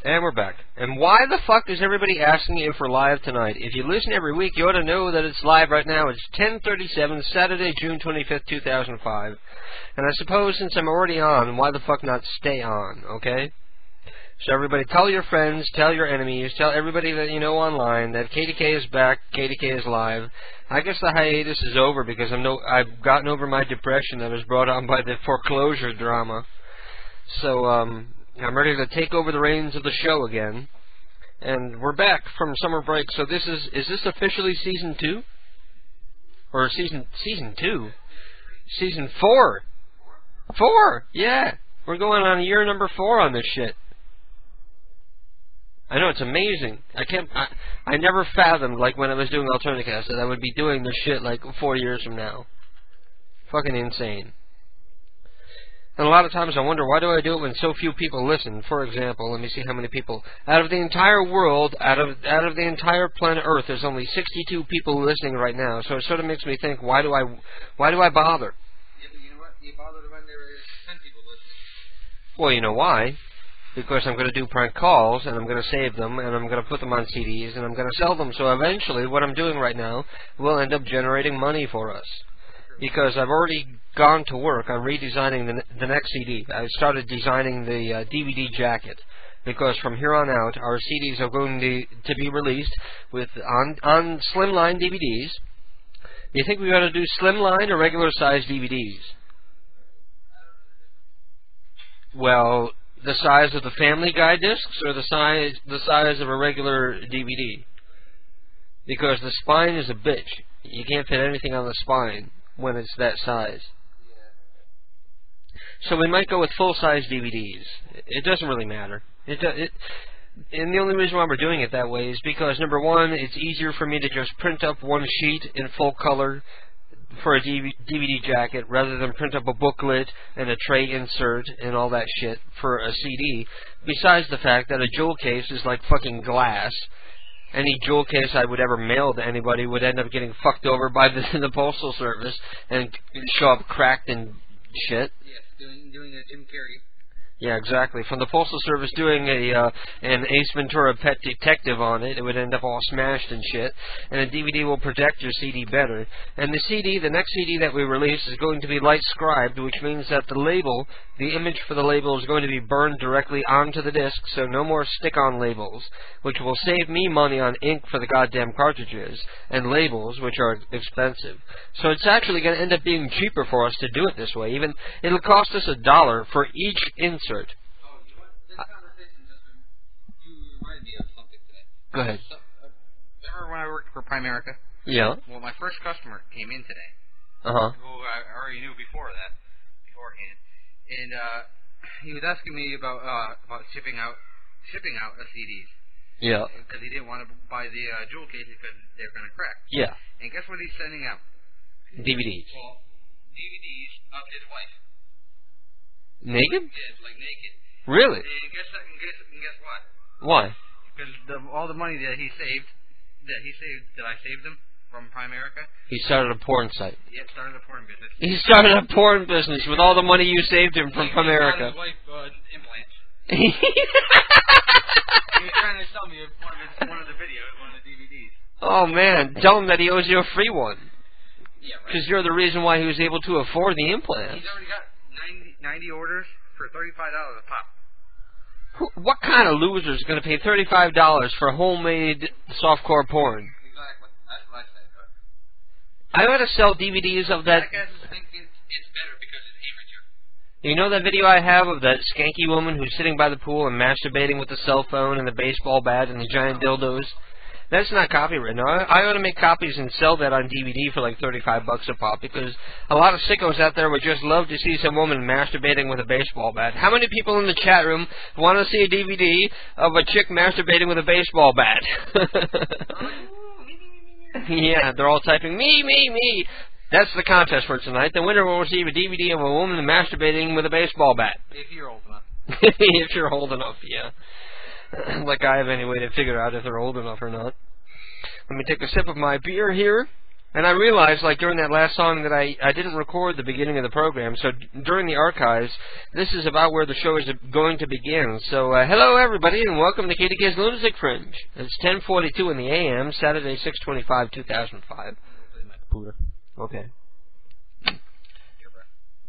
And we're back. And why the fuck is everybody asking if we're live tonight? If you listen every week, you ought to know that it's live right now. It's 10:37, Saturday, June 25th, 2005. And I suppose since I'm already on, why the fuck not stay on, okay? So everybody, tell your friends, tell your enemies, tell everybody that you know online that KDK is back, KDK is live. I guess the hiatus is over because I've gotten over my depression that was brought on by the foreclosure drama. So, I'm ready to take over the reins of the show again. And we're back from summer break. So is this officially season 2? Or season 2? Season 4. 4! Yeah! We're going on year number 4 on this shit. I know, it's amazing. I never fathomed, like, when I was doing Alternicast, that I would be doing this shit, like, 4 years from now. Fucking insane. And a lot of times I wonder, why do I do it when so few people listen? For example, let me see how many people. Out of the entire world, out of the entire planet Earth, there's only 62 people listening right now. So it sort of makes me think, why do I bother? Yeah, but you know what? You bother when there is 10 people listening. Well, you know why? Because I'm going to do prank calls, and I'm going to save them, and I'm going to put them on CDs, and I'm going to sell them. So eventually, what I'm doing right now will end up generating money for us. Because I've already gone to work on redesigning the next CD. I started designing the DVD jacket. Because from here on out, our CDs are going to be released with on slimline DVDs. Do you think we ought to do slimline or regular size DVDs? Well, the size of the Family Guy discs or the size of a regular DVD? Because the spine is a bitch. You can't fit anything on the spine when it's that size. So we might go with full-size DVDs. It doesn't really matter. And the only reason why we're doing it that way is because, number one, it's easier for me to just print up one sheet in full color for a DVD jacket rather than print up a booklet and a tray insert and all that shit for a CD. Besides the fact that a jewel case is like fucking glass. Any jewel case I would ever mail to anybody would end up getting fucked over by the Postal Service and show up cracked and shit. Yes, doing a Jim Carrey. Yeah, exactly. From the Postal Service doing an Ace Ventura Pet Detective on it, it would end up all smashed and shit. And a DVD will protect your CD better. And the next CD that we release is going to be light scribed, which means that the image for the label is going to be burned directly onto the disc, so no more stick-on labels, which will save me money on ink for the goddamn cartridges, and labels, which are expensive. So it's actually going to end up being cheaper for us to do it this way. Even it'll cost us $1 for each insert. Oh, you know what? This conversation you reminded me of something today. Go ahead. So, remember when I worked for Primerica? Yeah. Well, my first customer came in today. Uh-huh. Who I already knew beforehand. And he was asking me about shipping out CDs. Yeah. Because he didn't want to buy the jewel cases because they're going to crack. Yeah. And guess what he's sending out? DVDs. Well, DVDs of his wife. Naked? Yes, like naked. Really? And guess what? Why? Because all the money that I saved him from Primerica. He started a porn site. Yeah, started a porn business. He started a porn business with all the money you saved him from Primerica. His wife implants. He was trying to sell me one of the videos, one of the DVDs. Oh man, tell him that he owes you a free one. Yeah, right. Because you're the reason why he was able to afford the implants. He's already got 90 orders for $35 a pop. What kind of loser is going to pay $35 for homemade softcore porn? Exactly. That's what I said. I ought to sell DVDs of that. I guess it's better because it's amateur. You know that video I have of that skanky woman who's sitting by the pool and masturbating with the cell phone and the baseball bat and the giant dildos? That's not copyrighted. I ought to make copies and sell that on DVD for like $35 a pop, because a lot of sickos out there would just love to see some woman masturbating with a baseball bat. How many people in the chat room want to see a DVD of a chick masturbating with a baseball bat? Yeah, they're all typing, me. That's the contest for tonight. The winner will receive a DVD of a woman masturbating with a baseball bat. If you're old enough. If you're old enough, yeah. Like I have any way to figure out if they're old enough or not. Let me take a sip of my beer here. And I realized, like, during that last song that I didn't record the beginning of the program, so during the archives, this is about where the show is going to begin. So, hello, everybody, and welcome to KDK's Lunatic Fringe. It's 10:42 in the a.m., Saturday, 6/25/2005. Okay.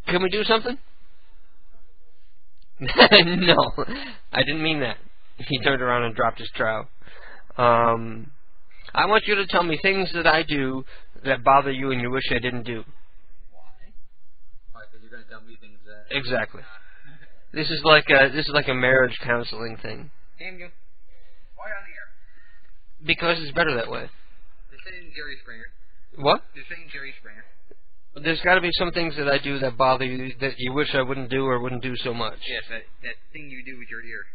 Can we do something? No, I didn't mean that. He turned around and dropped his trowel. I want you to tell me things that I do that bother you and you wish I didn't do. Why? Why? Because you're going to tell me things that... Exactly. This is like a marriage counseling thing. Damn you. Why on the air? Because it's better that way. They're saying Jerry Springer. What? They're saying Jerry Springer. There's got to be some things that I do that bother you that you wish I wouldn't do or wouldn't do so much. Yes, that thing you do with your ear.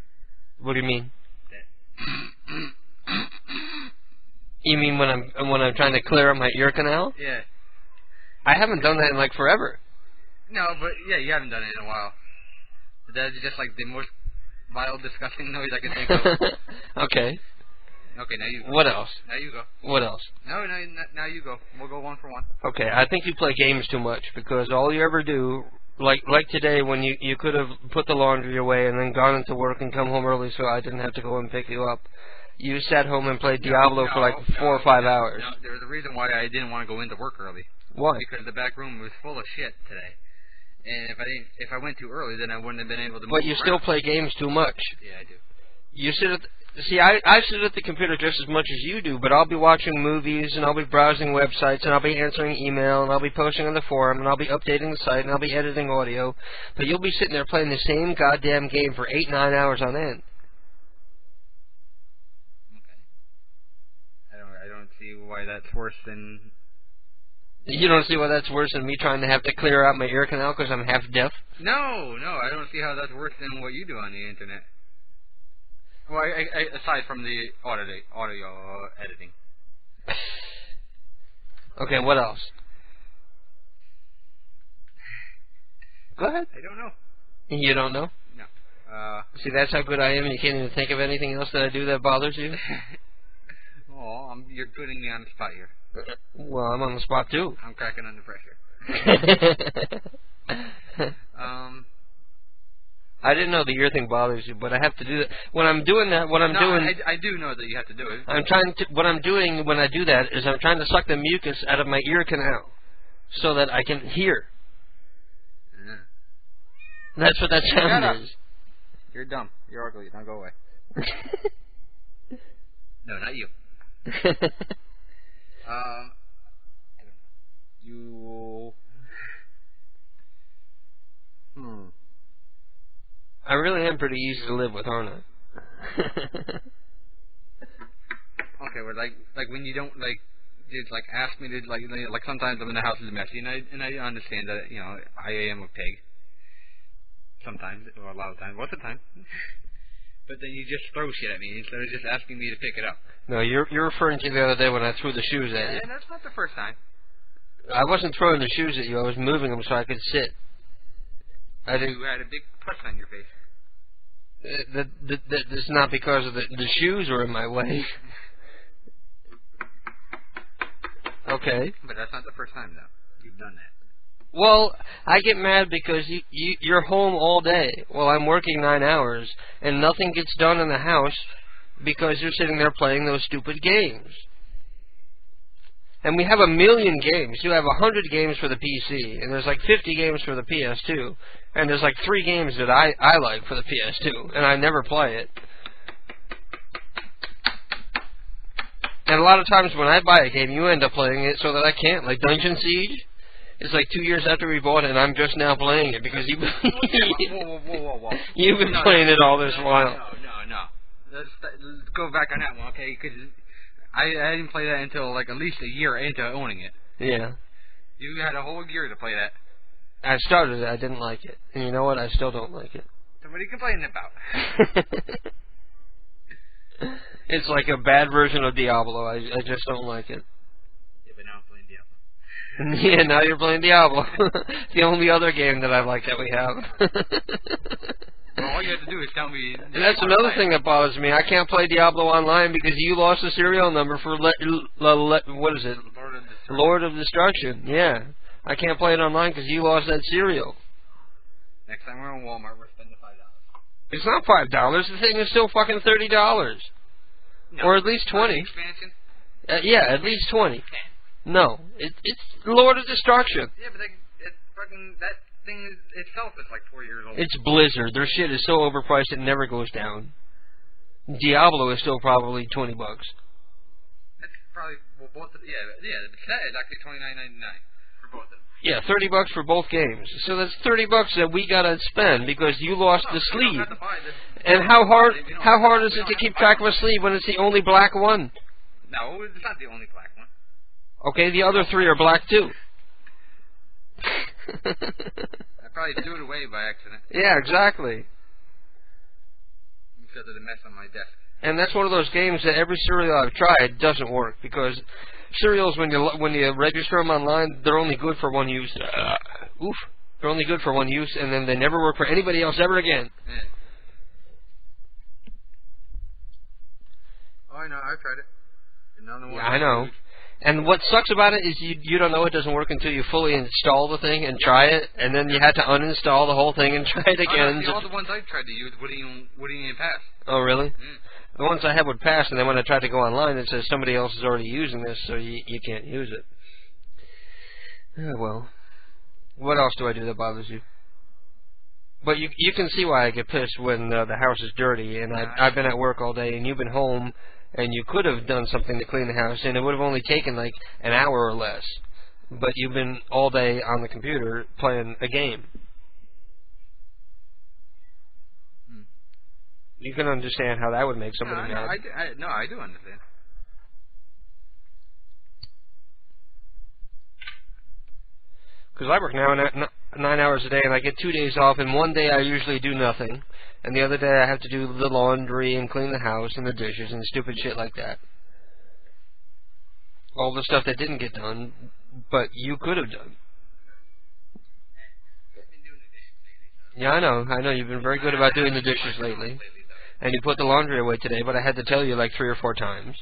What do you mean? That... You mean when I'm trying to clear up my ear canal? Yeah. I haven't done that in like forever. No, but yeah, you haven't done it in a while. That's just like the most vile, disgusting noise I can think of. Okay. Okay, now you go. What else? Now you go. What else? No, now you go. We'll go one for one. Okay, I think you play games too much because all you ever do, like today when you could have put the laundry away and then gone into work and come home early so I didn't have to go and pick you up. You sat home and played Diablo for like 4 or 5 hours. No, there's a reason why I didn't want to go into work early. Why? Because the back room was full of shit today. And if I went too early, then I wouldn't have been able to move But you around. still play games too much. Yeah, I do. You sit at I sit at the computer just as much as you do, but I'll be watching movies, and I'll be browsing websites, and I'll be answering email, and I'll be posting on the forum, and I'll be updating the site, and I'll be editing audio. But you'll be sitting there playing the same goddamn game for 8, 9 hours on end. I don't see why that's worse than... You don't see why that's worse than me trying to have to clear out my ear canal because I'm half deaf? No, I don't see how that's worse than what you do on the internet. Well, aside from the audio editing. Okay, what else? Go ahead. I don't know. You don't know? No. See, that's how good I am, and you can't even think of anything else that I do that bothers you? Oh, you're putting me on the spot here. Well, I'm on the spot, too. I'm cracking under pressure. I didn't know the ear thing bothers you, but I have to do that. When I'm doing that, I do know that you have to do it. What I'm doing when I do that is I'm trying to suck the mucus out of my ear canal so that I can hear. Yeah. That's what that sound is. You're dumb. You're ugly. Now go away. No, not you. I don't know. I really am pretty easy to live with, aren't I? Okay, well, like when you don't just ask me to like sometimes I'm in the house is messy, and I understand that I am a pig. Sometimes, or a lot of times, most of the time. But then you just throw shit at me instead of just asking me to pick it up. No, you're referring to the other day when I threw the shoes at you. And that's not the first time. I wasn't throwing the shoes at you. I was moving them so I could sit. You had a big pus on your face. That's not because of the shoes were in my way. Okay. But that's not the first time, though. You've done that. Well, I get mad because you're home all day while I'm working 9 hours, and nothing gets done in the house because you're sitting there playing those stupid games. And we have 1 million games. You have 100 games for the PC, and there's like 50 games for the PS2, and there's like 3 games that I like for the PS2, and I never play it. And a lot of times when I buy a game, you end up playing it so that I can't, like Dungeon Siege. It's like 2 years after we bought it, and I'm just now playing it because you've been whoa. You've been playing it all this while. No. Let's go back on that one, okay? Because I didn't play that until like at least a year into owning it. Yeah. You had a whole year to play that. I started it. I didn't like it, and you know what? I still don't like it. So what are you complaining about? It's like a bad version of Diablo. I just don't like it. Yeah, but now I'm playing Diablo. Yeah, now you're playing Diablo. The only other game that I like that we have. Well, all you have to do is tell me. And that's another thing that bothers me. I can't play Diablo online because you lost the serial number for what is it? Lord of the Lord of Destruction, yeah. I can't play it online because you lost that cereal. Next time we're in Walmart, we're spending $5. It's not $5. The thing is still fucking $30. No, or at least 20. Expansion? Yeah, at least 20. No, it's Lord of Destruction. Yeah, but that thing itself is like 4 years old. It's Blizzard. Their shit is so overpriced it never goes down. Diablo is still probably $20. It's probably both. Yeah. The set is actually $29.99 for both of them. Yeah, $30 for both games. So that's $30 that we gotta spend because you lost the sleeve. And how hard is it to keep track of a sleeve when it's the only black one? No, it's not the only black one. Okay, the other three are black too. I probably threw it away by accident. Yeah, exactly. Because of the mess on my desk. And that's one of those games that every serial I've tried doesn't work because serials when you register them online, they're only good for one use. They're only good for one use, and then they never work for anybody else ever again. Yeah. Oh, I know. I've tried it. Yeah, I know. And what sucks about it is you don't know it doesn't work until you fully install the thing and try it, and then you had to uninstall the whole thing and try it again. All the ones I've tried to use wouldn't even pass. Oh, really? Mm. The ones I had would pass, and then when I tried to go online, it says somebody else is already using this, so you can't use it. Oh, well. What else do I do that bothers you? But you can see why I get pissed when the house is dirty, and I've been at work all day, and you've been home, and you could have done something to clean the house, and it would have only taken like an hour or less. But you've been all day on the computer playing a game. You can understand how that would make somebody mad. I do understand. Because I work now 9 hours a day, and I get 2 days off, and one day I usually do nothing, and the other day I have to do the laundry and clean the house and the dishes and stupid shit like that. All the stuff that didn't get done, but you could have done. Yeah, I know. You've been very good about doing the dishes lately. And you put the laundry away today, but I had to tell you like 3 or 4 times.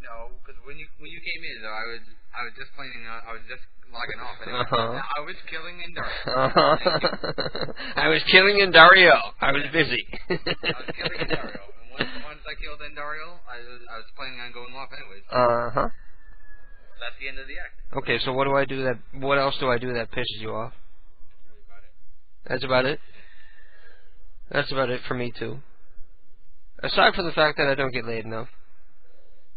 No, because when you came in, though, I was just playing. I was just logging off. And I was killing Indario. I was killing Indario. I was busy. I was killing Indario, and once I killed Indario, I was planning on going off anyways. That's the end of the act. Okay, so what do I do that? What else do I do that pisses you off? That's about it. That's about it for me too. Aside from the fact that I don't get laid enough.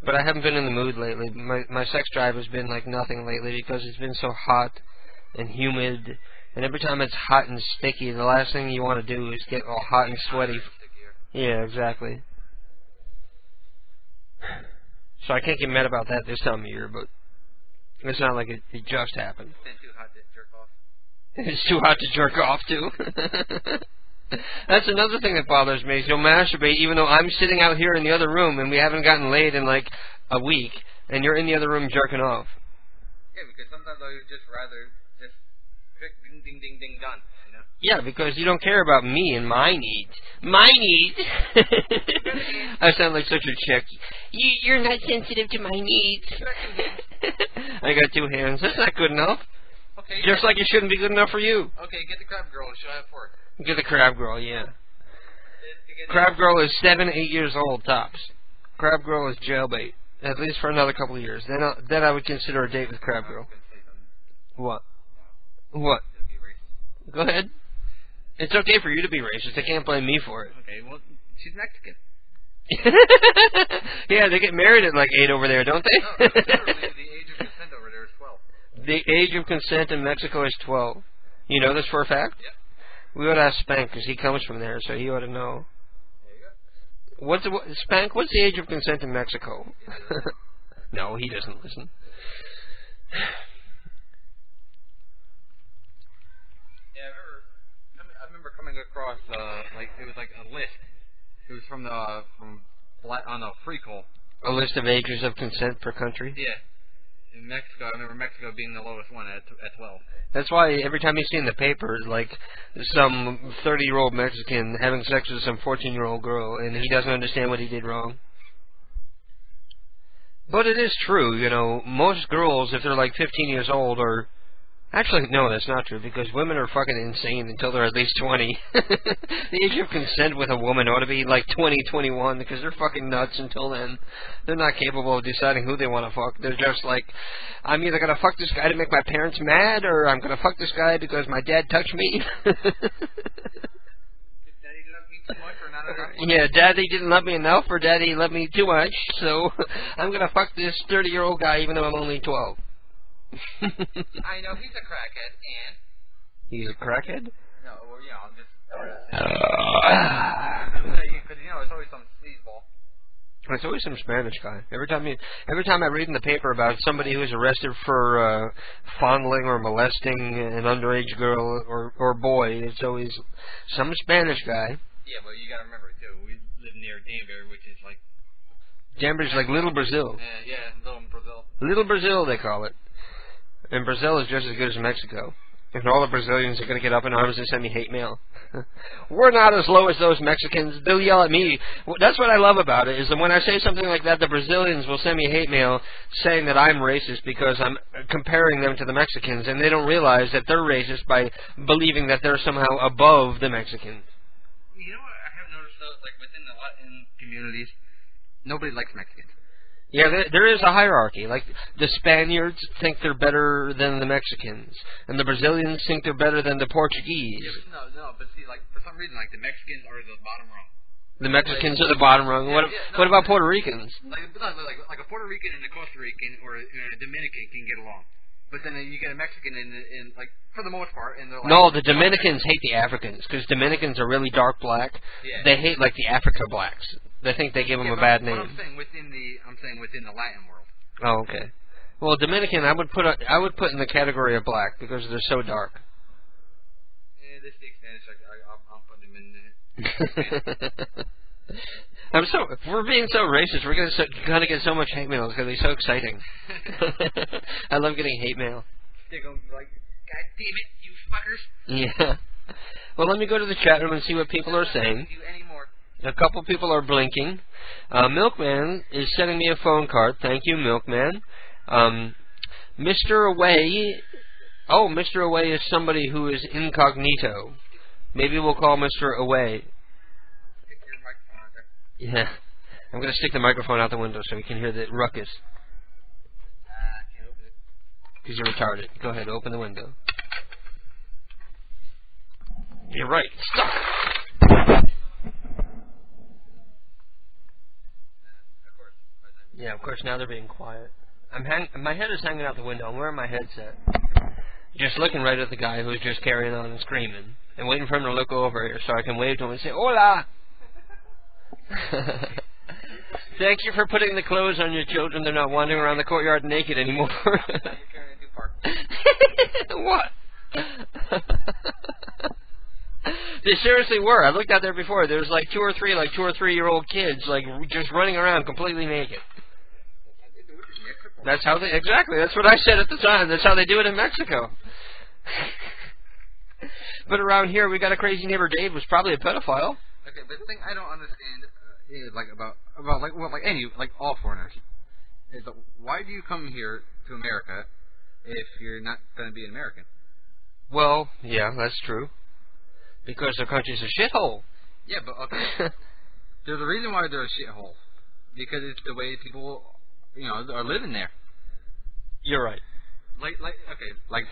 But I haven't been in the mood lately. My sex drive has been like nothing lately because it's been so hot and humid. And every time it's hot and sticky, the last thing you want to do is get all hot and sweaty. Yeah, exactly. So I can't get mad about that this time of year, but it's not like it just happened. It's too hot to jerk off too. That's another thing that bothers me, is you'll masturbate even though I'm sitting out here in the other room and we haven't gotten laid in like a week, and you're in the other room jerking off. Yeah, because sometimes I would just rather just click ding ding ding ding done, you know? Yeah, because you don't care about me and my needs. My needs! I sound like such a chick. You're not sensitive to my needs. I got 2 hands. That's not good enough. Okay. Just like it shouldn't be good enough for you. Okay, get the crab girl and she'll have 4. Get the crab girl, yeah. Crab girl is 7, 8 years old tops. Crab girl is jailbait, at least for another couple of years. Then I would consider a date with crab girl. What? What? Go ahead. It's okay for you to be racist. They can't blame me for it. Okay, well, she's Mexican. Yeah, they get married at like 8 over there, don't they? No, literally, the age of consent over there is 12. The age of consent in Mexico is 12. You know this for a fact? Yeah. We ought to ask Spank, because he comes from there, so he ought to know. There you go. Spank, what's the age of consent in Mexico? No, he doesn't listen. Yeah, I remember coming across, it was like a list. It was on a free call. A list of ages of consent per country? Yeah. In Mexico, I remember Mexico being the lowest one at 12. That's why every time you see in the paper, like, some 30-year-old Mexican having sex with some 14-year-old girl, and he doesn't understand what he did wrong. But it is true, you know, most girls, if they're like 15 years old, or... Actually, no, that's not true, because women are fucking insane until they're at least 20. The age of consent with a woman ought to be like 20, 21, because they're fucking nuts until then. They're not capable of deciding who they want to fuck. They're just like, I'm either going to fuck this guy to make my parents mad, or I'm going to fuck this guy because my dad touched me. Yeah, Daddy didn't love me enough, or Daddy loved me too much, so I'm going to fuck this 30-year-old guy even though I'm only 12. I know, he's a crackhead, and... He's a crackhead? No, well, you know, I'm just... Because, you know, it's always some sleazeball. It's always some Spanish guy. Every time I read in the paper about somebody who is arrested for fondling or molesting an underage girl or boy, it's always some Spanish guy. Yeah, but you gotta remember, too, we live near Danbury, which is like... Danbury's like Little Brazil. Yeah, Little Brazil. Little Brazil, they call it. And Brazil is just as good as Mexico. And all the Brazilians are going to get up in arms and send me hate mail. We're not as low as those Mexicans. They'll yell at me. That's what I love about it, is that when I say something like that, the Brazilians will send me hate mail saying that I'm racist because I'm comparing them to the Mexicans, and they don't realize that they're racist by believing that they're somehow above the Mexicans. You know what I have noticed, though? Like, within the Latin communities, nobody likes Mexicans. Yeah, there is a hierarchy. Like, the Spaniards think they're better than the Mexicans, and the Brazilians think they're better than the Portuguese. Yeah, but see, like, for some reason, like, the Mexicans are the bottom rung. The Mexicans are the bottom rung. What about Puerto Ricans? Like a Puerto Rican and a Costa Rican or a Dominican can get along. But then you get a Mexican and like, for the most part, and they're like... No, the Dominicans hate the Africans, because Dominicans are really dark black. Yeah. They hate, like, the Africa blacks. They think they give them a bad name. I'm saying within the Latin world. Oh, okay. Well, Dominican, I would put in the category of black, because they're so dark. Yeah, they speak Spanish. I'll put them in there. If we're being so racist, we're gonna get so much hate mail. It's gonna be so exciting. I love getting hate mail. They're gonna be like, God damn it, you fuckers. Yeah. Well, let me go to the chat room and see what people are saying. A couple people are blinking. Milkman is sending me a phone card. Thank you, Milkman. Mr. Away. Oh, Mr. Away is somebody who is incognito. Maybe we'll call Mr. Away. Yeah. I'm going to stick the microphone out the window so we can hear the ruckus. I can't open it. Because you're retarded. Go ahead, open the window. You're right. Stop! Yeah, of course, now they're being quiet. My head is hanging out the window. I'm wearing my headset. Just looking right at the guy who's just carrying on and screaming. And waiting for him to look over here so I can wave to him and say, Hola! Thank you for putting the clothes on your children. They're not wandering around the courtyard naked anymore. What? They seriously were. I looked out there before. There was like two or three-year-old kids, like, just running around completely naked. That's how they... Exactly. That's what I said at the time. That's how they do it in Mexico. But around here, we got a crazy neighbor Dave who's probably a pedophile. Okay, but the thing I don't understand is about all foreigners is that why do you come here to America if you're not going to be an American? Well, yeah, that's true. Because their country's a shithole. Yeah, but okay. There's a reason why they're a shithole. Because it's the way people, are living there. You're right. Like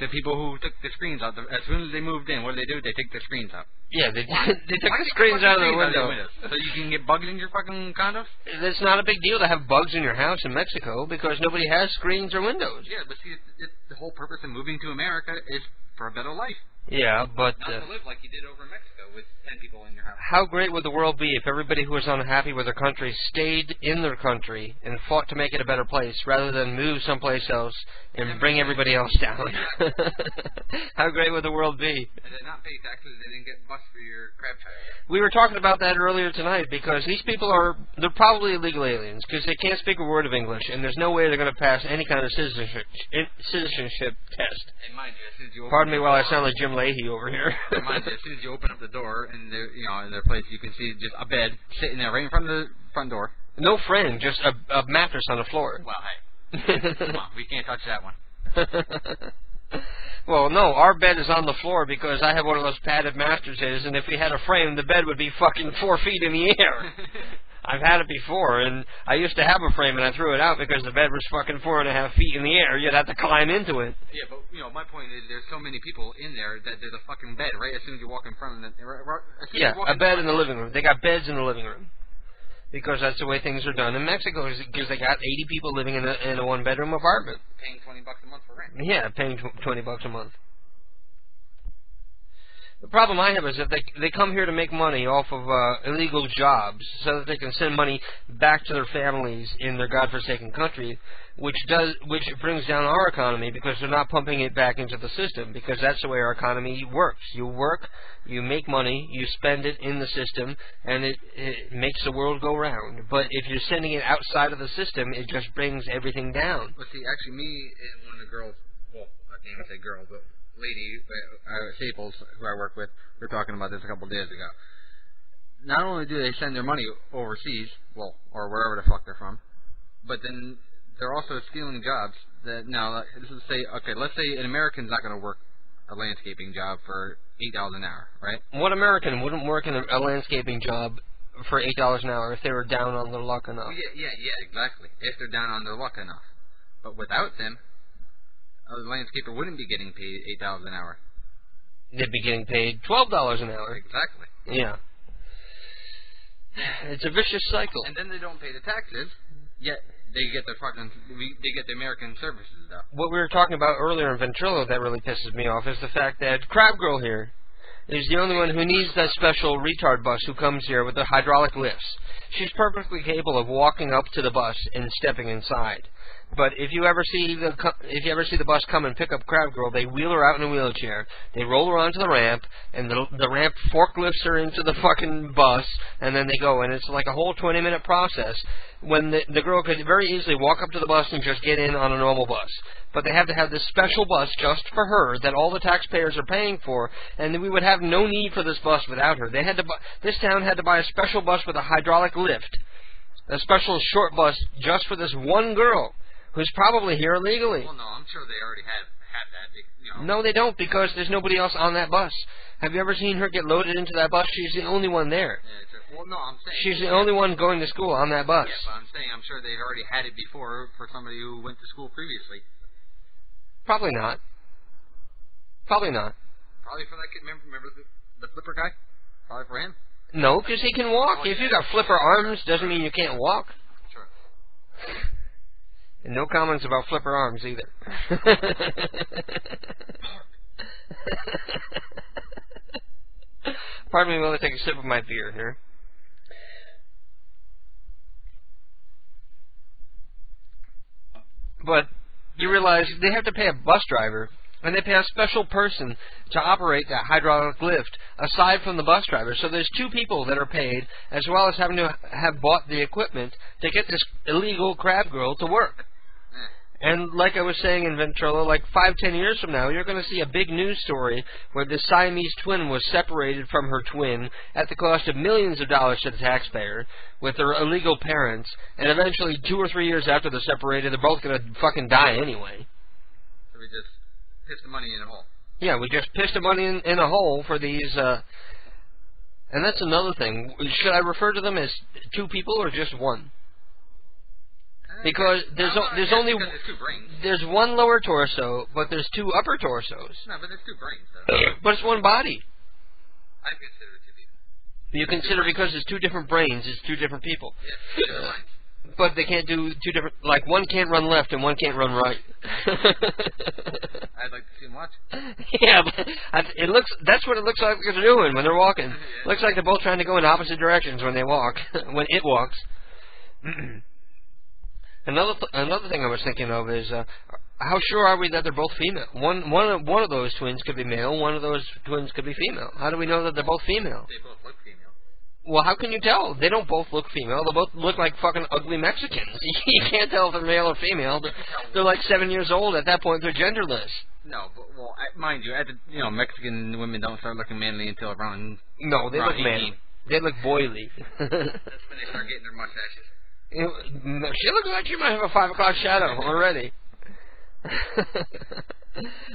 the people who took the screens out. As soon as they moved in, what do? They take the screens out. Yeah, they took the screens out of the window. So you can get bugs in your fucking condos? It's not a big deal to have bugs in your house in Mexico because nobody has screens or windows. Yeah, but see, it's the whole purpose of moving to America is for a better life. Yeah, but... Not to live like you did over in Mexico with 10 people in your house. How great would the world be if everybody who was unhappy with their country stayed in their country and fought to make it a better place rather than move someplace else and bring everybody else down? How great would the world be? And they not pay taxes, they didn't get busted for your crab tax. We were talking about that earlier tonight because these people they're probably illegal aliens because they can't speak a word of English and there's no way they're going to pass any kind of citizenship test. And mind you, as soon as you Pardon me while I sound like Jim Leahy over here. Mind you, as soon as you open up the door and in their place, you can see just a bed sitting there right in front of the front door. No frame, just a mattress on the floor. Well, hey, come on, we can't touch that one. Well, no, our bed is on the floor because I have one of those padded mattresses, and if we had a frame, the bed would be fucking 4 feet in the air. I've had it before, and I used to have a frame, and I threw it out because the bed was fucking 4.5 feet in the air. You'd have to climb into it. Yeah, but, my point is there's so many people in there that there's a fucking bed right as soon as you walk in front of them. Yeah, a bed in the living room. They got beds in the living room. Because that's the way things are done in Mexico, because they got 80 people living in a one-bedroom apartment. Paying $20 a month for rent. Yeah, paying $20 a month. The problem I have is that they come here to make money off of illegal jobs so that they can send money back to their families in their godforsaken country, which brings down our economy because they're not pumping it back into the system, because that's the way our economy works. You work, you make money, you spend it in the system, and it makes the world go round. But if you're sending it outside of the system, it just brings everything down. Well, see, actually, me and one of the girls, well, I can't even say girl, but lady, Staples, who I work with, we were talking about this a couple of days ago. Not only do they send their money overseas, well, or wherever the fuck they're from, but then they're also stealing jobs. Let's say an American's not going to work a landscaping job for $8 an hour, right? What American wouldn't work in a landscaping job for $8 an hour if they were down on their luck enough? Yeah, exactly. If they're down on their luck enough. But without them, a landscaper wouldn't be getting paid $8 an hour. They'd be getting paid $12 an hour. Exactly. Yeah. It's a vicious cycle. And then they don't pay the taxes, yet they get the American services, though. What we were talking about earlier in Ventrilo that really pisses me off is the fact that Crab Girl here is the only one who needs that special retard bus who comes here with the hydraulic lifts. She's perfectly capable of walking up to the bus and stepping inside. But if you ever see the bus come and pick up Crab Girl, they wheel her out in a wheelchair. They roll her onto the ramp, and the ramp forklifts her into the fucking bus, and then they go. And it's like a whole 20-minute process when the girl could very easily walk up to the bus and just get in on a normal bus. But they have to have this special bus just for her that all the taxpayers are paying for, and we would have no need for this bus without her. This town had to buy a special bus with a hydraulic lift, a special short bus just for this one girl, who's probably here illegally. Well, no, I'm sure they already had that. No, they don't, because there's nobody else on that bus. Have you ever seen her get loaded into that bus? She's the only one there. Yeah, well, no, I'm saying she's the only one going to school on that bus. Yeah, but I'm saying I'm sure they've already had it before for somebody who went to school previously. Probably not. Probably not. Probably for that kid. Remember the flipper guy? Probably for him. No, because he can walk. If you got flipper arms, doesn't mean you can't walk. Sure. And no comments about flipper arms either. Pardon me while I take a sip of my beer here. But you realize they have to pay a bus driver, and they pay a special person to operate that hydraulic lift aside from the bus driver. So there's two people that are paid, as well as having to have bought the equipment to get this illegal Crab Girl to work. And like I was saying in Ventrilo, like 5-10 years from now, you're going to see a big news story where the Siamese twin was separated from her twin at the cost of millions of dollars to the taxpayer with their illegal parents, and eventually 2 or 3 years after they're separated, they're both going to fucking die anyway. So we just pissed the money in a hole. Yeah, we just pissed the money in a hole for these, and that's another thing. Should I refer to them as two people or just one? Because there's one lower torso, but there's two upper torsos. No, but there's two brains, though. But it's one body. I consider it two people. You consider because it's two different brains, it's two different people. Yeah, but they can't do two different, like one can't run left and one can't run right. I'd like to see them watch. Yeah, but that's what it looks like they're doing when they're walking. Yeah. Looks like they're both trying to go in opposite directions when they walk, when it walks. Another thing I was thinking of is how sure are we that they're both female? One of those twins could be male. One of those twins could be female. How do we know that they're both female? They both look female. Well, how can you tell? They don't both look female. They both look like fucking ugly Mexicans. You can't tell if they're male or female. They're like 7 years old. At that point, they're genderless. No, but mind you, Mexican women don't start looking manly until around. No, they look manly. They look boily. That's when they start getting their mustaches. She looks like she might have a 5 o'clock shadow already.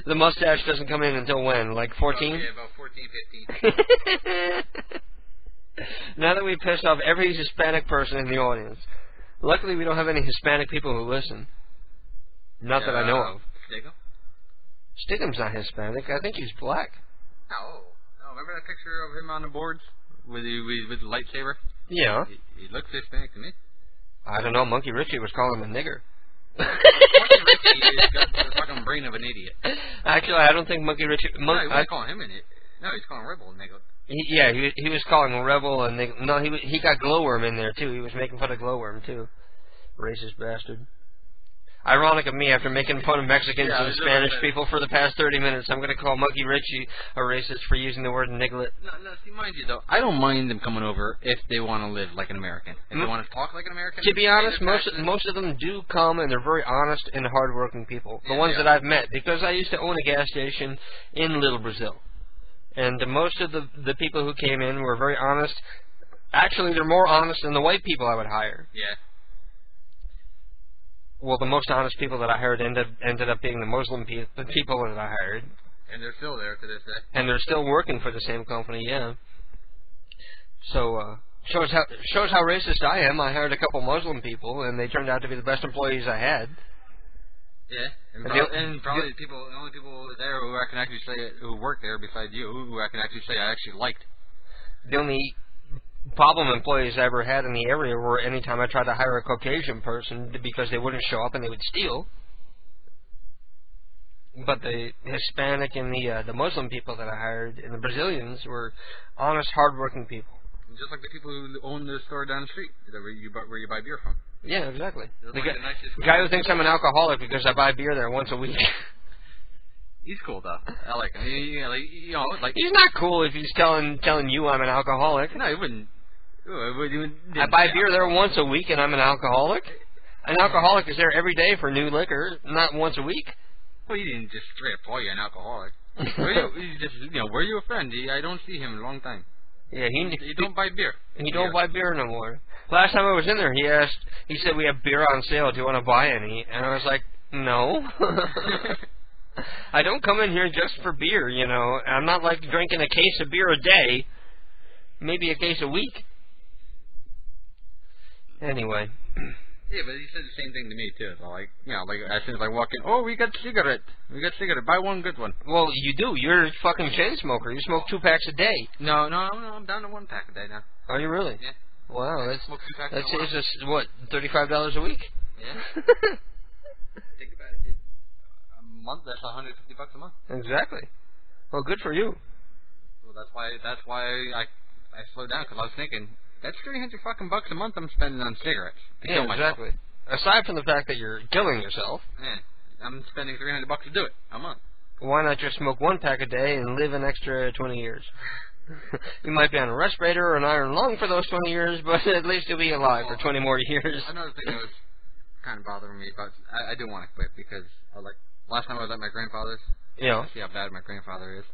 The mustache doesn't come in until when? Like 14? Yeah, about 14, 15. Now that we pissed off every Hispanic person in the audience. Luckily, we don't have any Hispanic people who listen. Not that I know of. Stigum? Stigum's not Hispanic. I think he's black. Oh, remember that picture of him on the boards with the lightsaber? Yeah. He looks Hispanic to me. I don't know. Monkey Richie was calling him a nigger. Monkey Richie has got the fucking brain of an idiot. Actually, I don't think Monkey Richie... No, he wasn't calling him an idiot. No, he's calling Rebel a nigger. He was calling Rebel a nigger. No, he got Glowworm in there, too. He was making fun of Glowworm, too. Racist bastard. Ironic of me, after making fun of Mexicans and Spanish people for the past 30 minutes, I'm going to call Monkey Richie a racist for using the word niglet. No, see, mind you, though, I don't mind them coming over if they want to live like an American. If they want to talk like an American. To be honest, most of them do come, and they're very honest and hardworking people. The ones that I've met, because I used to own a gas station in Little Brazil. And most of the people who came in were very honest. Actually, they're more honest than the white people I would hire. Yeah. Well, the most honest people that I hired ended up being the Muslim people that I hired. And they're still there to this day. And they're still working for the same company, yeah. So, shows how racist I am. I hired a couple Muslim people, and they turned out to be the best employees I had. Yeah, and probably the only people there who I can actually say who work there besides you, who I can actually say I actually liked. The only problem employees I ever had in the area were anytime I tried to hire a Caucasian person because they wouldn't show up and they would steal. But the Hispanic and the Muslim people that I hired and the Brazilians were honest, hardworking people. Just like the people who own the store down the street where you buy beer from. Yeah, exactly. The the guy who thinks I'm an alcoholic because I buy beer there once a week. He's cool though. I like him. He's not cool if he's telling you I'm an alcoholic. No, he wouldn't. I buy beer there once a week and I'm an alcoholic. An alcoholic is there every day for new liquor, not once a week. Well, you didn't just straight up call you an alcoholic. Were you a friend? I don't see him in a long time. Yeah, he don't buy beer. He don't buy beer no more. Last time I was in there, he said we have beer on sale. Do you want to buy any? And I was like, no. I don't come in here just for beer, you know. I'm not like drinking a case of beer a day. Maybe a case a week. Anyway. Yeah, but he said the same thing to me too. So as soon as I walk in, oh, we got cigarette. Buy one good one. Well, you do. You're a fucking chain smoker. You smoke 2 packs a day. No. I'm down to 1 pack a day now. Are you really? Yeah. Wow, that saves us what, $35 a week? Yeah. Think about it. A month. That's $150 a month. Exactly. Well, good for you. Well, that's why I slowed down because I was thinking. That's $300 fucking bucks a month I'm spending on cigarettes. Yeah, exactly. Aside from the fact that you're killing yourself. Yeah, I'm spending $300 to do it a month. Why not just smoke 1 pack a day and live an extra 20 years? You might be on a respirator or an iron lung for those 20 years, but at least you'll be alive for 20 more years. Another thing that was kind of bothering me, but I do want to quit because last time I was at my grandfather's. Yeah. I see how bad my grandfather is.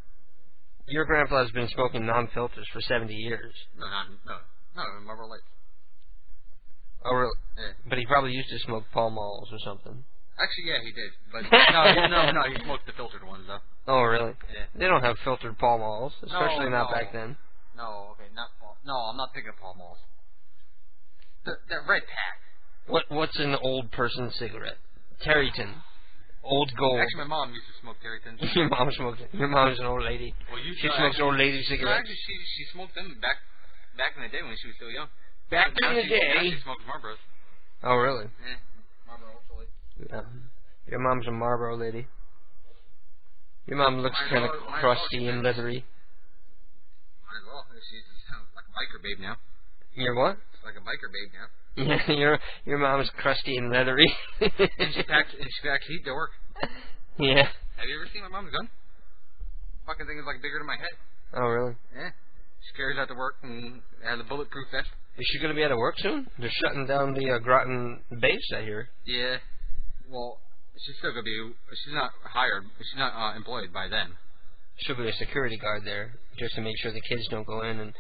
Your grandfather's been smoking non-filters for 70 years. No, Marlboro Lights. Oh, really? Yeah. But he probably used to smoke Pall Malls or something. Actually, yeah, he did. But no, he smoked the filtered ones, though. Oh, really? Yeah. They don't have filtered Pall Malls, especially not back then. No, okay, not Pall. No, I'm not thinking of Pall Malls. The red pack. What's an old person cigarette? Tareyton. Old Gold. Actually, my mom used to smoke Tareyton. Your mom smoked it. Your mom's an old lady. Well, she smokes old lady cigarettes. No, actually, she smoked them back in the day when she was still young. Back in the day? Now she smokes Marlboros. Oh, really? Yeah, Marlboro Ultra. Yeah. Your mom's a Marlboro lady. Your mom looks kind of crusty and leathery. Might as well. She's like a biker babe now. You're what? She's like a biker babe now. Yeah, your mom's crusty and leathery. and she packs heat to work. Yeah. Have you ever seen my mom's gun? Fucking thing is like bigger than my head. Oh, really? Yeah. She carries out to work and has a bulletproof vest. Is she going to be out of work soon? They're shutting down the Groton base, I hear. Yeah. Well, she's still going to be... She's not hired. She's not employed by them. She'll be a security guard there, just to make sure the kids don't go in and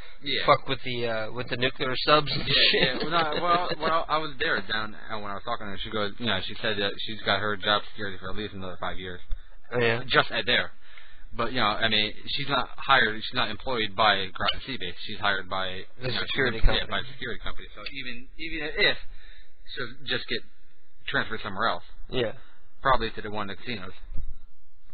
fuck with the nuclear subs and shit. Well, I was there down when I was talking to her. She goes, she said that she's got her job security for at least another 5 years. Oh, yeah. Just at there. But she's not hired. She's not employed by Groton Sea Base. She's hired by the security company. Yeah, by the security company. So even if she'll just get transferred somewhere else. Yeah. Probably to one of the casinos.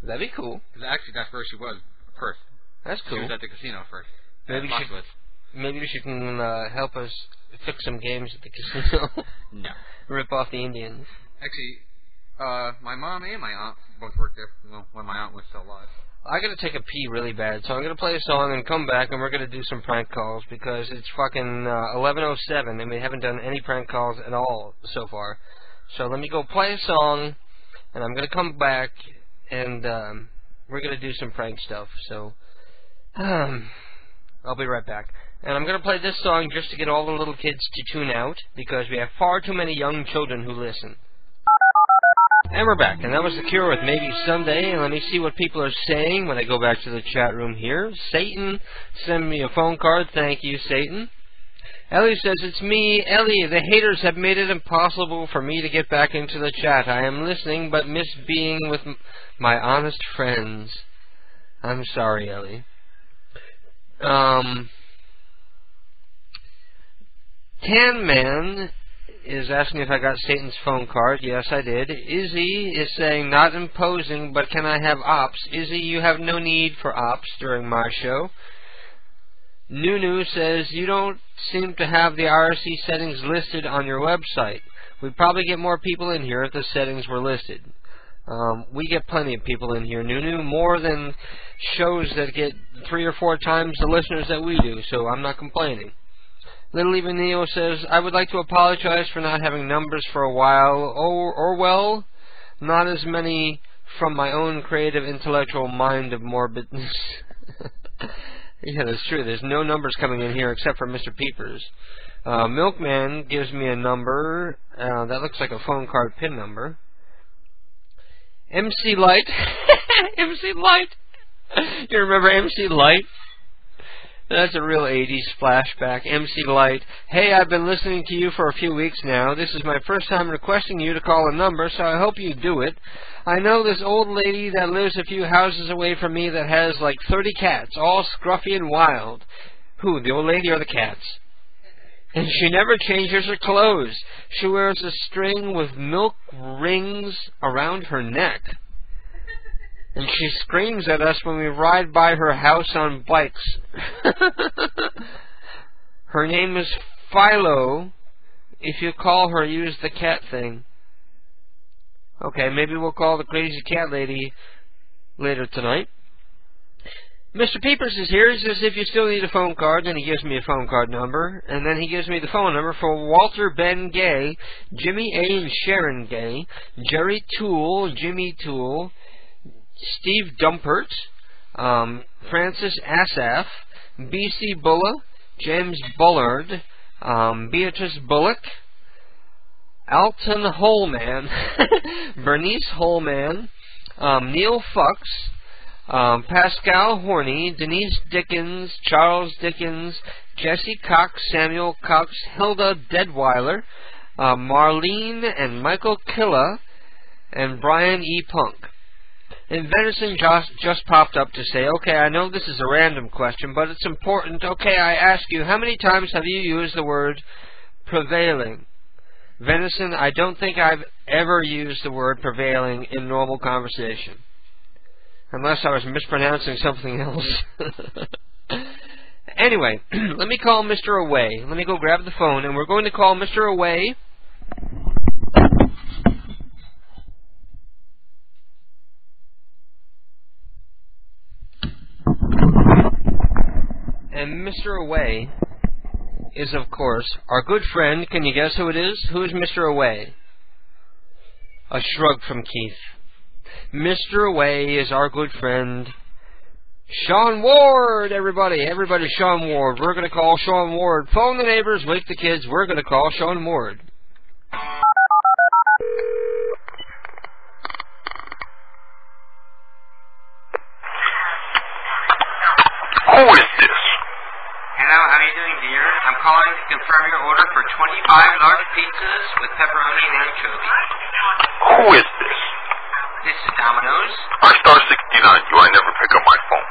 That'd be cool. Because actually, that's where she was first. That's cool. She was at the casino first. Maybe she can help us fix some games at the casino. No. Rip off the Indians. Actually, my mom and my aunt both worked there when my aunt was still alive. I gotta take a pee really bad, so I'm gonna play a song and come back, and we're gonna do some prank calls because it's fucking 11:07 and we haven't done any prank calls at all so far. So let me go play a song, and I'm gonna come back, and we're gonna do some prank stuff. So I'll be right back, and I'm gonna play this song just to get all the little kids to tune out because we have far too many young children who listen. And we're back, and that was The Cure with Maybe Someday, and let me see what people are saying when I go back to the chat room here. Satan sent me a phone card. Thank you, Satan. Ellie says, it's me, Ellie. The haters have made it impossible for me to get back into the chat. I am listening, but miss being with my honest friends. I'm sorry, Ellie. Tan Man is asking if I got Satan's phone card. Yes, I did. Izzy is saying, not imposing, but can I have ops? Izzy, you have no need for ops during my show. Nunu says, you don't seem to have the IRC settings listed on your website. We'd probably get more people in here if the settings were listed. We get plenty of people in here, Nunu, more than shows that get 3 or 4 times the listeners that we do, so I'm not complaining. Little Even Neo says, I would like to apologize for not having numbers for a while, or well, not as many from my own creative intellectual mind of morbidness. Yeah, that's true. There's no numbers coming in here except for Mr. Peepers. Milkman gives me a number. That looks like a phone card PIN number. MC Light. MC Light. You remember MC Light? That's a real 80s flashback. MC Light. Hey, I've been listening to you for a few weeks now. This is my first time requesting you to call a number, so I hope you do it. I know this old lady that lives a few houses away from me that has like 30 cats, all scruffy and wild. Who, the old lady or the cats? And she never changes her clothes. She wears a string with milk rings around her neck. And she screams at us when we ride by her house on bikes. Her name is Philo. If you call her, use the cat thing. Okay, maybe we'll call the crazy cat lady later tonight. Mr. Peepers is here. He says if you still need a phone card, then he gives me a phone card number. And then he gives me the phone number for Walter Ben Gay, Jimmy A. and Sharon Gay, Jerry Toole, Jimmy Toole, Steve Dumpert, Francis Asaf, B.C. Bulla, James Bullard, Beatrice Bullock, Alton Holman, Bernice Holman, Neil Fuchs, Pascal Horney, Denise Dickens, Charles Dickens, Jesse Cox, Samuel Cox, Hilda Deadweiler, Marlene and Michael Killa, and Brian E. Punk. And Venison just popped up to say, okay, I know this is a random question, but it's important. Okay, I ask you, how many times have you used the word prevailing? Venison, I don't think I've ever used the word prevailing in normal conversation. Unless I was mispronouncing something else. Anyway, let me call Mr. Away. Let me go grab the phone, and we're going to call Mr. Away. And Mr. Away is, of course, our good friend. Can you guess who it is? Who is Mr. Away? A shrug from Keith. Mr. Away is our good friend, Sean Ward, everybody. Everybody, Sean Ward. We're going to call Sean Ward. Phone the neighbors, wake the kids. We're going to call Sean Ward. confirm your order for 25 large pizzas with pepperoni and anchovy. Who is this? This is Domino's. I star 69 you. I never pick up my phone.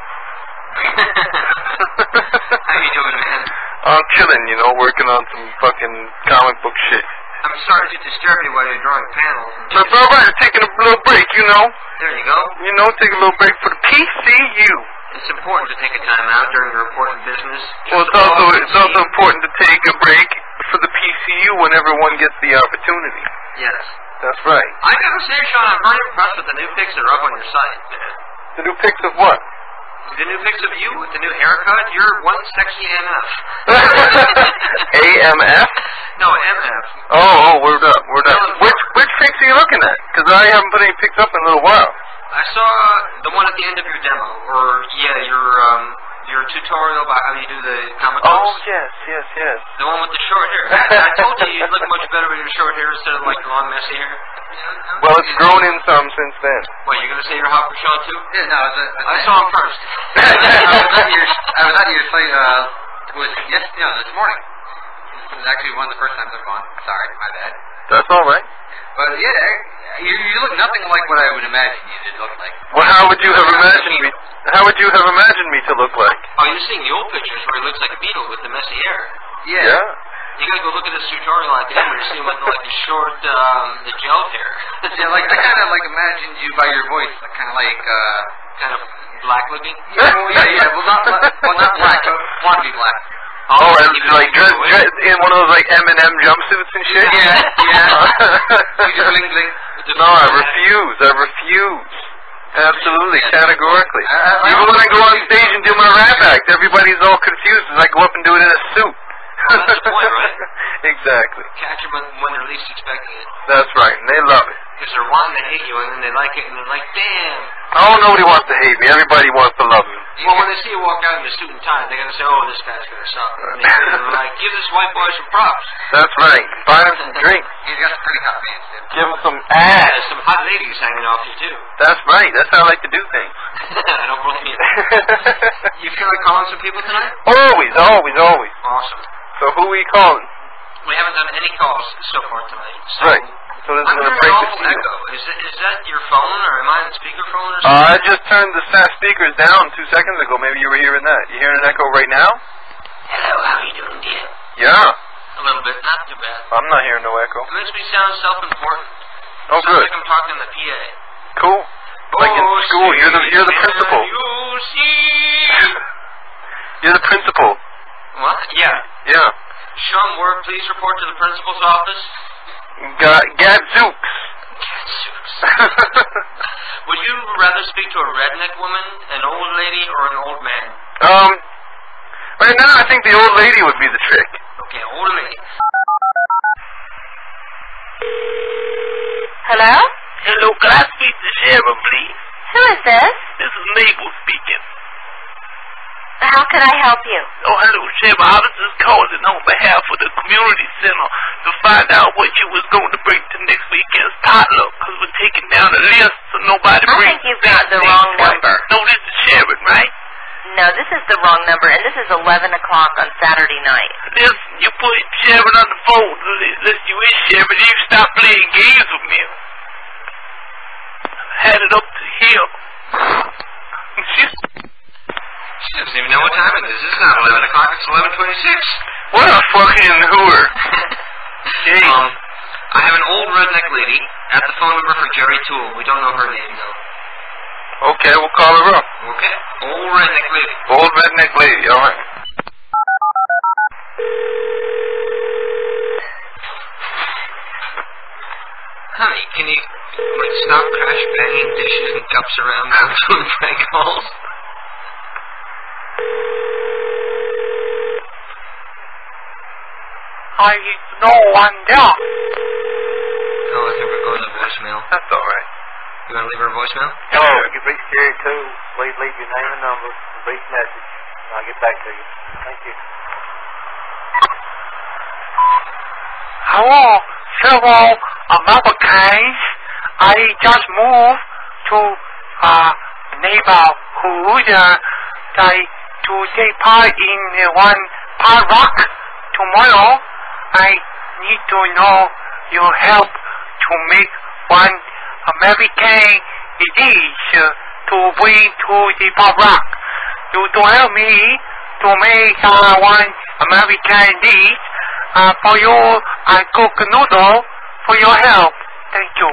How you doing, man? I'm chilling, you know, working on some fucking comic book shit. I'm sorry to disturb you while you're drawing panels. That's alright, taking a little break, you know. There you go. You know, take a little break for the PCU. It's important to take a time out during your important business. Well, it's also important to take a break for the PCU when everyone gets the opportunity. Yes. That's right. I gotta say, Sean, I'm very impressed with the new pics that are up on your site, man. The new pics of what? The new pics of you with the new haircut, you're one sexy MF. AMF? No, MF. Oh, word up, word up. Which pics are you looking at? Because I haven't put any pics up in a little while. I saw the one at the end of your demo, or your tutorial about how you do the comic books. Oh, yes. The one with the short hair. I told you you'd look much better with your short hair instead of like long messy hair. Well, it's grown in some since then. What, you're gonna say you're hot for Sean too? Yeah, no, I saw him first. I was at your site, this morning. This is actually one of the first times I've gone. Sorry, my bad. That's all right. But yeah, you look nothing like what I would imagine you did look like. Well, how would you have imagined me? How would you have imagined me to look like? Oh, you're seeing the old pictures where he looks like a beetle with the messy hair. Yeah. You gotta go look at this tutorial at the end where you see him with like the short, the gel hair. Yeah, like I kind of like imagined you by your voice, like kind of black looking. Yeah, well, not black, but want to be black. Oh, and like dressed in one of those like M&M jumpsuits and shit? Yeah. You just bling bling. No, I refuse. Absolutely, categorically. Even when I go on stage and do my rap act, everybody's all confused as I go up and do it in a suit. Well, that's the point, right? Exactly. Catch them when they're least expecting it. That's right, and they love it. Because they're wanting to hate you, and then they like it, and they're like, damn. Oh, nobody wants to hate me. Everybody wants to love me. Well, when they see you walk out in a suit and tie, they're going to say, oh, this guy's going to suck. And they're like, give this white boy some props. That's right. Buy him some drinks. He's got some pretty hot fans, too. Give him some ass. There's some hot ladies hanging off you, too. That's right. That's how I like to do things. I don't blame you. You feel like calling some people tonight? Always. Awesome. So who are we calling? We haven't done any calls so far tonight. So right. So this is going to break the seal. Echo. Is that your phone, or am I on speakerphone or something? I just turned the speakers down 2 seconds ago. Maybe you were hearing that. You hearing an echo right now? Hello, how are you doing, dear? Yeah. A little bit, not too bad. I'm not hearing no echo. It makes me sound self-important. Oh, Sounds good. like I'm talking to the PA. Cool. Like in school, you're the principal. You see? You're the principal. What? Yeah. Yeah. Sean Ward, please report to the principal's office. Gadzooks. Would you rather speak to a redneck woman, an old lady, or an old man? Right now I think the old lady would be the trick. Okay, old lady. Hello? Hello, can I speak to Sharon, please? Who is this? This is Mabel speaking. How can I help you? Oh, hello, Sharon. I was just calling on behalf of the community center to find out what you was going to bring to next weekend's potluck, because we're taking down a list so nobody I brings think you've got the wrong number. No, this is Sharon, right? No, this is the wrong number, and this is 11 o'clock on Saturday night. Listen, you put Sharon on the phone. Listen, you is Sharon. You stop playing games with me. Had it up to here. She doesn't even know what time it is. It's not 11 o'clock. It's 11:26. What a fucking hooer. Jeez. I have an old redneck lady at the phone number for Jerry Toole. We don't know her name, though. Okay, we'll call her up. Okay. Old redneck lady. Old redneck lady, alright. Honey, can you stop crash banging dishes and cups around now doing prank calls? I no one there. Oh, I think we're going to voicemail. That's alright. You want to leave her a voicemail? Oh, you can reach Jerry too. Please leave your name and number, brief message. I'll get back to you. Thank you. Hello, several Americans. I just moved to a neighborhood to take part in one park tomorrow. I need to know your help to make one American dish to bring to the public. You to help me to make one American dish for you. I cook noodle for your help. Thank you.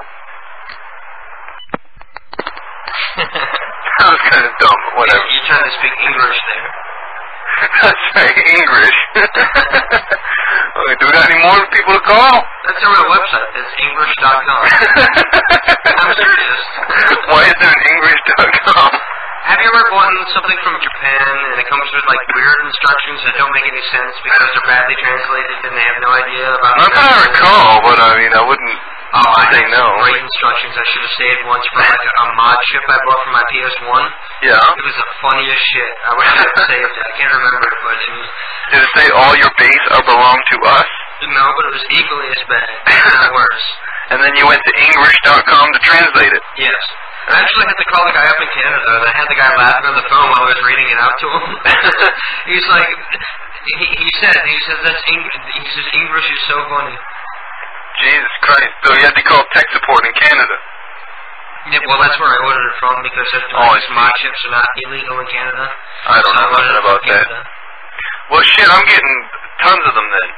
That was kind of dumb, but whatever. You're trying to speak English there. That's right, English. Okay, do we got any more people to call? That's our website. It's English.com. I'm serious. Why is there an English.com? Have you ever bought something from Japan and it comes with like weird instructions that don't make any sense because they're badly translated and they have no idea about Not that I recall, but I mean, I wouldn't say no. Great instructions. I should have saved once for like a mod chip I bought for my PS1. Yeah. It was the funniest shit. I wish I had saved it. I can't remember it, but it was... Did it say all your base are belong to us? No, but it was equally as bad. Not worse. And then you went to English.com to translate it. Yes. I actually had to call the guy up in Canada, and I had the guy laughing on the phone while I was reading it out to him. He's like, he says that's English. He says English is so funny. Jesus Christ! So you had to call tech support in Canada. Yeah, well, that's where I ordered it from because mod chips are not illegal in Canada. I don't know nothing about that. Well, shit, I'm getting tons of them then.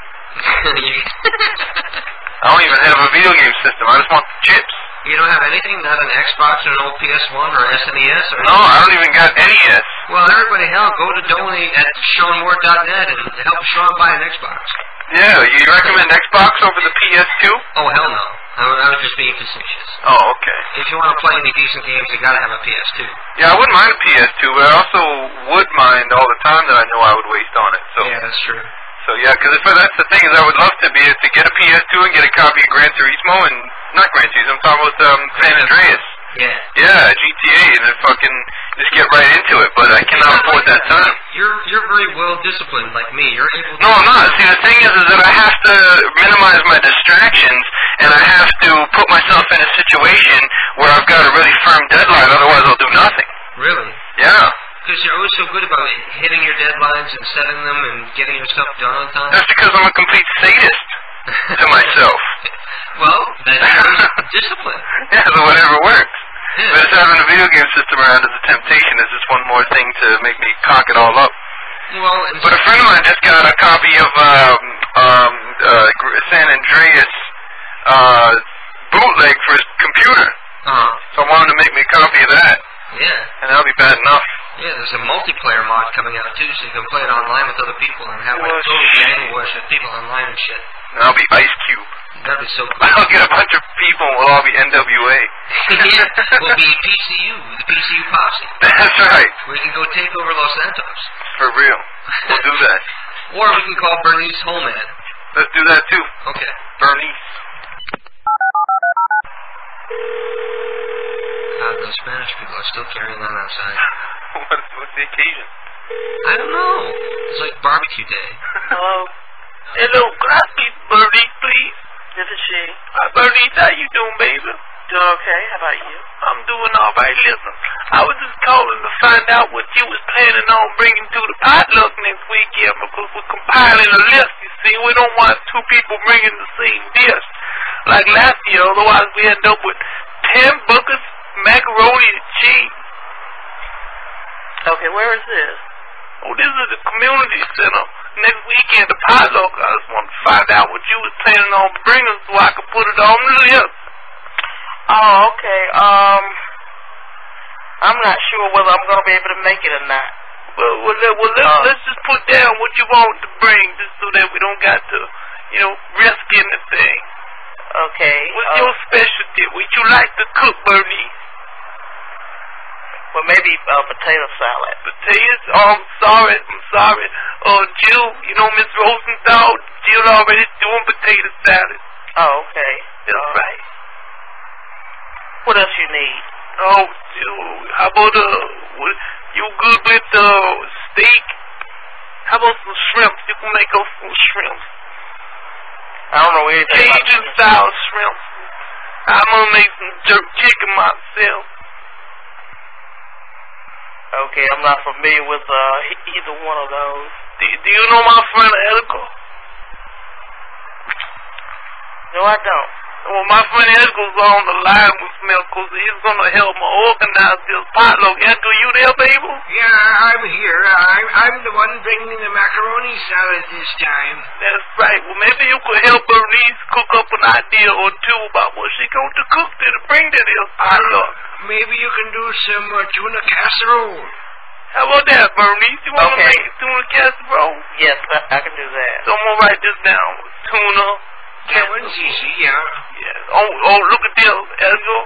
I don't even have a video game system. I just want the chips. You don't have anything? Not an Xbox or an old PS1 or SNES? Or no, I don't even got NES. Well, everybody, hell, go to donate at SeanMoore.net and help Sean buy an Xbox. Yeah, you recommend Xbox over the PS2? Oh, hell no. I was just being facetious. Oh, okay. If you want to play any decent games, you gotta have a PS2. Yeah, I wouldn't mind a PS2, but I also would mind all the time that I know I would waste on it. So yeah, that's true. So yeah, because that's the thing is I would love to be able to get a PS2 and get a copy of Gran Turismo and not Gran Turismo. I'm talking about San Andreas. Yeah. Yeah, GTA, and then fucking just get right into it. But I cannot afford that time. You're very well disciplined, like me. You're able to. No, I'm not. See, the thing is that I have to minimize my distractions, and I have to put myself in a situation where I've got a really firm deadline. Otherwise, I'll do nothing. Really? Yeah. Because you're always so good about hitting your deadlines and setting them and getting your stuff done on time. That's because I'm a complete sadist to myself. Well, that's discipline. Yeah, so whatever works. Yeah. But just having a video game system around is a temptation. It's just one more thing to make me cock it all up. Well, but a friend of mine just got a copy of San Andreas bootleg for his computer. So I wanted to make me a copy of that. Yeah. And that'll be bad enough. Yeah, there's a multiplayer mod coming out too, so you can play it online with other people and have like total gang wars with people online and shit. And I'll be Ice Cube. That'd be so cool. I'll get a bunch of people and we'll all be NWA. Yeah, we'll be PCU, the PCU posse. That's right. We can go take over Los Santos. For real. We'll do that. Or we can call Bernice Holman. Let's do that too. Okay. Bernice. God, those Spanish people are still carrying on outside. What's the occasion? I don't know. It's like barbecue day. Hello? Hello, can I speak to Bernice, please? This is she. Bernice, how you doing, baby? Doing okay. How about you? I'm doing all right. Listen, I was just calling to find out what you was planning on bringing to the potluck next weekend because we're compiling a list, you see. We don't want two people bringing the same dish like last year, otherwise we end up with 10 buckets macaroni and cheese. Okay, where is this? Oh, this is the community center. Next weekend, the potluck. I just want to find out what you was planning on bringing so I could put it on the list. Oh, okay. I'm not sure whether I'm going to be able to make it or not. Let's just put down what you want to bring just so that we don't got to, risk anything. Okay. What's your specialty? What you like to cook, Bernice? Well, maybe potato salad. Potatoes? Oh, I'm sorry. Jill, Miss Rosenthal, Jill already doing potato salad. Oh, okay. That's right. What else you need? Oh, Jill, how about, you good with, steak? How about some shrimps? You can make us some shrimps. I don't know anything about Cajun-style shrimps. I'm gonna make some jerk chicken myself. Okay, I'm not familiar with either one of those. Do you know my friend Edgar? No, I don't. Well, my friend Edgar's on the line with me because he's going to help me organize this potluck. Edgar, you there, baby? Yeah, I'm here. I'm the one bringing the macaroni salad this time. That's right. Well, maybe you could help Bernice cook up an idea or two about what she's going to cook to bring to this potluck. Maybe you can do some tuna casserole. How about that, Bernice? You want to make tuna casserole? Yes, I can do that. So I'm going to write this down. Tuna. That one's easy, yeah. Yes. Oh, look at this, Edgar.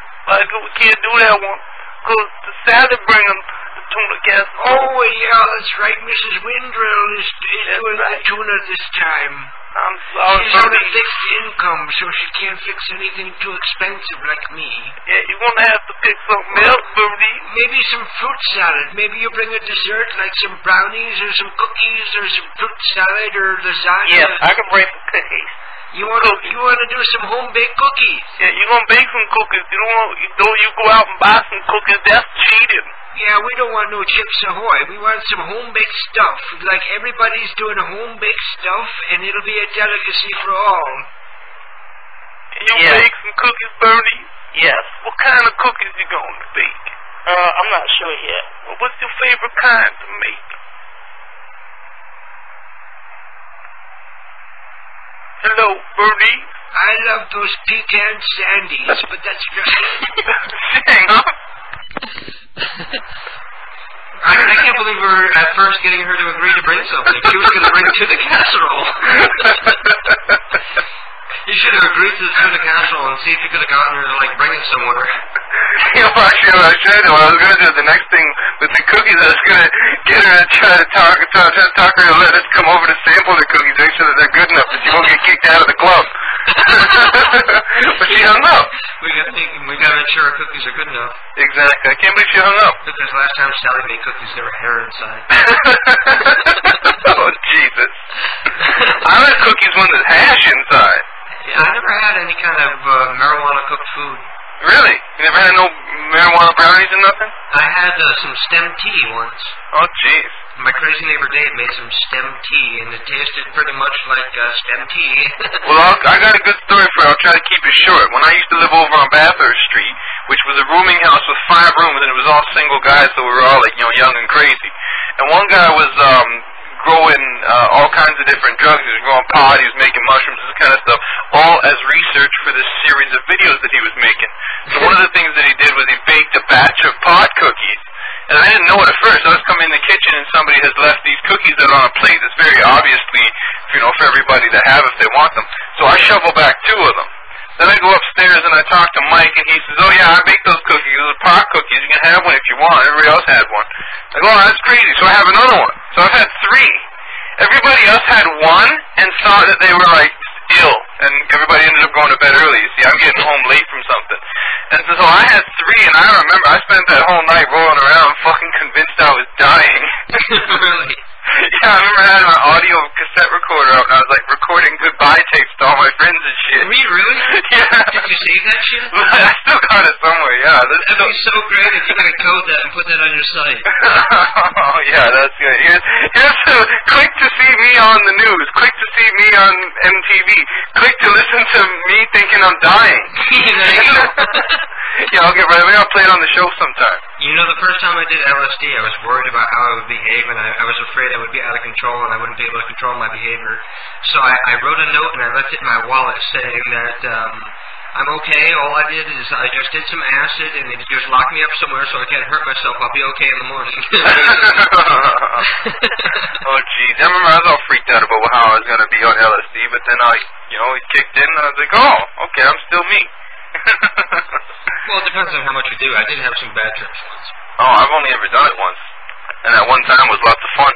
We can't do that one. Because the salad bringing the tuna casserole. Oh, yeah, that's right. Mrs. Windrill is doing the tuna this time. I'm sorry, She's on a Bernice. fixed income, so she can't fix anything too expensive like me. Yeah, you're going to have to pick something else, Bernice. Maybe some fruit salad. Maybe you bring a dessert like some brownies or some cookies or some fruit salad or lasagna. Yes, I can bring some cookies. You want to do some home-baked cookies? Yeah, you're going to bake some cookies. You go out and buy some cookies. That's cheating. Yeah, we don't want no Chips Ahoy. We want some home-baked stuff. Like everybody's doing home-baked stuff, and it'll be a delicacy for all. Can you bake some cookies, Bernie? Yes. What kind of cookies you going to bake? I'm not sure yet. Well, what's your favorite kind to make? Hello, Bernie? I love those pecan sandies, but that's just it. Hang on. I can't believe we're at first getting her to agree to bring something. She was going to bring tuna casserole. You should have agreed to the tuna casserole and see if you could have gotten her to, bring it somewhere. You know, actually, what I should do, what I was going to do, the next thing with the cookies, I was going to get her to try to talk her to let us come over to sample the cookies, make sure that they're good enough that she won't get kicked out of the club. But she hung up. We got to make sure our cookies are good enough. Exactly. I can't believe she hung up. Because last time Sally made cookies, there were hair inside. Oh, Jesus. I like cookies when there's hash inside. Yeah, I never had any kind of marijuana-cooked food. Really? You never had no marijuana brownies or nothing? I had some stem tea once. Oh, jeez. My crazy neighbor Dave made some stem tea, and it tasted pretty much like stem tea. Well, I got a good story for you. I'll try to keep it short. When I used to live over on Bathurst Street, which was a rooming house with 5 rooms, and it was all single guys, so we were all, young and crazy. And one guy was growing all kinds of different drugs. He was growing pot, he was making mushrooms, this kind of stuff, all as research for this series of videos that he was making. So one of the things that he did was he baked a batch of pot cookies. And I didn't know it at first. I was coming in the kitchen and somebody has left these cookies that are on a plate that's very obviously, for everybody to have if they want them. So I shovel back 2 of them. Then I go upstairs and I talk to Mike and he says, oh yeah, I baked those cookies. Those are pot cookies. You can have one if you want. Everybody else had one. I go, oh, that's crazy. So I have another one. So I've had 3. Everybody else had 1 and thought that they were ill. And everybody ended up going to bed early. You see, I'm getting home late from something. And so I had 3 and I remember I spent that whole night rolling around fucking convinced I was dying. Really? Yeah, I remember having my audio cassette recorder out and I was recording goodbye tapes to all my friends and shit. Were you really? Yeah. Did you save that shit? I still got it somewhere, yeah. That'd be so great if you could code that and put that on your site. Oh, yeah, that's good. Here's to click to see me on the news. Click to see me on MTV. Click to listen to me thinking I'm dying. There you go. Yeah, I'll get ready. Maybe I'll play it on the show sometime. The first time I did LSD, I was worried about how I would behave, and I was afraid I would be out of control and I wouldn't be able to control my behavior. So I wrote a note and I left it in my wallet saying that I'm okay. All I did is I just did some acid and it just locked me up somewhere so I can't hurt myself. I'll be okay in the morning. Oh, geez. I remember I was all freaked out about how I was going to be on LSD, but then it kicked in and I was like, oh, okay, I'm still me. Well, it depends on how much you do. I did have some bad trips once. Oh, I've only ever done it once. And that one time was lots of fun.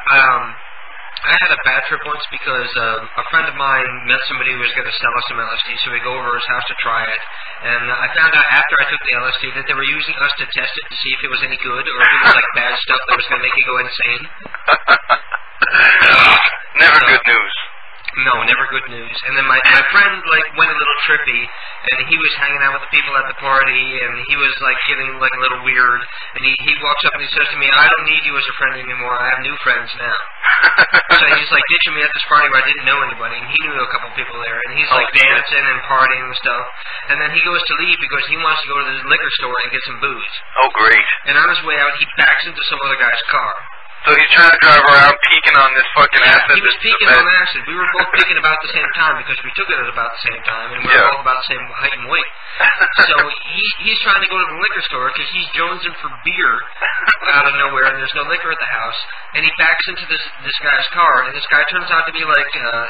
I had a bad trip once because a friend of mine met somebody who was going to sell us some LSD, so we go over to his house to try it. And I found out after I took the LSD that they were using us to test it to see if it was any good or if it was bad stuff that was going to make you go insane. Never good news. No, never good news. And then my friend went a little trippy, and he was hanging out with the people at the party, and he was getting a little weird. And he walks up and he says to me, "I don't need you as a friend anymore. I have new friends now." So he's ditching me at this party where I didn't know anybody, and he knew a couple people there, and he's dancing and partying and stuff. And then he goes to leave because he wants to go to the liquor store and get some booze. Oh, great. And on his way out, he backs into some other guy's car. So he's trying to drive around peeking on this fucking acid. He was peeking on acid. We were both peeking about the same time because we took it at about the same time, and we were both about the same height and weight. So he's trying to go to the liquor store because he's jonesing for beer out of nowhere, and there's no liquor at the house. And he backs into this guy's car, and this guy turns out to be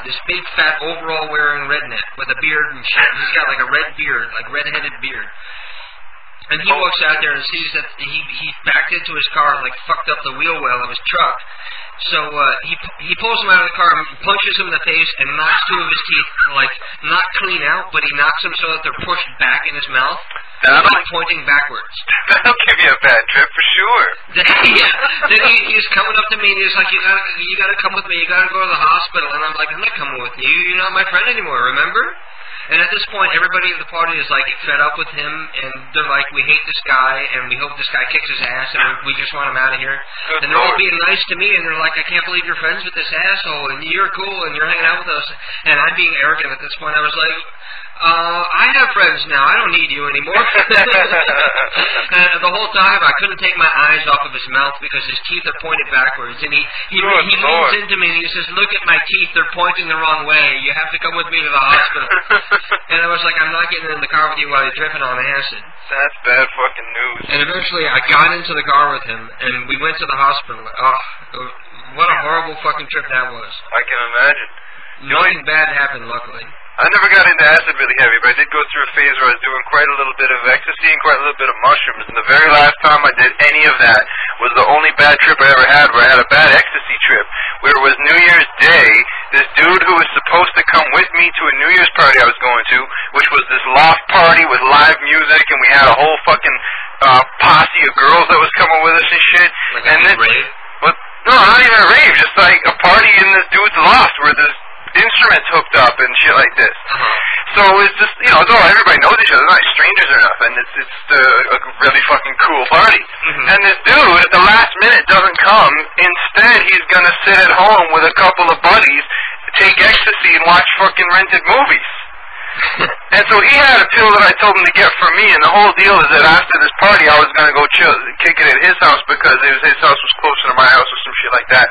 this big, fat, overall-wearing redneck with a beard and shit. He's got a red beard, red-headed beard. And he walks out there and sees that he backed into his car and fucked up the wheel well of his truck. So he pulls him out of the car and punches him in the face and knocks two of his teeth not clean out, but he knocks them so that they're pushed back in his mouth. Pointing backwards. That'll give you a bad trip for sure. Then he's coming up to me and he's like, you gotta come with me, you gotta go to the hospital. And I'm like, I'm not coming with you, you're not my friend anymore, remember? And at this point, everybody at the party is fed up with him, and they're like, we hate this guy, and we hope this guy kicks his ass, and we just want him out of here. And they're all being nice to me, and they're like, I can't believe you're friends with this asshole, and you're cool, and you're hanging out with us. And I'm being arrogant at this point. I was like, I have friends now. I don't need you anymore. And the whole time, I couldn't take my eyes off of his mouth because his teeth are pointed backwards. And he leans into me and he says, look at my teeth. They're pointing the wrong way. You have to come with me to the hospital. And I was like, I'm not getting in the car with you while you're dripping on acid. That's bad fucking news. And eventually, I got into the car with him, and we went to the hospital. Oh, what a horrible fucking trip that was. I can imagine. Nothing bad happened, luckily. I never got into acid really heavy, but I did go through a phase where I was doing quite a little bit of ecstasy and quite a little bit of mushrooms. And the very last time I did any of that was the only bad trip I ever had, where I had a bad ecstasy trip, where it was New Year's Day. This dude who was supposed to come with me to a New Year's party I was going to, which was this loft party with live music, and we had a whole fucking posse of girls that was coming with us and shit. Like a rave? No, not even a rave, just a party in this dude's loft where this instruments hooked up and shit like this. So it's just, it's all, everybody knows each other, they're not strangers or nothing. It's a really fucking cool party. And this dude at the last minute doesn't come. Instead, he's gonna sit at home with a couple of buddies, take ecstasy, and watch fucking rented movies. And so he had a pill that I told him to get for me, and the whole deal is that after this party I was gonna go kick it at his house because his house was closer to my house or some shit like that.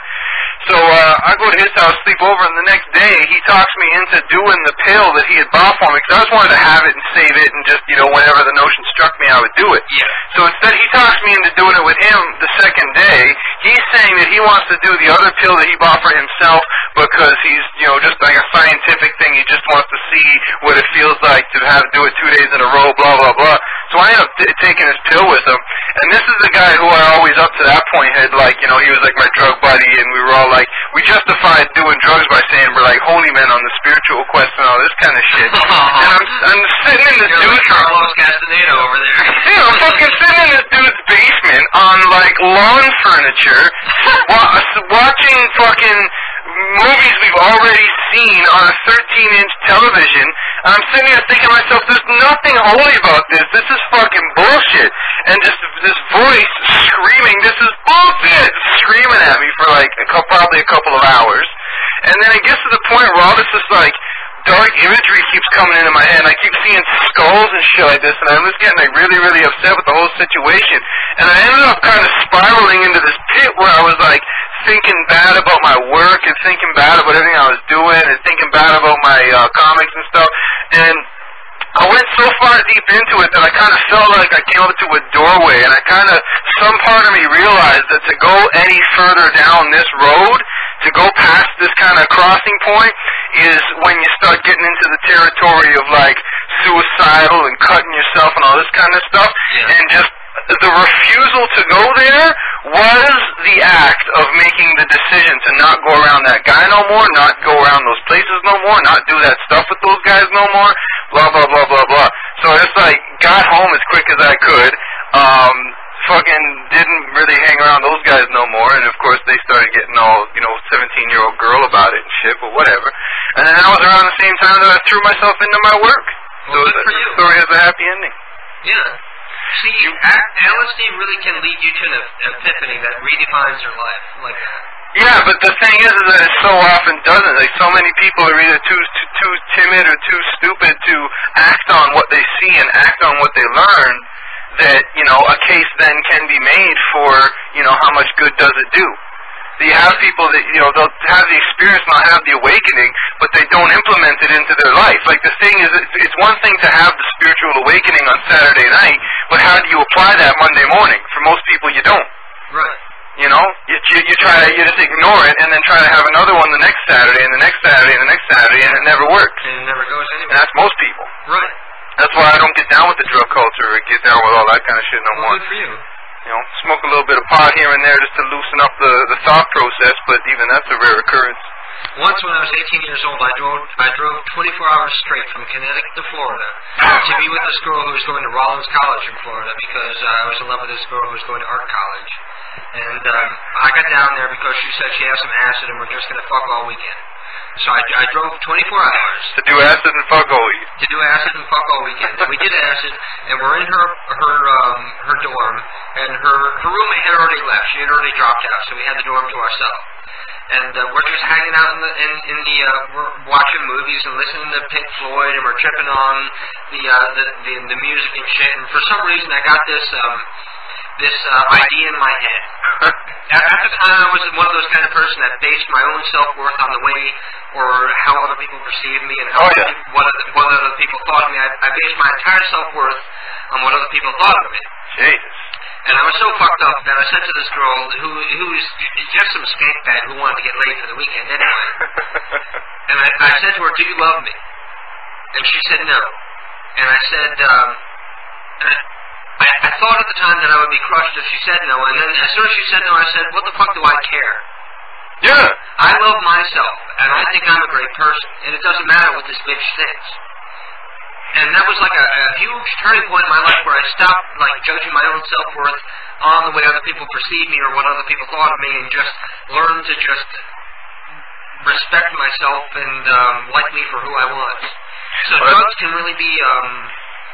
So I go to his house, sleep over, and the next day he talks me into doing the pill that he had bought for me, because I just wanted to have it and save it and just, whenever the notion struck me, I would do it. Yeah. So instead he talks me into doing it with him the second day. He's saying that he wants to do the other pill that he bought for himself because he's, just like a scientific thing. He just wants to see what it feels like to have to do it 2 days in a row, blah, blah, blah. So I ended up taking his pill with him. And this is the guy who I always, up to that point, had he was like my drug buddy, and we were all we justified doing drugs by saying we're like holy men on the spiritual quest and all this kind of shit. And I'm sitting in this dude's Carlos Castaneda over there. I'm fucking sitting in this dude's basement on lawn furniture, watching fucking movies we've already seen on a 13-inch television. And I'm sitting here thinking to myself, there's nothing holy about this. This is fucking bullshit. And just this voice screaming, this is bullshit, screaming at me for probably a couple of hours. And then it gets to the point where all this is dark imagery keeps coming into my head. I keep seeing skulls and shit like this, and I'm just getting really, really upset with the whole situation. And I ended up kind of spiraling into this pit where I was thinking bad about my work and thinking bad about everything I was doing and thinking bad about my comics and stuff. And I went so far deep into it that I kind of felt like I came up to a doorway, and some part of me realized that to go any further down this road, to go past this kind of crossing point, is when you start getting into the territory of suicidal and cutting yourself and all this kind of stuff. Yeah. And just the refusal to go there was the act of making the decision to not go around that guy no more, not go around those places no more, not do that stuff with those guys no more, blah, blah, blah, blah, blah. So I just got home as quick as I could, fucking didn't really hang around those guys no more, and of course they started getting all, 17-year-old girl about it and shit, but whatever. And then that was around the same time that I threw myself into my work. Well, so the story has a happy ending. Yeah. See, LSD really can lead you to an epiphany that redefines your life, like that. Yeah, but the thing is that it so often doesn't. Like, so many people are either too timid or too stupid to act on what they see and act on what they learn, that, a case then can be made for, how much good does it do. So you have people that, they'll have the experience, not have the awakening, but they don't implement it into their life. Like, the thing is, it's one thing to have the spiritual awakening on Saturday night, but how do you apply that Monday morning? For most people, you don't. Right. You just ignore it, and then try to have another one the next Saturday, and the next Saturday, and the next Saturday, and it never works. And it never goes And anywhere. that's most people. Right. That's why I don't get down with the drug culture, or get down with all that kind of shit no more. Good for you. Smoke a little bit of pot here and there just to loosen up the thought process, but even that's a rare occurrence. Once when I was 18 years old, I drove 24 hours straight from Connecticut to Florida to be with this girl who was going to Rollins College in Florida, because I was in love with this girl who was going to art college. And I got down there because she said she has some acid and we're just going to fuck all weekend. So I drove 24 hours. To do acid and fuck all weekend. To do acid and fuck all weekend. We did acid, and we're in her dorm, and her roommate had already left. She had already dropped out, so we had the dorm to ourselves. And we're just hanging out we're watching movies and listening to Pink Floyd, and we're tripping on the music and shit. And for some reason, I got this idea in my head. At the time, I was one of those kind of person that based my own self-worth on the way or how other people perceived me and what other people thought of me. I based my entire self-worth on what other people thought of me. Jesus. And I was so fucked up that I said to this girl who was just some skank bag who wanted to get laid for the weekend anyway. And I said to her, "Do you love me?" And she said no. And I said, I thought at the time that I would be crushed if she said no, and then as soon as she said no, I said, what the fuck do I care? Yeah. I love myself, and I think I'm a great person, and it doesn't matter what this bitch thinks. And that was like a huge turning point in my life where I stopped judging my own self-worth on the way other people perceive me or what other people thought of me, and just learned to just respect myself and like me for who I was. So drugs can really be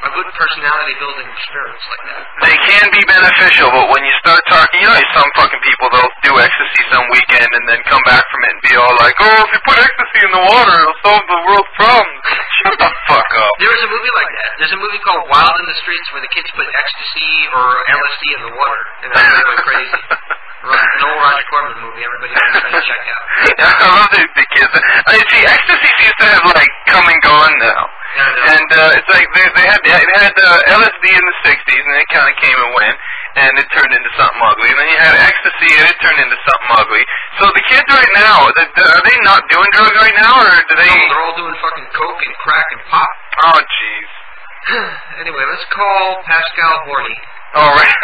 a good personality-building experience like that. They can be beneficial, but when you start talking, some fucking people, they'll do ecstasy some weekend and then come back from it and be all like, oh, if you put ecstasy in the water, it'll solve the world's problems. Shut the fuck up. There is a movie like that. There's a movie called Wild in the Streets where the kids put ecstasy or LSD in the water, and everybody went crazy. An old Roger Corman movie everybody should check out. I love the kids. See, ecstasy seems to have, come and gone now. And it's like they had LSD in the 60s, and it kind of came and went, and it turned into something ugly. And then you had ecstasy, and it turned into something ugly. So the kids right now, are they not doing drugs right now, or do they? No, they're all doing fucking coke and crack and pop. Oh, jeez. Anyway, let's call Pascal Horny. All right.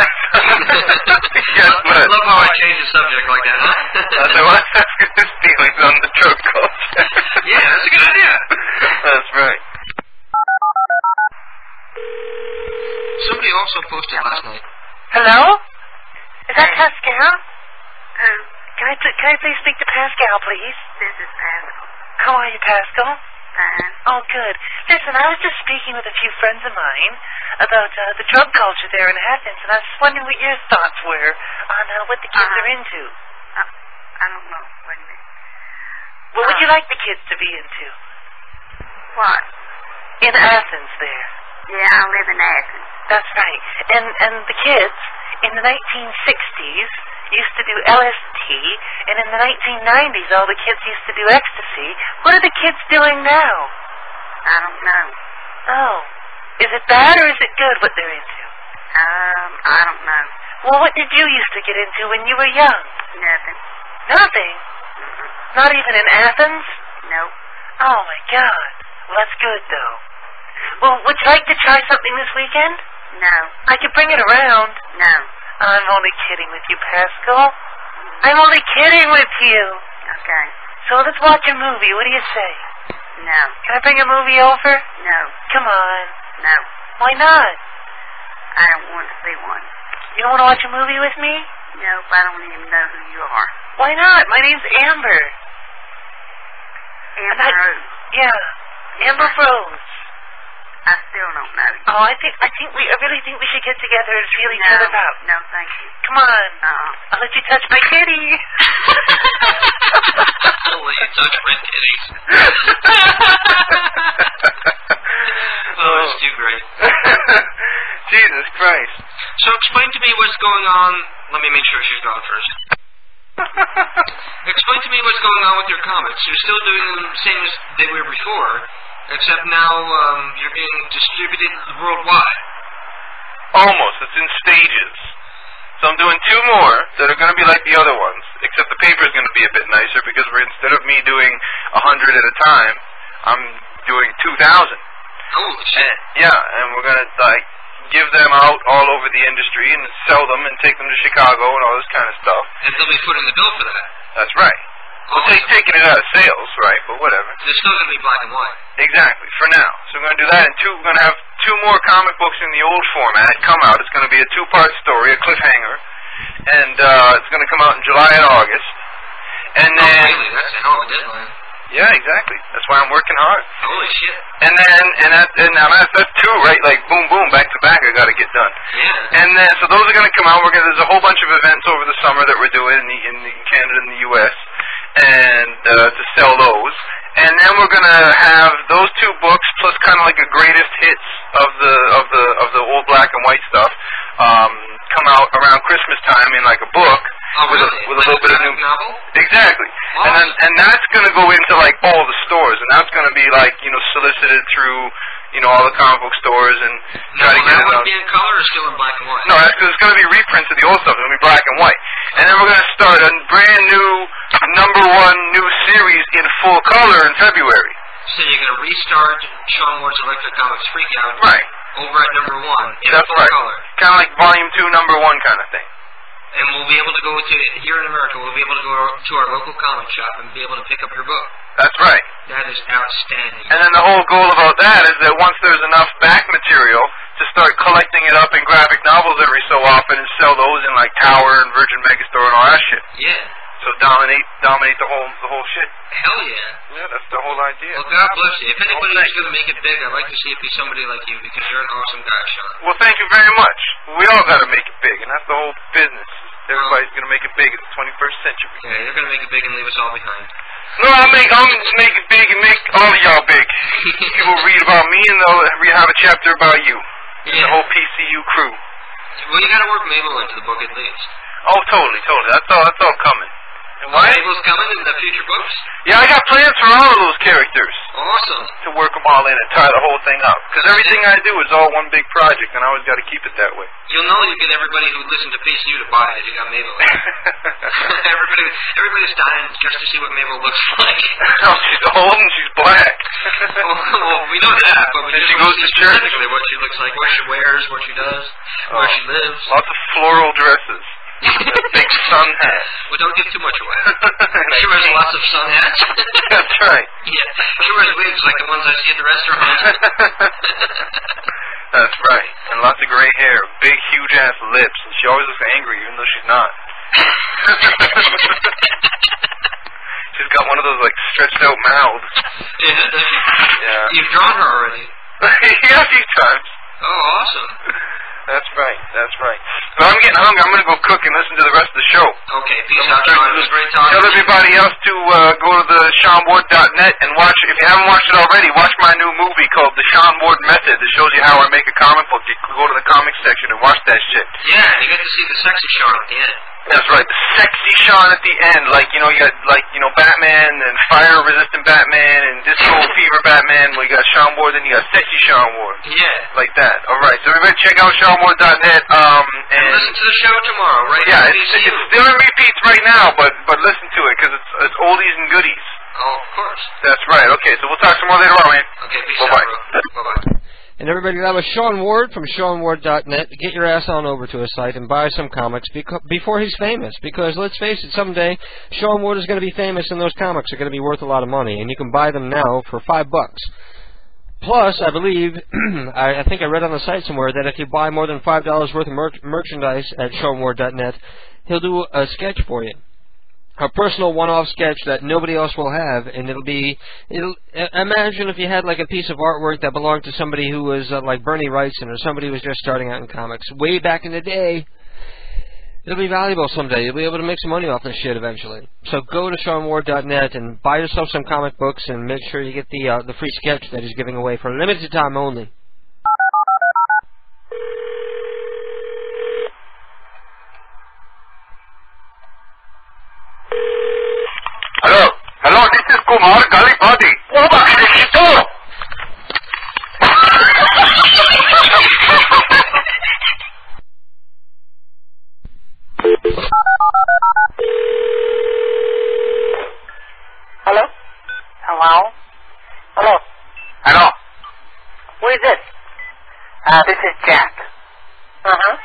Yes, I love how I change the subject like that, huh? That's his feelings on the drug culture. Yeah, that's a good idea. That's right. Somebody also posted last night. Hello? Is that Pascal? Can I please speak to Pascal, please? This is Pascal. How are you, Pascal? Fine. Oh, good. Listen, I was just speaking with a few friends of mine about the drug culture there in Athens, and I was just wondering what your thoughts were on what the kids are into. I don't know. Wait a minute. What would you like the kids to be into? What? In Athens there. Yeah, I live in Athens. That's right. And the kids in the 1960s used to do LSD, and in the 1990s all the kids used to do ecstasy. What are the kids doing now? I don't know. Oh. Is it bad or is it good what they're into? I don't know. Well, what did you used to get into when you were young? Nothing. Nothing? Not even in Athens? Nope. Oh, my God. Well, that's good, though. Well, would you like to try something this weekend? No. I could bring it around. No. I'm only kidding with you, Pascal. I'm only kidding with you. Okay. So let's watch a movie. What do you say? No. Can I bring a movie over? No. Come on. No. Why not? I don't want to see one. You don't want to watch a movie with me? Nope, I don't even know who you are. Why not? My name's Amber. Amber Rose. Yeah, Amber Rose. I still don't know you. Oh, I really think we should get together and feel each other out. No, thank you. Come on. I'll let you touch my kitty. I'll let you touch my titties. Oh, it's too great. Jesus Christ. So explain to me what's going on. Let me make sure she's gone first. Explain to me what's going on with your comics. You're still doing them the same as they were before, except now you're being distributed worldwide. Almost. It's in stages. So I'm doing 2 more that are going to be like the other ones, except the paper is going to be a bit nicer because instead of me doing 100 at a time, I'm doing 2,000. Holy shit. And we're going to give them out all over the industry and sell them and take them to Chicago and all this kind of stuff. And they'll be footing the bill for that. That's right. Well, taking it out of sales, right, but whatever. They're still going to be black and white. Exactly, for now. So we're going to do that, and we're going to have 2 more comic books in the old format come out. It's going to be a 2-part story, a cliffhanger, and it's going to come out in July and August. And then... Oh, really? That's a hell of a deadline. Yeah, exactly. That's why I'm working hard. Holy shit. And then, that's 2, right? Like, boom, boom, back to back, I got to get done. Yeah. And then, so those are going to come out. There's a whole bunch of events over the summer that we're doing in Canada and the U.S., and to sell those. And then we're going to have those 2 books plus kind of like a greatest hits of the old black and white stuff come out around Christmas time in like a book. Oh, really? With a little bit of new novel? Exactly. Awesome. And that's going to go into like all the stores, and that's going to be like, solicited through, all the comic book stores and try to get it out. Will it be in color or still in black and white? No, that's because it's going to be reprints of the old stuff. It's going to be black and white. And then we're going to start a brand new #1 new series in full color in February. So you're going to restart Sean Ward's Electric Comics Freak Out over at #1 in full color. Kind of like Volume 2, #1 kind of thing. And we'll be able to go to, here in America, we'll be able to go to our local comic shop and be able to pick up your book. That's right. That is outstanding. And then the whole goal about that is that once there's enough back material to start collecting it up in graphic novels every so often and sell those in like Tower and Virgin Megastore and all that shit. Yeah. So dominate the whole shit. Hell yeah. Yeah, that's the whole idea. Well, God bless you. If anybody's going to make it big, I'd like to see it be somebody like you because you're an awesome guy, Sean. Well, thank you very much. We all got to make it big, and that's the whole business. Everybody's going to make it big in the 21st century. Yeah, you're going to make it big and leave us all behind. No, I'm going to make it big and make all of y'all big. People read about me, and they'll have a chapter about you. And the whole PCU crew. Well, you got to work Mabel into the book at least. Oh, totally. That's all coming. And why? Mabel's coming in the future books? Yeah, I got plans for all of those characters. Awesome. To work them all in and tie the whole thing up. Because everything I do is all one big project, and I always got to keep it that way. You'll know you get everybody who listens to PCU to buy it. You got Mabel. Everybody's dying just to see what Mabel looks like. Oh, she's old and she's black. well, we know that, but we she goes to church. Specifically what she looks like, what she wears, what she does, where she lives. Lots of floral dresses. A big sun hat. Well, don't give too much away. She wears lots of sun hats. That's right. Yeah, she wears wigs like the ones I see at the restaurant. That's right. And lots of gray hair, big, huge-ass lips. And she always looks angry, even though she's not. She's got one of those, like, stretched-out mouths. Yeah. You've drawn her already. Yeah, a few times. Oh, awesome. That's right. But I'm getting hungry. I'm going to go cook and listen to the rest of the show. Okay, peace out, Sean. It was great talking. Tell everybody else to go to the SeanWard.net and watch, if you haven't watched it already, watch my new movie called The Sean Ward Method that shows you how I make a comic book. You can go to the comics section and watch that shit. Yeah, you get to see the sexy Sean at the end. That's right, the sexy Sean at the end, you got Batman and fire-resistant Batman and Disco Fever Batman. Well, you got Sean Ward, then you got sexy Sean Ward. Yeah. Like that. All right, so everybody check out SeanWard.net. And listen to the show tomorrow, right? Yeah, it's still in repeats right now, but listen to it because it's oldies and goodies. Oh, of course. That's right. Okay, so we'll talk some more later on, man. Okay, peace out, bro. Bye-bye. And everybody, that was Sean Ward from SeanWard.net. Get your ass on over to his site and buy some comics before he's famous. Because let's face it, someday Sean Ward is going to be famous, and those comics are going to be worth a lot of money. And you can buy them now for $5. Plus, I believe, I think I read on the site somewhere that if you buy more than $5 worth of merchandise at showmore.net, he'll do a sketch for you. A personal one-off sketch that nobody else will have, and imagine if you had like a piece of artwork that belonged to somebody who was like Bernie Wrightson, or somebody who was just starting out in comics way back in the day. It'll be valuable someday. You'll be able to make some money off this shit eventually. So go to SeanWard.net and buy yourself some comic books, and make sure you get the free sketch that he's giving away for a limited time only. Hello, this is Kumar Galipati. Hello? Hello? Hello? Hello. Who is this? This is Jack. Uh-huh.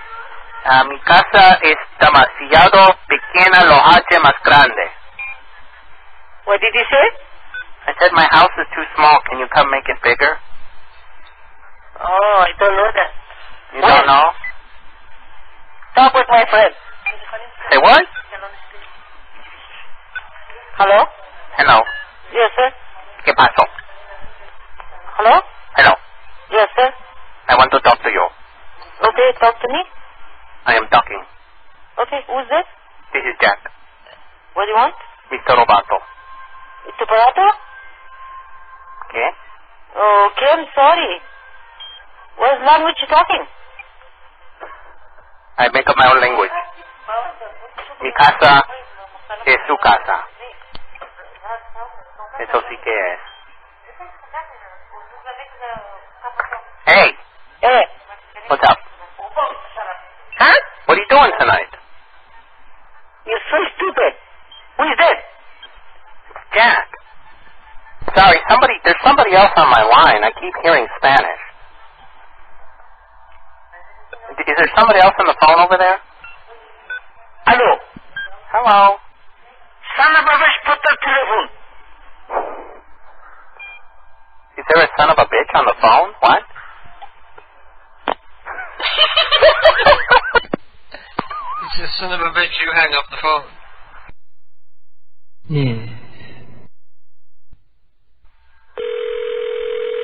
Mi casa es demasiado pequeña, lo hace más grande. What did you say? I said my house is too small. Can you come make it bigger? Oh, I don't know that. You don't know? Talk with my friend. Say what? Hello? Hello. Yes, sir. ¿Qué pasó? Hello? Hello. Yes, sir. I want to talk to you. Okay, talk to me. I am talking. Okay, who's this? This is Jack. What do you want? Mr. Robato. Mr. Barato? ¿Qué? Okay, I'm sorry. What language you talking? I make up my own language. Mi casa es su casa. Eso sí que es. Hey! Hey. What's up? Huh? What are you doing tonight? You're so stupid. Who is this? Jack. Sorry, there's somebody else on my line. I keep hearing Spanish. Is there somebody else on the phone over there? Hello. Hello. Son of a bitch, put the telephone. Is there a son of a bitch on the phone? What? He says, son of a bitch, you hang up the phone. Yes.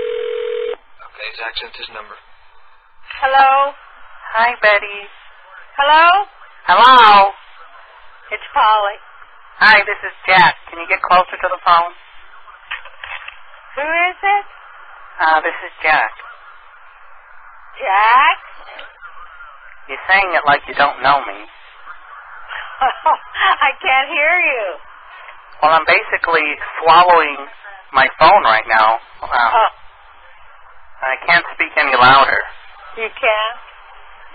Okay, Zach sent his number. Hello. Hi, Betty. Hello? Hello. It's Polly. Hi, this is Jack. Can you get closer to the phone? Who is it? This is Jack. Jack? You're saying it like you don't know me. I can't hear you. Well, I'm basically swallowing my phone right now. I can't speak any louder. You can't?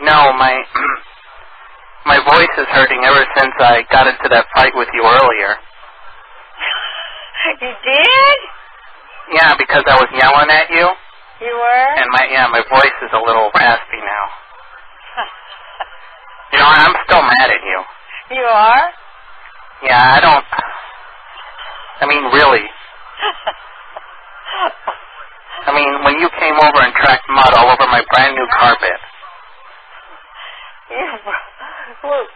No, my voice is hurting ever since I got into that fight with you earlier. You did? Yeah, because I was yelling at you. You were? And my voice is a little raspy now. You know, I'm still mad at you. You are? Yeah, really. When you came over and tracked mud all over my brand new carpet. Look,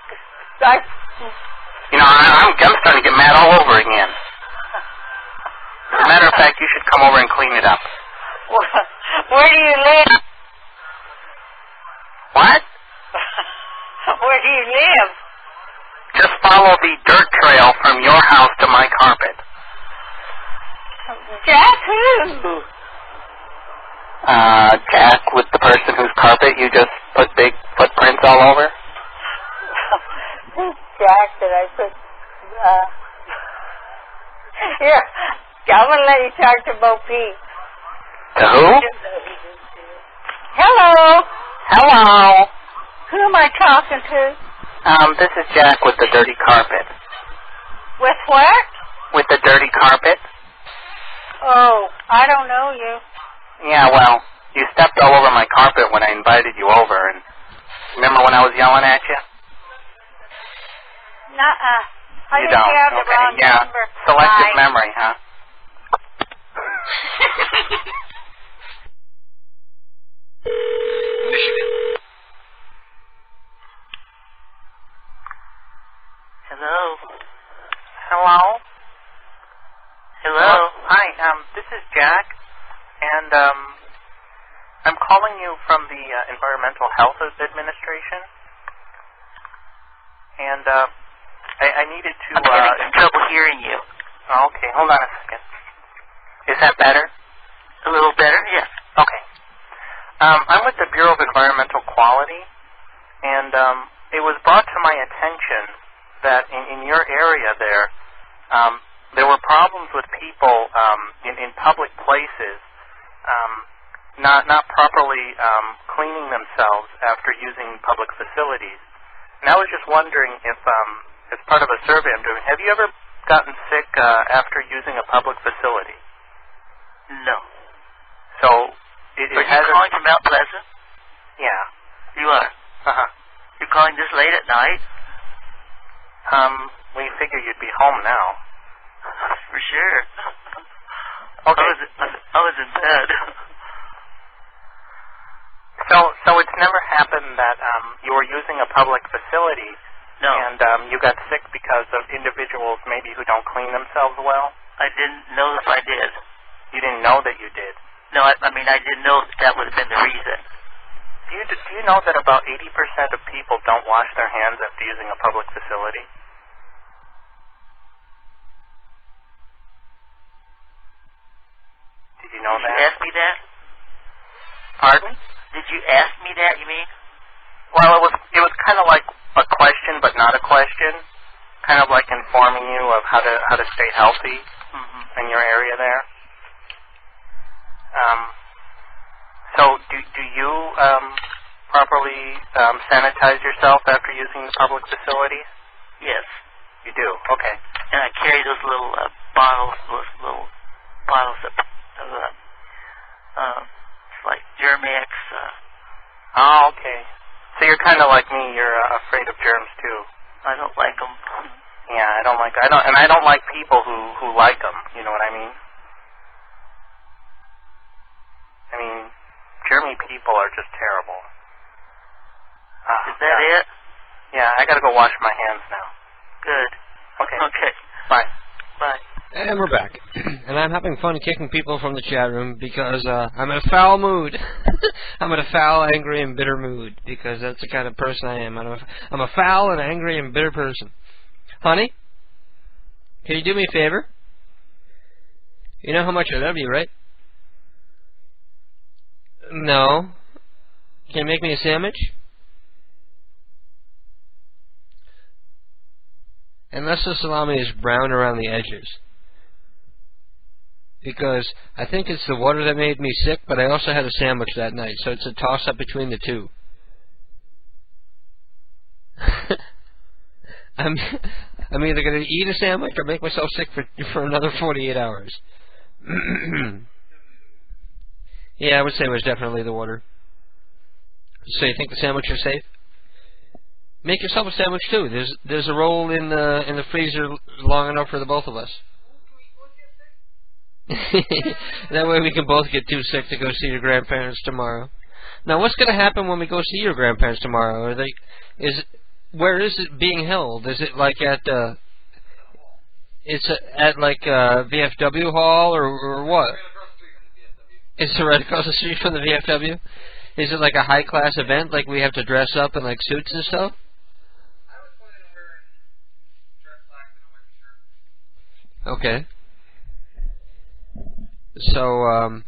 I'm starting to get mad all over again. As a matter of fact, you should come over and clean it up. Where do you live? What? Where do you live? Just follow the dirt trail from your house to my carpet. Jack who? Jack with the person whose carpet you just put big footprints all over. Jack that I put, Here, I'm going to let you talk to Bo Peep. To who? Hello. Hello. Who am I talking to? This is Jack with the dirty carpet. With what? With the dirty carpet. Oh, I don't know you. Yeah, well, you stepped all over my carpet when I invited you over, and remember when I was yelling at you? Nuh-uh. I You think don't. you have the Okay, wrong yeah. number. Selective Bye. memory, huh? is Jack, and I'm calling you from the Environmental Health Administration, and I needed to... I'm having some trouble hearing you. Okay, hold on a second. Is that better? A little better, yes. Okay. I'm with the Bureau of Environmental Quality, and it was brought to my attention that in your area there were problems with people in public places not properly cleaning themselves after using public facilities. And I was just wondering if, as part of a survey I'm doing, have you ever gotten sick after using a public facility? No. So it Are you calling from Mount Pleasant? Yeah. You are? Uh-huh. You're calling this late at night? We figure you'd be home now. For sure. Okay. I was in bed. So it's never happened that you were using a public facility and you got sick because of individuals maybe who don't clean themselves well? I didn't know if I did. You didn't know that you did? No, I didn't know that would have been the reason. Do you know that about 80% of people don't wash their hands after using a public facility? Did you know that? Did you ask me that? Pardon? Did you ask me that, you mean? Well, it was kind of like a question, but not a question. Kind of like informing you of how to stay healthy in your area there. So do you properly sanitize yourself after using the public facilities? Yes. You do? Okay. And I carry those little bottles of it's like Germ-X. Oh, okay. So you're kind of like me. You're afraid of germs too. I don't like them. Yeah, I don't like people who like them. You know what I mean? I mean, germy people are just terrible. Is that it? Yeah, I gotta go wash my hands now. Good. Okay. Okay. Bye. Bye. And we're back. And I'm having fun kicking people from the chat room because I'm in a foul mood. I'm in a foul, angry, and bitter mood because that's the kind of person I am. I'm a foul and angry and bitter person. Honey, can you do me a favor? You know how much I love you, right? No. Can you make me a sandwich? Unless the salami is brown around the edges. Because I think it's the water that made me sick, but I also had a sandwich that night, so it's a toss-up between the two. I'm either going to eat a sandwich or make myself sick for another 48 hours. Yeah, I would say it was definitely the water. So you think the sandwich is safe? Make yourself a sandwich too. There's a roll in the freezer long enough for the both of us. That way we can both get too sick to go see your grandparents tomorrow. Now, what's going to happen when we go see your grandparents tomorrow? Where is it being held? Is it like at VFW Hall or what? It's right across the street from the VFW. Is it like a high class event? Like we have to dress up in like suits and stuff? Okay. So,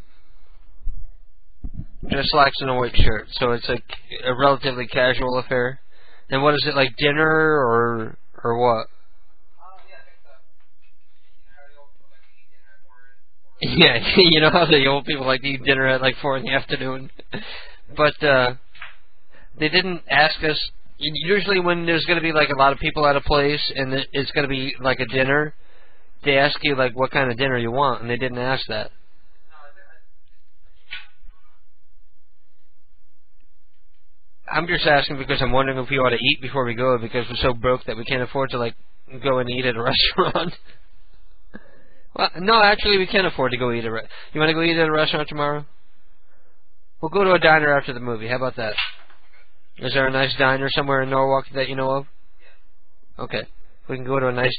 just slacks and a white shirt. So it's like a relatively casual affair. And what is it, like dinner or what? Yeah, you know how the old people like to eat dinner at like 4 in the afternoon. But they didn't ask us. Usually when there's going to be like a lot of people at a place and it's going to be like a dinner, they ask you like what kind of dinner you want, and they didn't ask that. I'm just asking because I'm wondering if we ought to eat before we go because we're so broke that we can't afford to like go and eat at a restaurant. Well, no, actually we can afford to go eat You want to go eat at a restaurant tomorrow? We'll go to a diner after the movie. How about that? Is there a nice diner somewhere in Norwalk that you know of? Okay. We can go to a nice...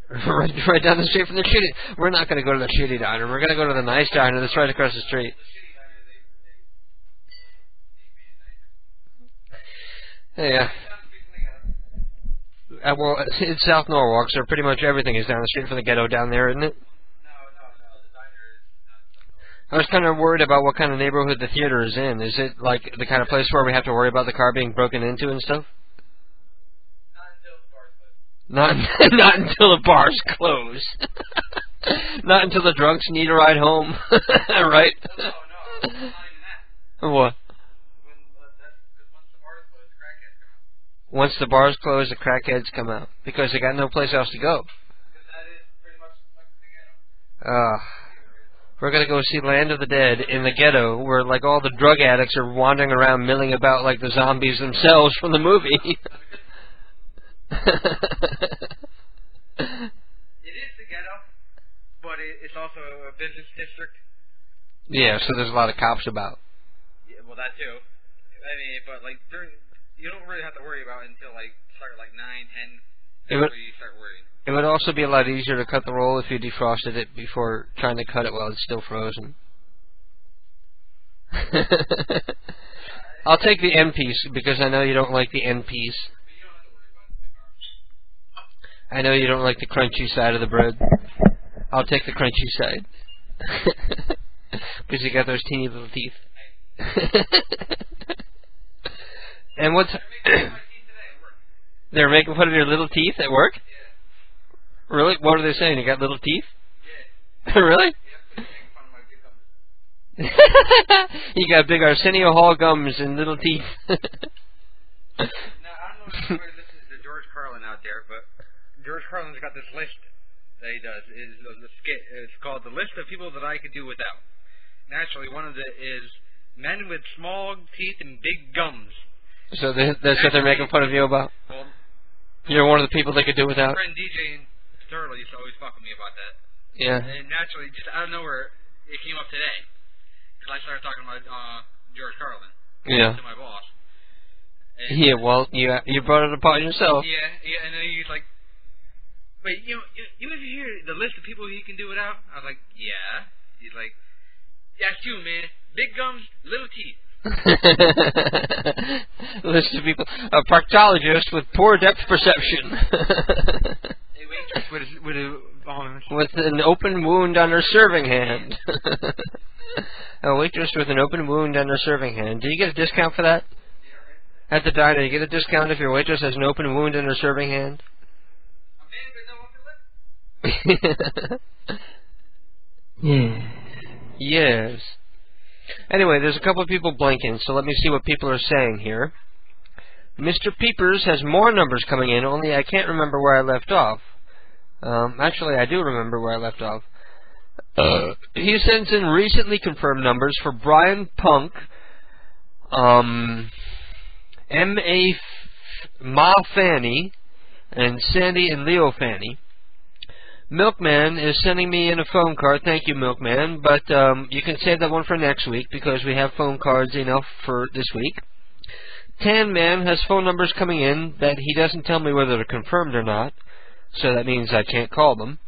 right down the street from the shitty. We're not going to go to the shitty diner. We're going to go to the nice diner that's right across the street. Yeah. Well, it's South Norwalk, so pretty much everything is down the street from the ghetto down there, isn't it? I was kind of worried about what kind of neighborhood the theater is in. Is it like the kind of place where we have to worry about the car being broken into and stuff? Not until the bars close. Not until the drunks need a ride home, right? What? Once the bars close, the crackheads come out because they got no place else to go. We're gonna go see Land of the Dead in the ghetto, where like all the drug addicts are wandering around, milling about like the zombies themselves from the movie. It is the ghetto, but it's also a business district. Yeah, so there's a lot of cops about. Yeah, well, that too. I mean, but like you don't really have to worry about it until like start like 9, 10. That's where you start worrying. It would also be a lot easier to cut the roll if you defrosted it before trying to cut it while it's still frozen. I'll take the end piece because I know you don't like the end piece. I know you don't like the crunchy side of the bread. I'll take the crunchy side. Because you got those teeny little teeth. And what's... They're making fun of your little teeth at work? Really? What are they saying? You got little teeth? Yeah. Really? You got big Arsenio Hall gums and little teeth. Now, I don't know if anybody listens to George Carlin out there, but George Carlin's got this list that he does. It's called The List of People That I Could Do Without. Naturally, one of it is men with small teeth and big gums. So that's what they're making fun of you about? Well, you're one of the people they could do without? My friend DJ Sterling used to always fuck with me about that. Yeah. And naturally, just out of nowhere, it came up today. Because I started talking about George Carlin. Yeah. To my boss. And yeah, well, you brought it upon yourself. Yeah, and then he's like, wait, you ever hear the list of people you can do without? I was like, yeah. He's like, yeah, it's you, man. Big gums, little teeth. List of people. A proctologist with poor depth perception. With an open wound on her serving hand. A waitress with an open wound on her serving hand. Do you get a discount for that? At the diner, you get a discount if your waitress has an open wound in her serving hand? Yes. Yes. Anyway, there's a couple of people blinking, so let me see what people are saying here. Mr. Peepers has more numbers coming in, only I can't remember where I left off. Actually, I do remember where I left off. He sends in recently confirmed numbers for Brian Punk, M.A. Ma Fanny, and Sandy and Leo Fanny. Milkman is sending me in a phone card. Thank you, Milkman. But you can save that one for next week because we have phone cards enough for this week. Tan Man has phone numbers coming in that he doesn't tell me whether they're confirmed or not. So that means I can't call them.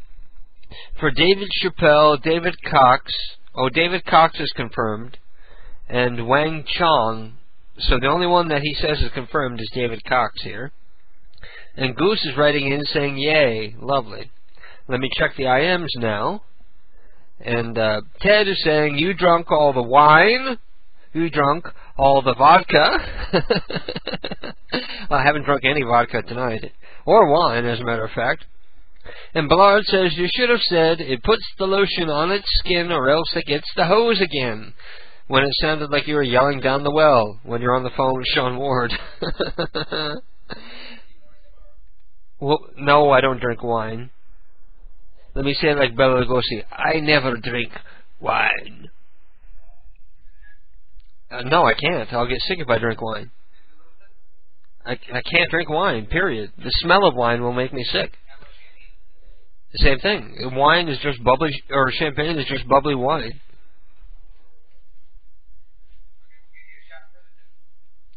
For David Chappelle, David Cox. Oh, David Cox is confirmed. And Wang Chong. So the only one that he says is confirmed is David Cox here. And Goose is writing in saying, yay, lovely. Let me check the IMs now. And Ted is saying, you drunk all the wine? You drunk all the vodka? Well, I haven't drunk any vodka tonight. Or wine, as a matter of fact. And Ballard says, you should have said, it puts the lotion on its skin or else it gets the hose again. When it sounded like you were yelling down the well when you're on the phone with Sean Ward. Well, no, I don't drink wine. Let me say it like Bela Lugosi. I never drink wine. No, I can't. I'll get sick if I drink wine. I can't drink wine, period. The smell of wine will make me sick. The same thing. Wine is just bubbly, or champagne is just bubbly wine.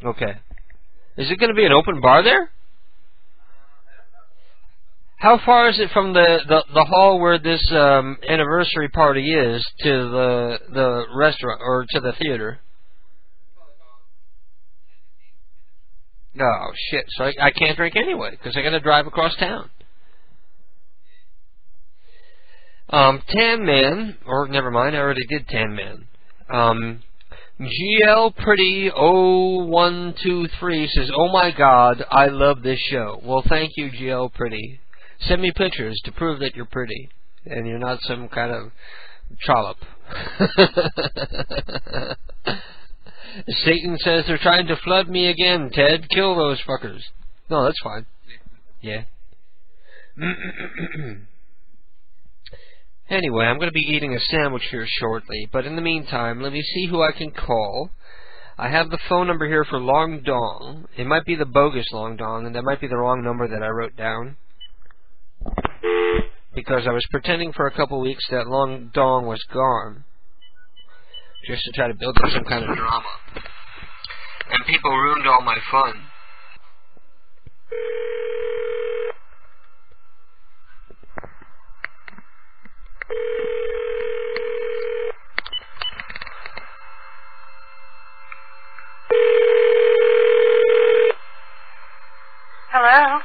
Okay. Is it going to be an open bar there? How far is it from the hall where this anniversary party is to the restaurant or to the theater? Oh shit! So I can't drink anyway because I got to drive across town. Tan Man, or never mind, I already did Tan Man. GL Pretty 0123 says, "Oh my God, I love this show." Well, thank you, GL Pretty. Send me pictures to prove that you're pretty and you're not some kind of trollop. Satan says they're trying to flood me again. Ted, kill those fuckers. No, that's fine. Yeah. Anyway, I'm going to be eating a sandwich here shortly, but in the meantime, let me see who I can call. I have the phone number here for Long Dong. It might be the bogus Long Dong, and that might be the wrong number that I wrote down. Because I was pretending for a couple weeks that Long Dong was gone. Just to try to build up some kind of drama. And people ruined all my fun. Hello?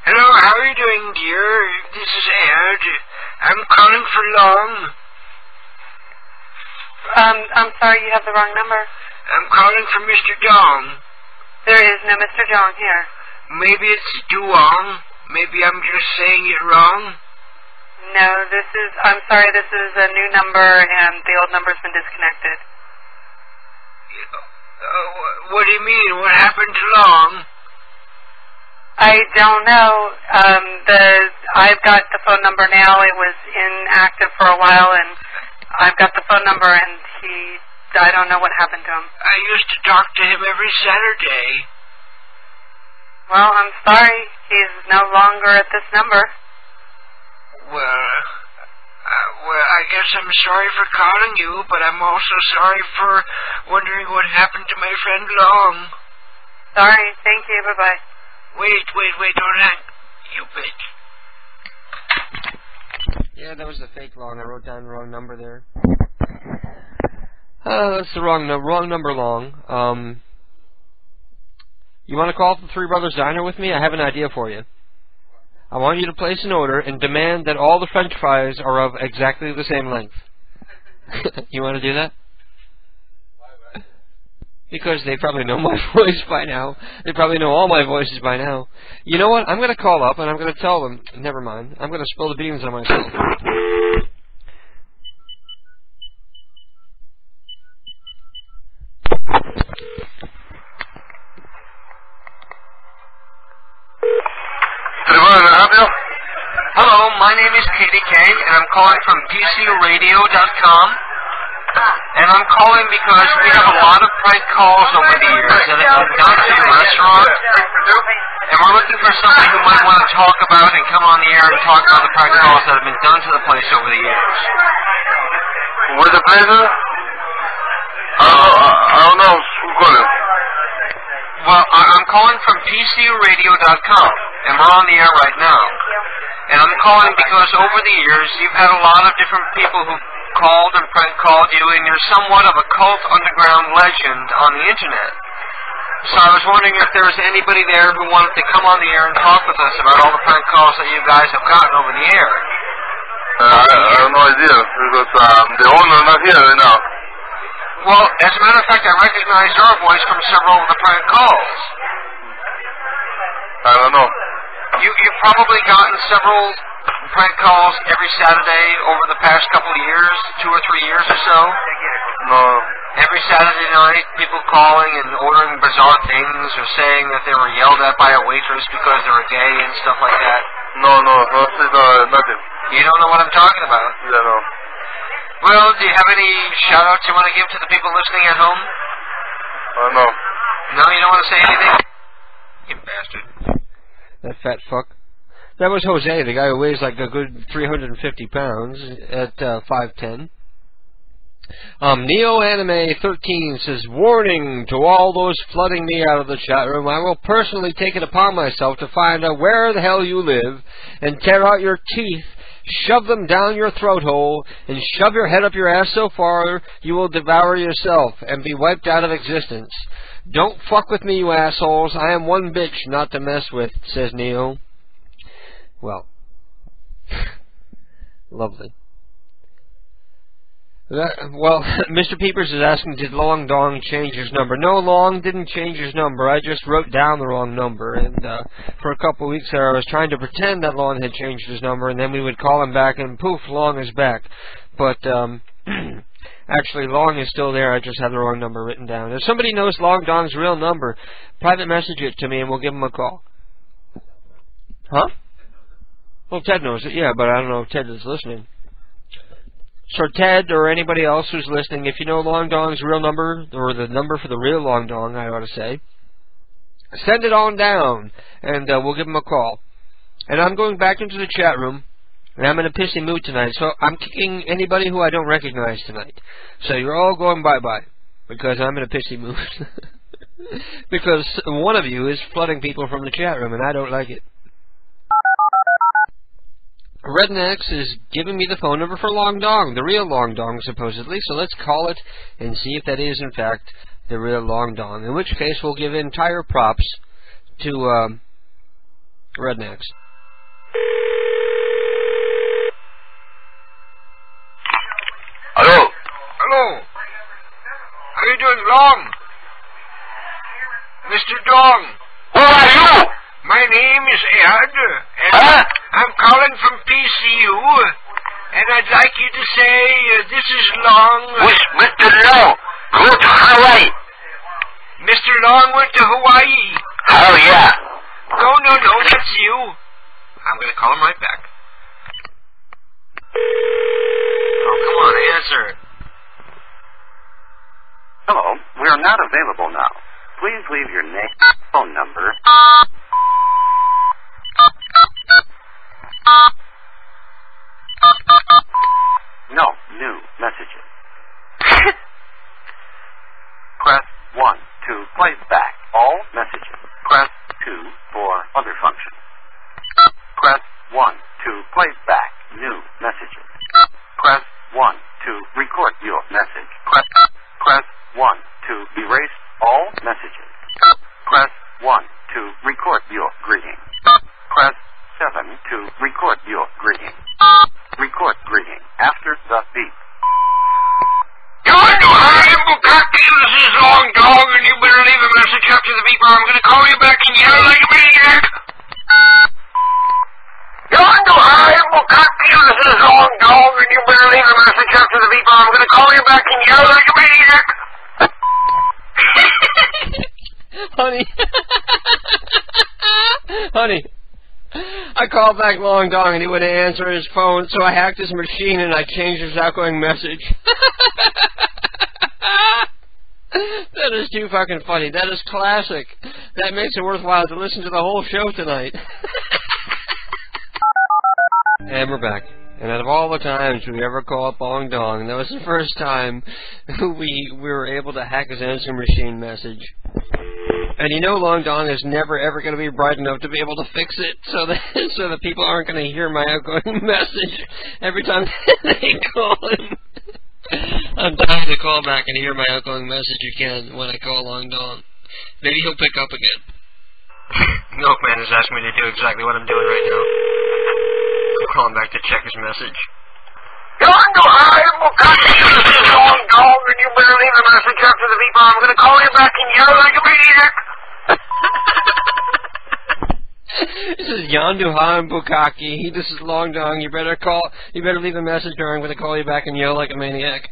Hello, how are you doing, dear? This is Ed. I'm calling for Long. I'm sorry, you have the wrong number. I'm calling for Mr. Dong. There is no Mr. Dong here. Maybe it's Duong. Maybe I'm just saying it wrong. No, I'm sorry, this is a new number and the old number's been disconnected. What do you mean? What happened to Long? I don't know. I've got the phone number now. It was inactive for a while, and I've got the phone number, and I don't know what happened to him. I used to talk to him every Saturday. Well, I'm sorry. He's no longer at this number. Well, I guess I'm sorry for calling you, but I'm also sorry for wondering what happened to my friend Long. Sorry. Thank you. Bye-bye. Wait, don't hang. You bitch. Yeah, that was the fake Long. I wrote down the wrong number there. That's the wrong number, Long. You want to call the Three Brothers Diner with me? I have an idea for you. I want you to place an order and demand that all the French fries are of exactly the same length. You want to do that? Because they probably know my voice by now. They probably know all my voices by now. You know what? I'm going to call up and I'm going to tell them. Never mind. I'm going to spill the beans on myself. Hello, my name is Katie K, and I'm calling from PCRadio.com. And I'm calling because we have a lot of prank calls over the years that have been done to the restaurant. And we're looking for somebody who might want to talk about and come on the air and talk about the prank calls that have been done to the place over the years. Where's the place? I don't know. Who's calling? Well, I'm calling from PCRadio.com, and we're on the air right now. And I'm calling because over the years, you've had a lot of different people who called and prank called you, and you're somewhat of a cult underground legend on the internet. So I was wondering if there was anybody there who wanted to come on the air and talk with us about all the prank calls that you guys have gotten over the air. I have no idea, because the owner not here right now. Well, as a matter of fact, I recognize your voice from several of the prank calls. I don't know. You've probably gotten several prank calls every Saturday over the past couple of years, 2 or 3 years or so. No. Every Saturday night, people calling and ordering bizarre things or saying that they were yelled at by a waitress because they were gay and stuff like that. No, nothing. You don't know what I'm talking about? Yeah, no. Well, do you have any shout-outs you want to give to the people listening at home? No. No, you don't want to say anything? You bastard. That fat fuck. That was Jose, the guy who weighs like a good 350 pounds at 5'10". Neo Anime 13 says, warning to all those flooding me out of the chat room. I will personally take it upon myself to find out where the hell you live and tear out your teeth, shove them down your throat hole, and shove your head up your ass so far you will devour yourself and be wiped out of existence. Don't fuck with me, you assholes. I am one bitch not to mess with, says Neo. Well, lovely. Well, Mr. Peepers is asking, did Long Dong change his number? No, Long didn't change his number. I just wrote down the wrong number. And for a couple of weeks there, I was trying to pretend that Long had changed his number, and then we would call him back, and poof, Long is back. But actually, Long is still there. I just have the wrong number written down. If somebody knows Long Dong's real number, private message it to me, and we'll give him a call. Huh? Well, Ted knows it, yeah, but I don't know if Ted is listening. So Ted or anybody else who's listening, if you know Long Dong's real number, or the number for the real Long Dong, I ought to say, send it on down, and we'll give him a call. And I'm going back into the chat room, and I'm in a pissy mood tonight, so I'm kicking anybody who I don't recognize tonight. So you're all going bye-bye, because I'm in a pissy mood. Because one of you is flooding people from the chat room, and I don't like it. Rednex is giving me the phone number for Long Dong, the real Long Dong, supposedly, so let's call it and see if that is, in fact, the real Long Dong, in which case we'll give entire props to Rednex. Hello? Hello. How you doing, Long? Mr. Dong. Who are you? My name is Ed, and I'm calling from PCU, and I'd like you to say, this is Long. Which Mr. Long? Go to Hawaii. Mr. Long went to Hawaii. Oh, yeah. No, that's you. I'm going to call him right back. Oh, come on, answer. Hello, we are not available now. Please leave your name, phone number. No, new messages. Press 1 to play back all messages. Press 2 for other functions. Press 1 to play back new messages. Press 1 to record your message. Press 1 to erase all messages. Press 1 to record your greeting. Press 7 to record your greeting. Record greeting after the beep. Hi, Bukaki, this is Long Dong, and you better leave a message after the beep or I'm going to call you back and yell like a maniac. Hi, Bukaki, this is Long Dong, and you better leave a message after the beep or I'm going to call you back and yell like a maniac. Honey. Honey. I called back Long Dong and he wouldn't answer his phone, so I hacked his machine and I changed his outgoing message. That is too fucking funny. That is classic. That makes it worthwhile to listen to the whole show tonight. And we're back. And out of all the times we ever call up Long Dong, that was the first time we were able to hack his answering machine message. And you know Long Dong is never ever going to be bright enough to be able to fix it, so that people aren't going to hear my outgoing message every time they call him. I'm dying to call back and hear my outgoing message again when I call Long Dong. Maybe he'll pick up again. Milkman is asking me to do exactly what I'm doing right now. I'm calling back to check his message. Hi, Bukaki, this is Long Dong, and you better leave a message after the beep or I'm going to call you back and yell like a maniac. This is Yondu Han Bukaki. This is Long Dong. You better leave a message or I'm going to call you back and yell like a maniac.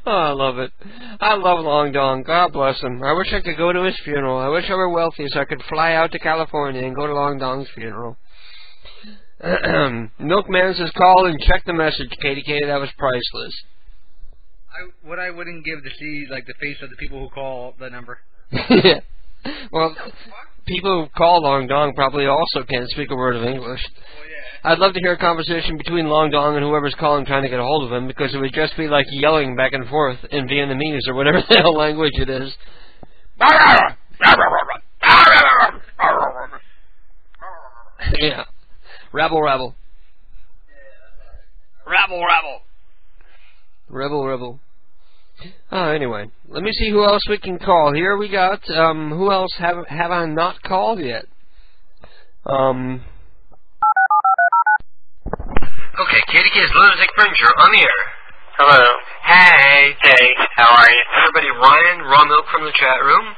Oh, I love it. I love Long Dong. God bless him. I wish I could go to his funeral. I wish I were wealthy so I could fly out to California and go to Long Dong's funeral. Milkman says call and check the message, KDK. That was priceless. What I wouldn't give to see like the face of the people who call the number. Yeah. Well, people who call Long Dong probably also can't speak a word of English. Well, yeah. I'd love to hear a conversation between Long Dong and whoever's calling trying to get a hold of him, because it would just be like yelling back and forth in Vietnamese or whatever the hell language it is. Yeah. Rabble, rabble. Rabble, rabble. Rebel, rebel. Anyway, let me see who else we can call. Here we got, who else have I not called yet? Okay, Katie Kids, Lunatic Fringe, you're on the air. Hello. Hey. Hey, how are you? Everybody, Ryan, Raw Milk from the chat room.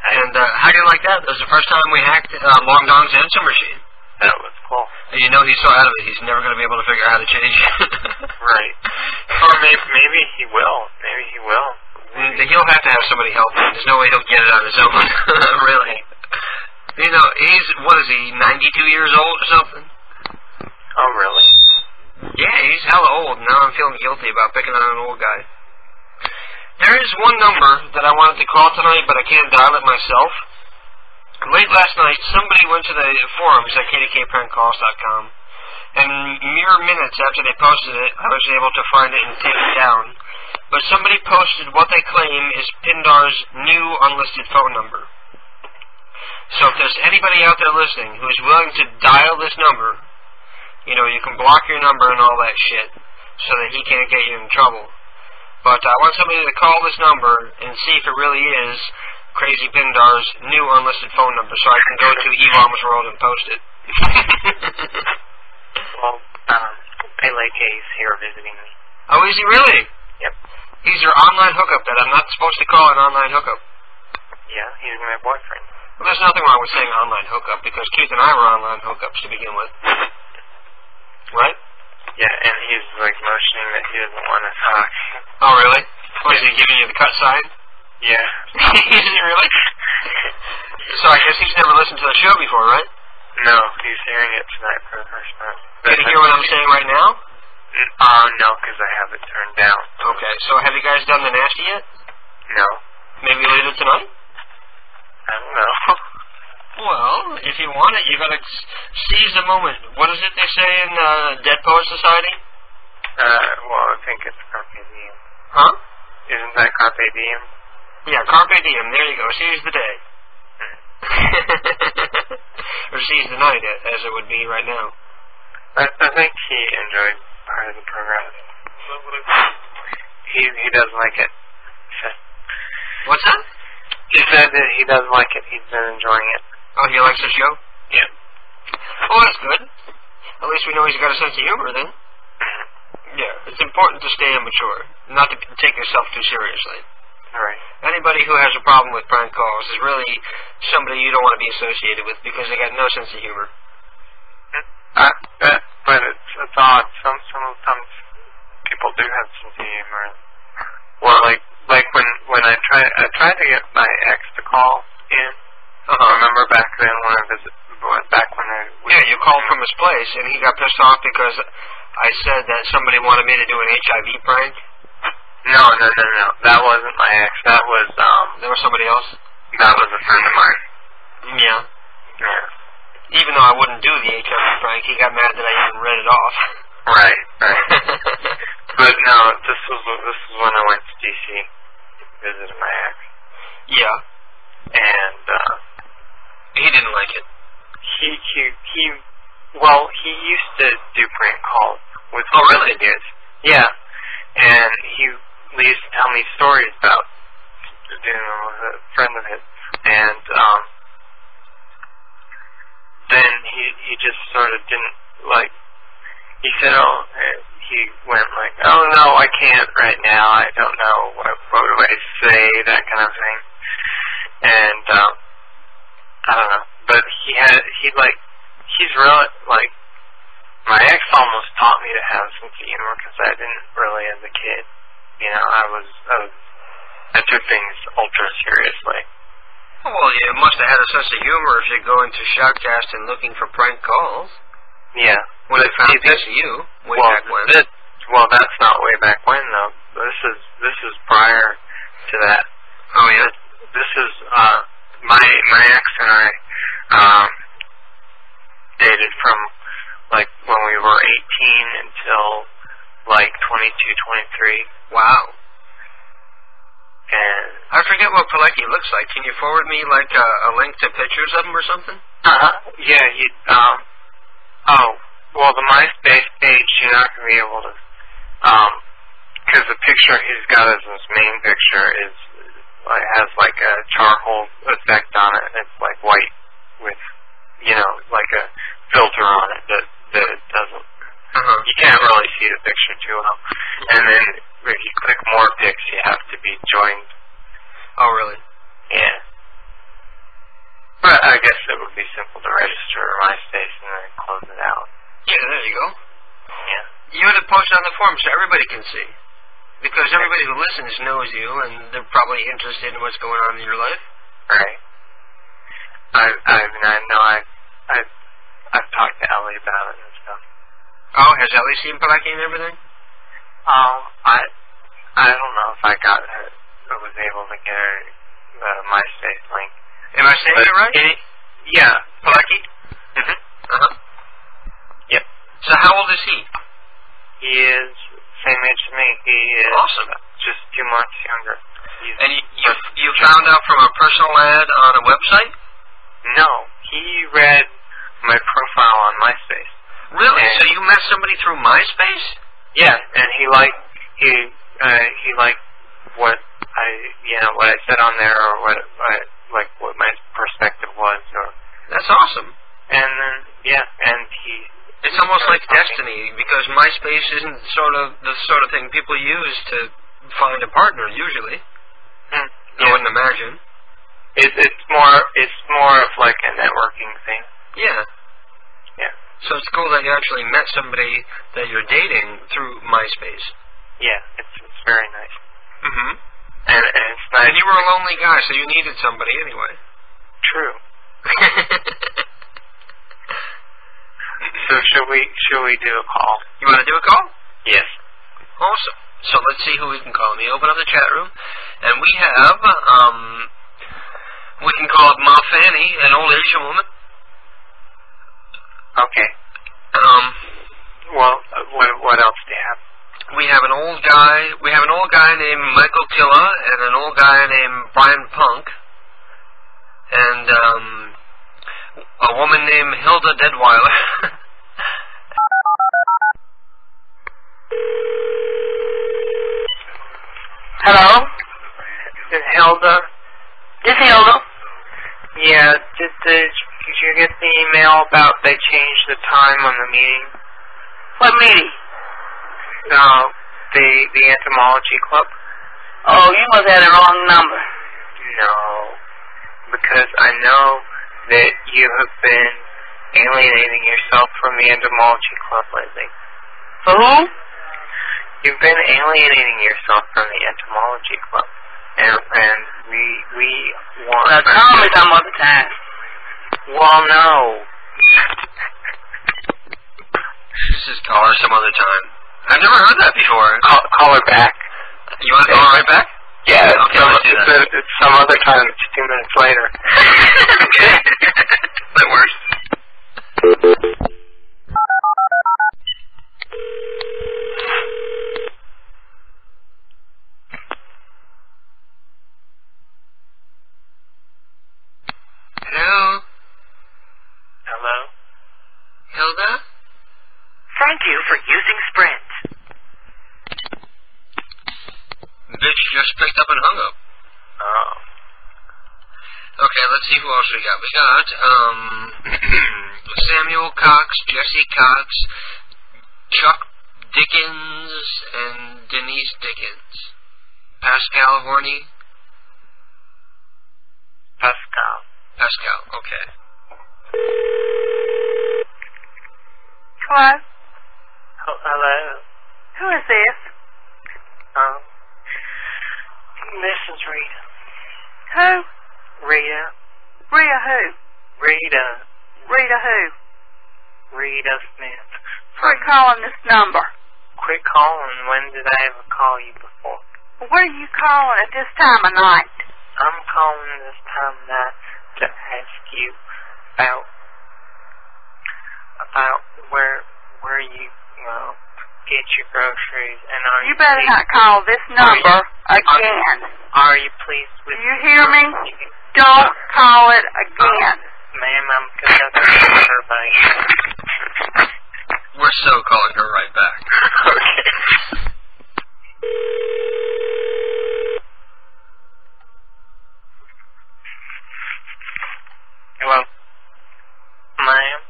And how do you like that? That was the first time we hacked Long Dong's answer machine. That was cool. And you know he's so out of it, he's never going to be able to figure out how to change it. Right. Or maybe he will. Maybe he will. He'll have to have somebody help him. There's no way he'll get it on his own. Really. You know, he's, what is he, 92 years old or something? Oh, really? Yeah, he's hella old. Now I'm feeling guilty about picking on an old guy. There is one number that I wanted to call tonight, but I can't dial it myself. Late last night, somebody went to the forums at kdkprankcalls.com, and mere minutes after they posted it, I was able to find it and take it down. But somebody posted what they claim is Pindar's new unlisted phone number. So if there's anybody out there listening who is willing to dial this number, you know, you can block your number and all that shit so that he can't get you in trouble. But I want somebody to call this number and see if it really is Crazy Pindar's new unlisted phone number, so I can go to Evoms World and post it. Well, Pele K's here visiting me. Oh, is he really? Yep. He's your online hookup that I'm not supposed to call an online hookup. Yeah, he's my boyfriend. Well, there's nothing wrong with saying online hookup, because Keith and I were online hookups to begin with. Right? Yeah, and he's like motioning that he doesn't want to talk. Oh, really? Or is he giving you the cut sign? Yeah. Is he really? So I guess he's never listened to the show before, right? No, he's hearing it tonight for the first time. Can you hear what I'm saying right now? No, because I have it turned down. Okay, so have you guys done the nasty yet? No. Maybe later tonight? I don't know. Well, if you want it, you gotta seize the moment. What is it they say in Dead Poets Society? Well, I think it's Carpe Diem. Huh? Isn't that Carpe Diem? Yeah, Carpe Diem. There you go. Seize the day. Or seize the night, as it would be right now. I think he enjoyed part of the program. He does like it. What's that? He said that he does like it. He's been enjoying it. Oh, he likes the show? Yeah. Oh, that's good. At least we know he's got a sense of humor, then. Yeah, it's important to stay immature, not to take yourself too seriously. Right. Anybody who has a problem with prank calls is really somebody you don't want to be associated with because they got no sense of humor. But it's odd. Sometimes people do have sense of humor. Well, like when I tried to get my ex to call in. Remember back then when I Yeah, you called from his place and he got pissed off because I said that somebody wanted me to do an HIV prank. No. That wasn't my ex. That was There was somebody else? That was a friend of mine. Yeah. Yeah. Even though I wouldn't do the HIV prank, he got mad that I even read it off. Right. But no, this was when I went to DC, visited my ex. Yeah. And he didn't like it. He used to do prank calls with really? Kids. Yeah. And he used to tell me stories about doing them with a friend of his. And then he just sort of didn't like. He said, he went like, oh no, I can't right now. I don't know what do I say, that kind of thing. And I don't know, but he's really like. My ex almost taught me to have a sense of humor because I didn't really as a kid. You know, I took things ultra seriously. Well, you must have had a sense of humor if you're going to Shoutcast and looking for prank calls. Yeah. When they found this you, back when. That's not way back when, though. This is prior to that. Oh, yeah? This is, my ex and I, dated from like when we were 18 until like 22, 23. Wow. And I forget what Pilecki looks like. Can you forward me like a link to pictures of him or something? yeah, well, the MySpace page, you're not going to be able to, because the picture he's got as his main picture has like a charcoal effect on it. It's like white with, like a filter on it that it doesn't, you can't really see the picture too well. And then if you click more pics, you have to be joined. Oh, really? Yeah. But I guess it would be simple to register MySpace and then close it out. Yeah, there you go. Yeah. You ought to post it on the forum so everybody can see. Because everybody who listens knows you, and they're probably interested in what's going on in your life. Right. I've talked to Ellie about it and stuff. Oh, has Ellie seen Pilecki and everything? I don't know if I was able to get her the MySpace link. Am I saying it right? Yeah. Pilecki? Mm-hmm. Yep. So how old is he? He is same age as me. He is awesome. Just 2 months younger. And you found out from a personal ad on a website? No. He read my profile on MySpace. Really? And so you met somebody through MySpace? Yeah, and he liked what I said on there, or what my perspective was, or. That's awesome. And then it's almost like destiny, because MySpace isn't the sort of thing people use to find a partner usually. I wouldn't imagine. It's more of like a networking thing. Yeah. Yeah. So it's cool that you actually met somebody that you're dating through MySpace. Yeah, it's very nice. Mm-hmm. And it's nice. And you were a lonely guy, so you needed somebody anyway. True. So should we do a call? You want to do a call? Yes. Awesome. So let's see who we can call. Let me open up the chat room, and we have we can call up Ma Fanny, an old Asian woman. Okay. Well, what else do you have? We have an old guy. We have an old guy named Michael Killa and an old guy named Brian Punk, and a woman named Hilda Deadweiler. Hello? Is Hilda? This is Hilda. Yeah, did you get the email about they changed the time on the meeting? What meeting? The entomology club. Oh, you must have the wrong number. No, because I know that you have been alienating yourself from the entomology club lately. For who? You've been alienating yourself from the entomology club, and we want. Well, call me some other time. Well, no. Just call her some other time. I've never heard that before. Call her back. You want to call her right back? Yeah. Okay, let's do that. It's some other time. It's 2 minutes later. Okay. That works. Hello? Hello? Hilda? Thank you for using Sprint. Bitch just picked up and hung up. Oh. Okay, let's see who else we got. We got, Samuel Cox, Jesse Cox, Chuck Dickens, and Denise Dickens. Pascal Horny? Pascal, okay. Hello? Hello? Who is this? This is Rita. Who? Rita. Rita who? Rita. Rita who? Rita Smith. Quit calling this number. Quit calling. When did I ever call you before? What are you calling at this time of night? I'm calling this time of night to ask you about about where you get your groceries, and are You better not call this number again. Are you pleased with? Do you hear me? Don't call it again. Ma'am, I'm conducting a survey. We're so calling her right back. Okay. Hello, ma'am.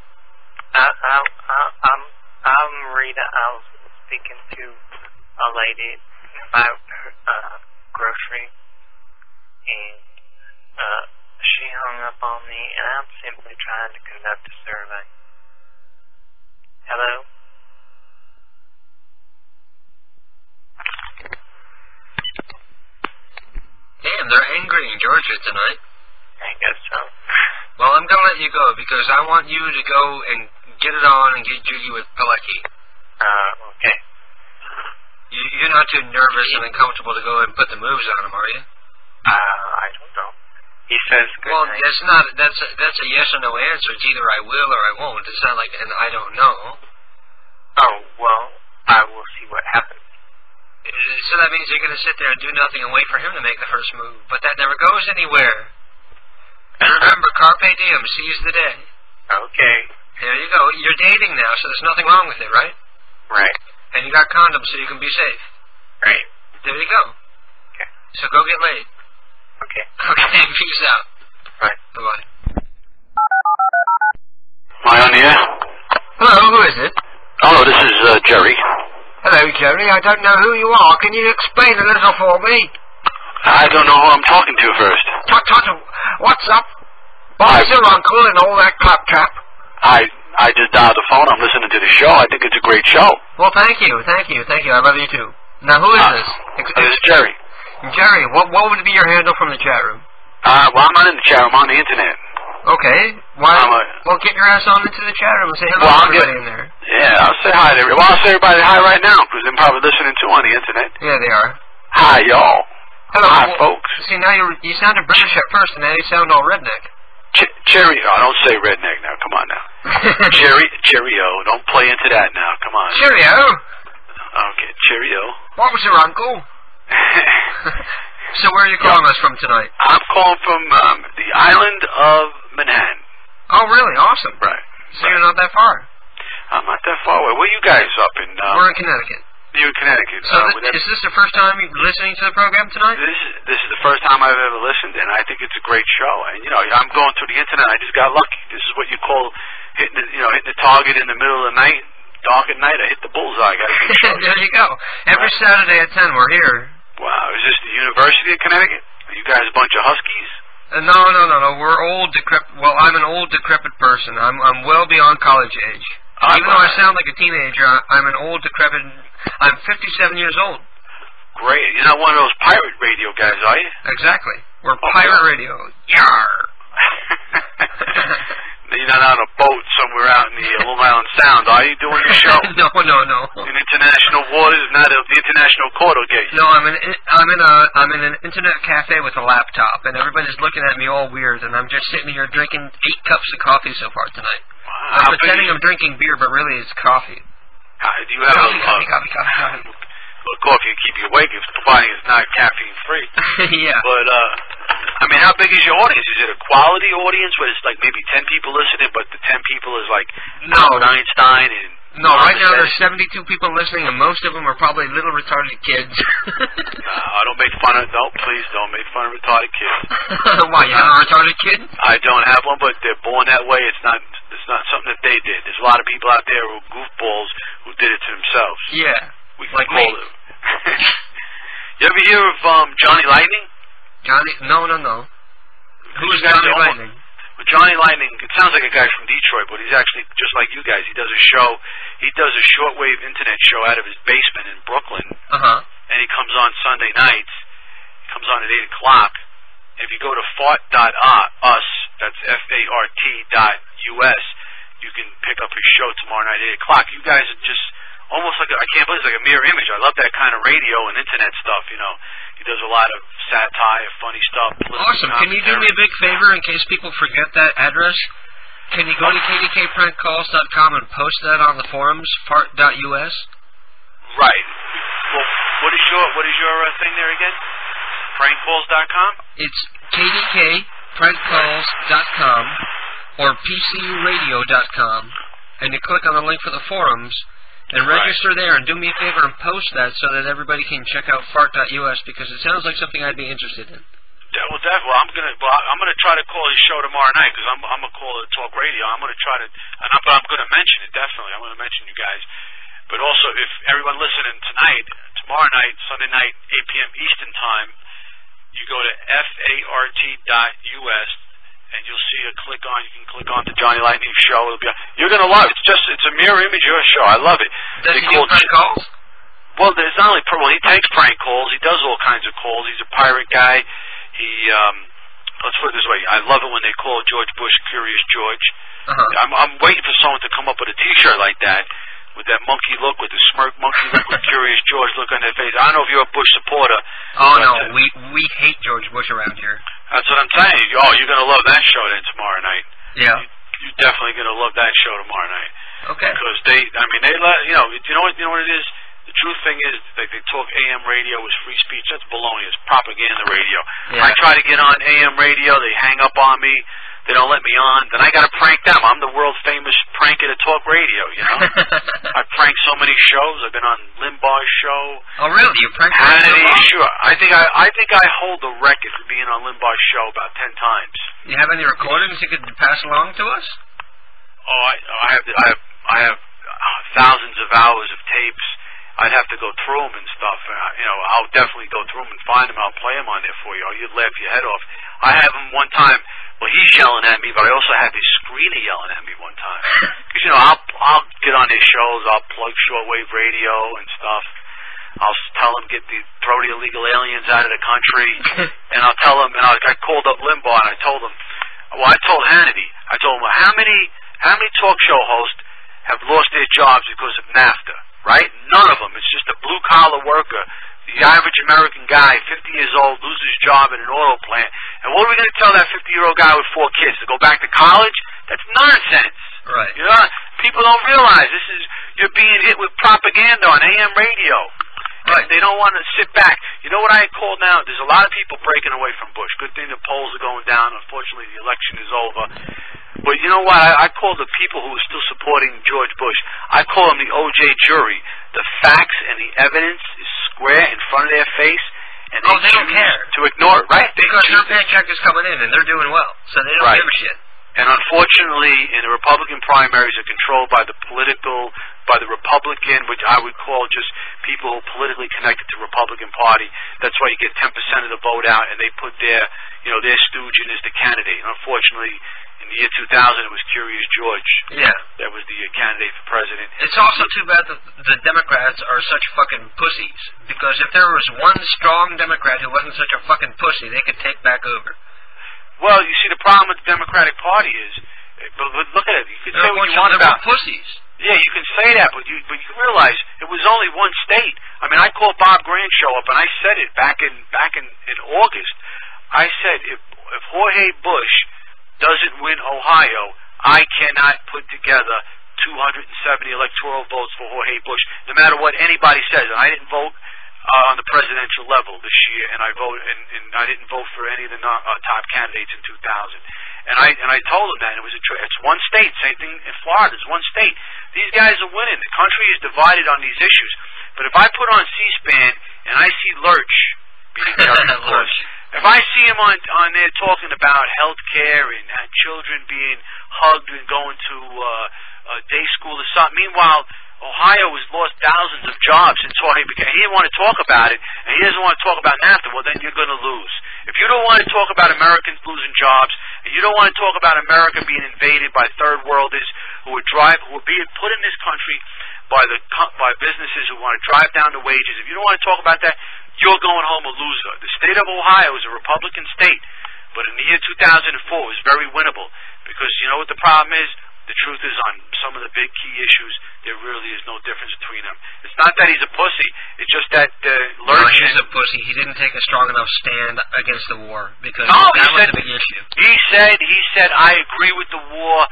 I'm Rita. I was speaking to a lady about grocery, and she hung up on me, and I'm simply trying to conduct a survey. Hello? Damn, they're angry in Georgia tonight. I guess so. Well, I'm going to let you go because I want you to go and get it on and get jiggy with Pilecki. Okay. You're not too nervous and uncomfortable to go and put the moves on him, are you? I don't know. He says good Well, night. that's not. That's a yes or no answer. It's either I will or I won't. It's not like an I don't know. Oh, well, I will see what happens. So that means you're going to sit there and do nothing and wait for him to make the first move. But that never goes anywhere. And remember, carpe diem, seize the day. Okay. There you go. You're dating now, so there's nothing wrong with it, right? Right. And you got condoms so you can be safe. Right. There you go. Okay. So go get laid. Okay. Okay, peace out. Right. Bye-bye. Am I on the air? Hello, who is it? Oh, this is Jerry. Hello, Jerry. I don't know who you are. Can you explain a little for me? I don't know who I'm talking to first. What's up? What's your uncle and all that claptrap? I just dialed the phone. I'm listening to the show. I think it's a great show. Well, thank you. I love you too. Now, who is this? This is Jerry. Jerry, what would be your handle from the chat room? Well, I'm not in the chat room. I'm on the internet. Okay. Well, get your ass on into the chat room and say hello to everybody in there. Yeah, I'll say hi to everybody. Well, I'll say everybody hi right now because they're probably listening too on the internet. Yeah, they are. Hi, y'all. Hello. Hi, folks. See, now you sounded British at first, and now you sound all redneck. Cherry, don't say redneck now. Come on now. Cheerio. Don't play into that now. Come on. Cheerio. Okay, cheerio. What was your uncle? So where are you calling us from tonight? I'm calling from the island of Manhattan. Oh, really? Awesome. Right. So you're not that far? I'm not that far away. Where are you guys up in? We're in Connecticut. You're in Connecticut. So is this the first time you're listening to the program tonight? This is the first time I've ever listened, and I think it's a great show. And I'm going through the internet. I just got lucky. This is what you call hitting the target in the middle of the night, dark at night. I hit the bullseye. I got a good show. There you go. Every Saturday at 10, we're here. Wow. Is this the University of Connecticut? Are you guys a bunch of Huskies? No. We're old, decrepit. Well, I'm an old, decrepit person. I'm well beyond college age. Even though I sound like a teenager, I'm an old, decrepit. I'm 57 years old. Great. You're not one of those pirate radio guys, are you? Exactly. We're pirate radio. Yarr. You're not on a boat somewhere out in the Long Island Sound, are you, doing your show? No. In international waters, not the international court will get you. No, I'm in an internet cafe with a laptop, and everybody's looking at me all weird, and I'm just sitting here drinking 8 cups of coffee so far tonight. Wow. I'm pretending I'm drinking beer, but really it's coffee. Do you have coffee. Well, coffee will keep you awake if providing it's not caffeine free. Yeah. But how big is your audience? Is it a quality audience where it's like maybe 10 people listening, but the 10 people is like Einstein and No, right now there's 72 people listening, and most of them are probably little retarded kids. Don't make fun of. No, please don't make fun of retarded kids. Why, you have a retarded kid? I don't have one, but they're born that way. It's not something that they did. There's a lot of people out there who are goofballs who did it to themselves. Yeah, we can call them. You ever hear of Johnny Lightning? No. Who is Johnny Lightning? Well, Johnny Lightning, it sounds like a guy from Detroit, but he's actually just like you guys. He does a show. He does a shortwave internet show out of his basement in Brooklyn. And he comes on Sunday nights. He comes on at 8 o'clock. If you go to fart.us, that's FART.us, you can pick up his show tomorrow night at 8 o'clock. You guys are just almost like, I can't believe it's like a mirror image. I love that kind of radio and internet stuff, He does a lot of satire, funny stuff. Awesome. Can you do me a big favor in case people forget that address? Can you go to kdkprankcalls.com and post that on the forums, fart.us? Right. Well, what is your thing there again? Prankcalls.com? It's kdkprankcalls.com or pcuradio.com, and you click on the link for the forums and register there, and do me a favor and post that so that everybody can check out fart.us, because it sounds like something I'd be interested in. Well, I'm gonna try to call his show tomorrow night, because I'm gonna call it Talk Radio. I'm gonna try to, and I'm gonna mention it definitely. I'm gonna mention you guys, but also if everyone listening tonight, tomorrow night, Sunday night, 8 p.m. Eastern time, you go to fart.us. And you'll see you can click on the Johnny Lightning show. You're going to love it. It's a mirror image of your show. I love it. Does he do prank calls? Well, there's not only, he takes prank calls. He does all kinds of calls. He's a pirate guy. Let's put it this way. I love it when they call George Bush Curious George. I'm waiting for someone to come up with a T-shirt like that, with that monkey look, with the smirk monkey look, with Curious George look on their face. I don't know if you're a Bush supporter. Oh, no. We hate George Bush around here. That's what I'm saying. Oh, you're going to love that show then tomorrow night. Yeah. You're definitely going to love that show tomorrow night. Okay. Because they let, you know what it is? The truth thing is, like, they talk AM radio is free speech. That's baloney. It's propaganda radio. Yeah. I try to get on AM radio. They hang up on me. They don't let me on. Then I got to prank them. I'm the world famous pranker to talk radio, you know? I pranked so many shows. I've been on Limbaugh's show. Oh, really? You pranked Hannity? Sure. I think I hold the record for being on Limbaugh's show about 10 times. You have any recordings you could pass along to us? Oh, I have thousands of hours of tapes. I'd have to go through them and stuff. I'll definitely go through them and find them. I'll play them on there for you. Or you'd laugh your head off. I have him one time. Well, he's yelling at me, but I also have his screener yelling at me one time. Because, I'll get on his shows. I'll plug shortwave radio and stuff. I'll tell him throw the illegal aliens out of the country. And I'll tell him, and I called up Limbaugh and I told him, I told Hannity, well, how many talk show hosts have lost their jobs because of NAFTA? Right? None of them. It's just a blue-collar worker. The average American guy, 50 years old, loses his job in an auto plant. And what are we going to tell that 50-year-old guy with 4 kids? To go back to college? That's nonsense. Right. People don't realize you're being hit with propaganda on AM radio. Right. They don't want to sit back. You know what I call now? There's a lot of people breaking away from Bush. Good thing the polls are going down. Unfortunately, the election is over. But you know what? I call the people who are still supporting George Bush, I call them the O.J. jury. The facts and the evidence is square in front of their face, and they don't care to ignore it, right? Because their paycheck is coming in, and they're doing well, so they don't give a shit. And unfortunately, in the Republican primaries are controlled by the Republican, which I would call just people who are politically connected to the Republican Party. That's why you get 10% of the vote out, and they put their stooge in as the candidate. And unfortunately, in the year 2000, it was Curious George. Yeah. That was the candidate for president. It's also too bad that the Democrats are such fucking pussies. Because if there was one strong Democrat who wasn't such a fucking pussy, they could take back over. Well, you see, the problem with the Democratic Party is, but look at it. You can say what you want about pussies. Yeah, you can say that, but you realize it was only one state. I mean, I called Bob Grant show up, and I said it back in August. I said if Jorge Bush doesn't win Ohio, I cannot put together 270 electoral votes for Jorge Bush, no matter what anybody says. And I didn't vote on the presidential level this year, and I didn't vote for any of the top candidates in 2000. And I told them that it's one state. Same thing in Florida. It's one state. These guys are winning. The country is divided on these issues. But if I put on C-SPAN and I see Lurch, of course, if I see him on there talking about health care and children being hugged and going to day school or something, meanwhile, Ohio has lost thousands of jobs since Jorge became. He didn't want to talk about it, and he doesn't want to talk about NAFTA. Well, then you're going to lose. If you don't want to talk about Americans losing jobs, and you don't want to talk about America being invaded by third worlders who are being put in this country by businesses who want to drive down the wages, if you don't want to talk about that, you're going home a loser. The state of Ohio is a Republican state, but in the year 2004 it was very winnable because you know what the problem is? The truth is, on some of the big key issues, there really is no difference between them. It's not that he's a pussy. It's just that Lurch... No, he's a pussy. He didn't take a strong enough stand against the war because that was the big issue. He said, I agree with the war.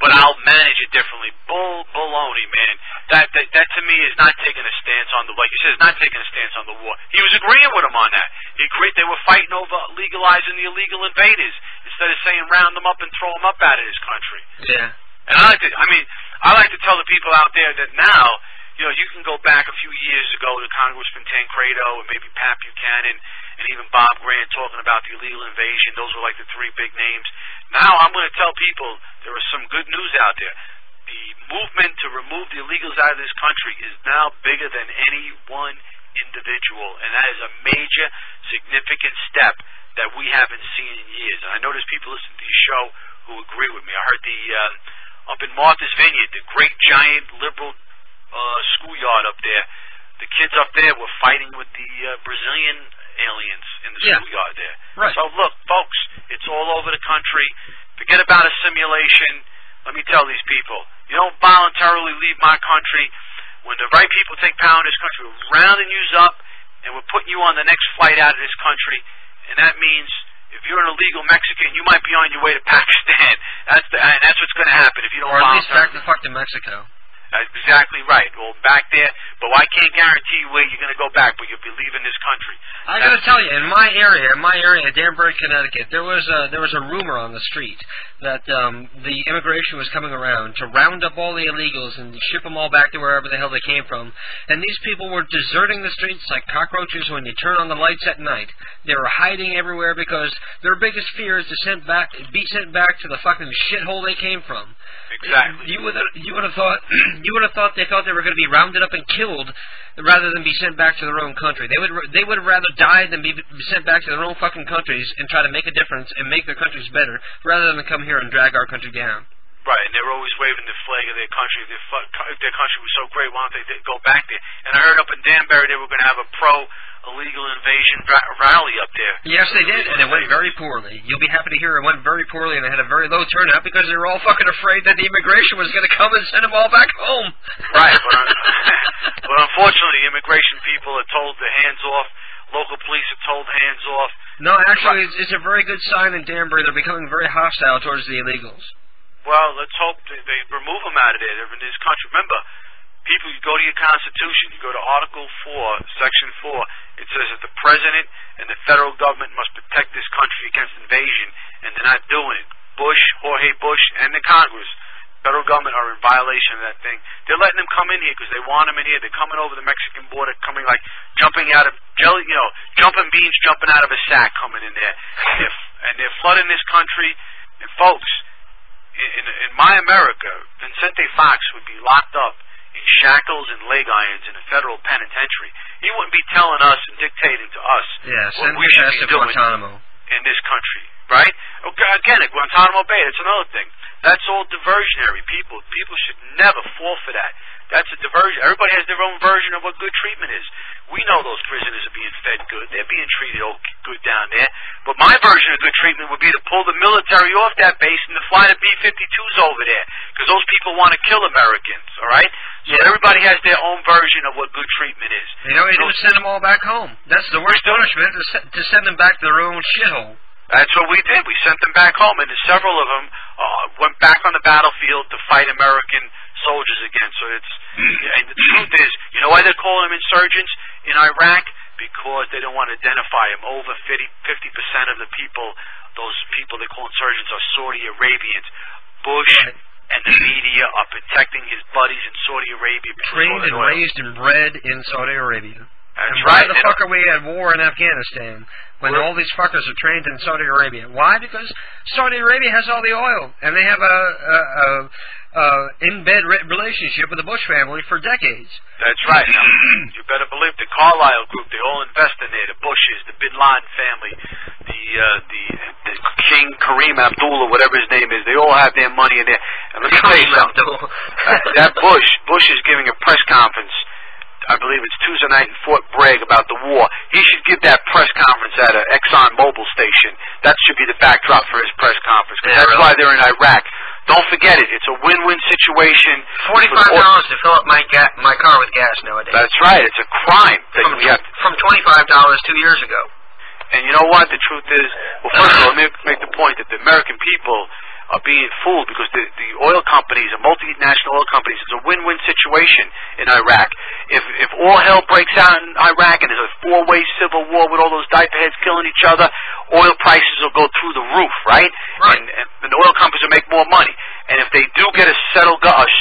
but I'll manage it differently. Baloney, man. That to me is not taking a stance on the, like you said, is not taking a stance on the war. He was agreeing with him on that. He agreed they were fighting over legalizing the illegal invaders instead of saying round them up and throw them up out of this country. Yeah. And I like to tell the people out there that now, you know, you can go back a few years ago to Congressman Tancredo and maybe Pat Buchanan and even Bob Grant talking about the illegal invasion. Those were like the three big names. Now I'm going to tell people there is some good news out there. The movement to remove the illegals out of this country is now bigger than any one individual, and that is a major, significant step that we haven't seen in years. And I know there's people listening to the show who agree with me. I heard the up in Martha's Vineyard, the great giant liberal schoolyard up there, the kids up there were fighting with the Brazilian aliens in the schoolyard there. Right. So look, folks, it's all over the country. Forget about a simulation. Let me tell these people, you don't voluntarily leave my country. When the right people take power in this country, we're rounding you up, and we're putting you on the next flight out of this country. And that means if you're an illegal Mexican, you might be on your way to Pakistan. That's what's going to happen if you don't voluntarily. Or at least back voluntarily. the fuck to Mexico. That's exactly right. Well, back there, but I can't guarantee you where you're going to go back, but you'll be leaving this country. I got to tell you, in my area, Danbury, Connecticut, there was a rumor on the street that the immigration was coming around to round up all the illegals and ship them all back to wherever the hell they came from. And these people were deserting the streets like cockroaches when you turn on the lights at night. They were hiding everywhere because their biggest fear is to be sent back to the fucking shithole they came from. Exactly. You would have thought they thought they were going to be rounded up and killed rather than be sent back to their own country. They would have rather died than be sent back to their own fucking countries and try to make a difference and make their countries better rather than come here and drag our country down. Right, and they were always waving the flag of their country. If their country was so great, why don't they go back there? And I heard up in Danbury they were going to have a pro-illegal invasion rally up there. Yes, they did, and it went very poorly. You'll be happy to hear it went very poorly, and they had a very low turnout because they were all fucking afraid that the immigration was going to come and send them all back home. Right, but unfortunately, the immigration people are told to hands off. Local police are told hands off. No, actually, it's a very good sign in Danbury. They're becoming very hostile towards the illegals. Well, let's hope they remove them out of there. They're in this country. Remember, people, you go to your Constitution, you go to Article 4, Section 4, it says that the President and the federal government must protect this country against invasion, and they're not doing it. Jorge Bush, and the Congress, federal government are in violation of that thing. They're letting them come in here because they want them in here. They're coming over the Mexican border, coming like jumping out of jelly, jumping beans jumping out of a sack coming in there. And they're flooding this country. And folks, in my America, Vicente Fox would be locked up in shackles and leg irons in a federal penitentiary. He wouldn't be telling us and dictating to us what we should be doing in this country, right? Okay, again, at Guantanamo Bay, that's another thing. That's all diversionary. People should never fall for that. That's a diversion. Everybody has their own version of what good treatment is. We know those prisoners are being fed good. They're being treated good down there. But my version of good treatment would be to pull the military off that base and to fly the B-52s over there. Because those people want to kill Americans, all right? So everybody has their own version of what good treatment is. You know, you don't send them all back home. That's the worst punishment, to send them back to their own shithole. That's what we did. We sent them back home, and several of them went back on the battlefield to fight American soldiers again. So and the truth is, you know why they're calling them insurgents in Iraq? Because they don't want to identify them. Over 50% of the people, those people they call insurgents, are Saudi Arabians. Bush and the media are protecting his buddies in Saudi Arabia. Trained and raised and bred in Saudi Arabia. That's and right. Why the fuck are we at war in Afghanistan when all these fuckers are trained in Saudi Arabia? Why? Because Saudi Arabia has all the oil, and they have a in-bed relationship with the Bush family for decades. That's right. Now, you better believe the Carlyle Group, they all invest in there. The Bushes, the Bin Laden family, the King Kareem Abdullah, whatever his name is, they all have their money in there. And let me tell you something. That Bush is giving a press conference, I believe it's Tuesday night in Fort Bragg, about the war. He should give that press conference at an Exxon Mobil station. That should be the backdrop for his press conference. Because that's why they're in Iraq. Don't forget it. It's a win-win situation. $45 to fill up my car with gas nowadays. That's right. It's a crime. From $25 2 years ago. And you know what? The truth is, well, first of all, let me make the point that the American people are being fooled because the oil companies, the multinational oil companies, it's a win-win situation in Iraq. If all hell breaks out in Iraq and there's a four-way civil war with all those diaper heads killing each other, oil prices will go through the roof, right? And the oil companies will make more money. And if they do get a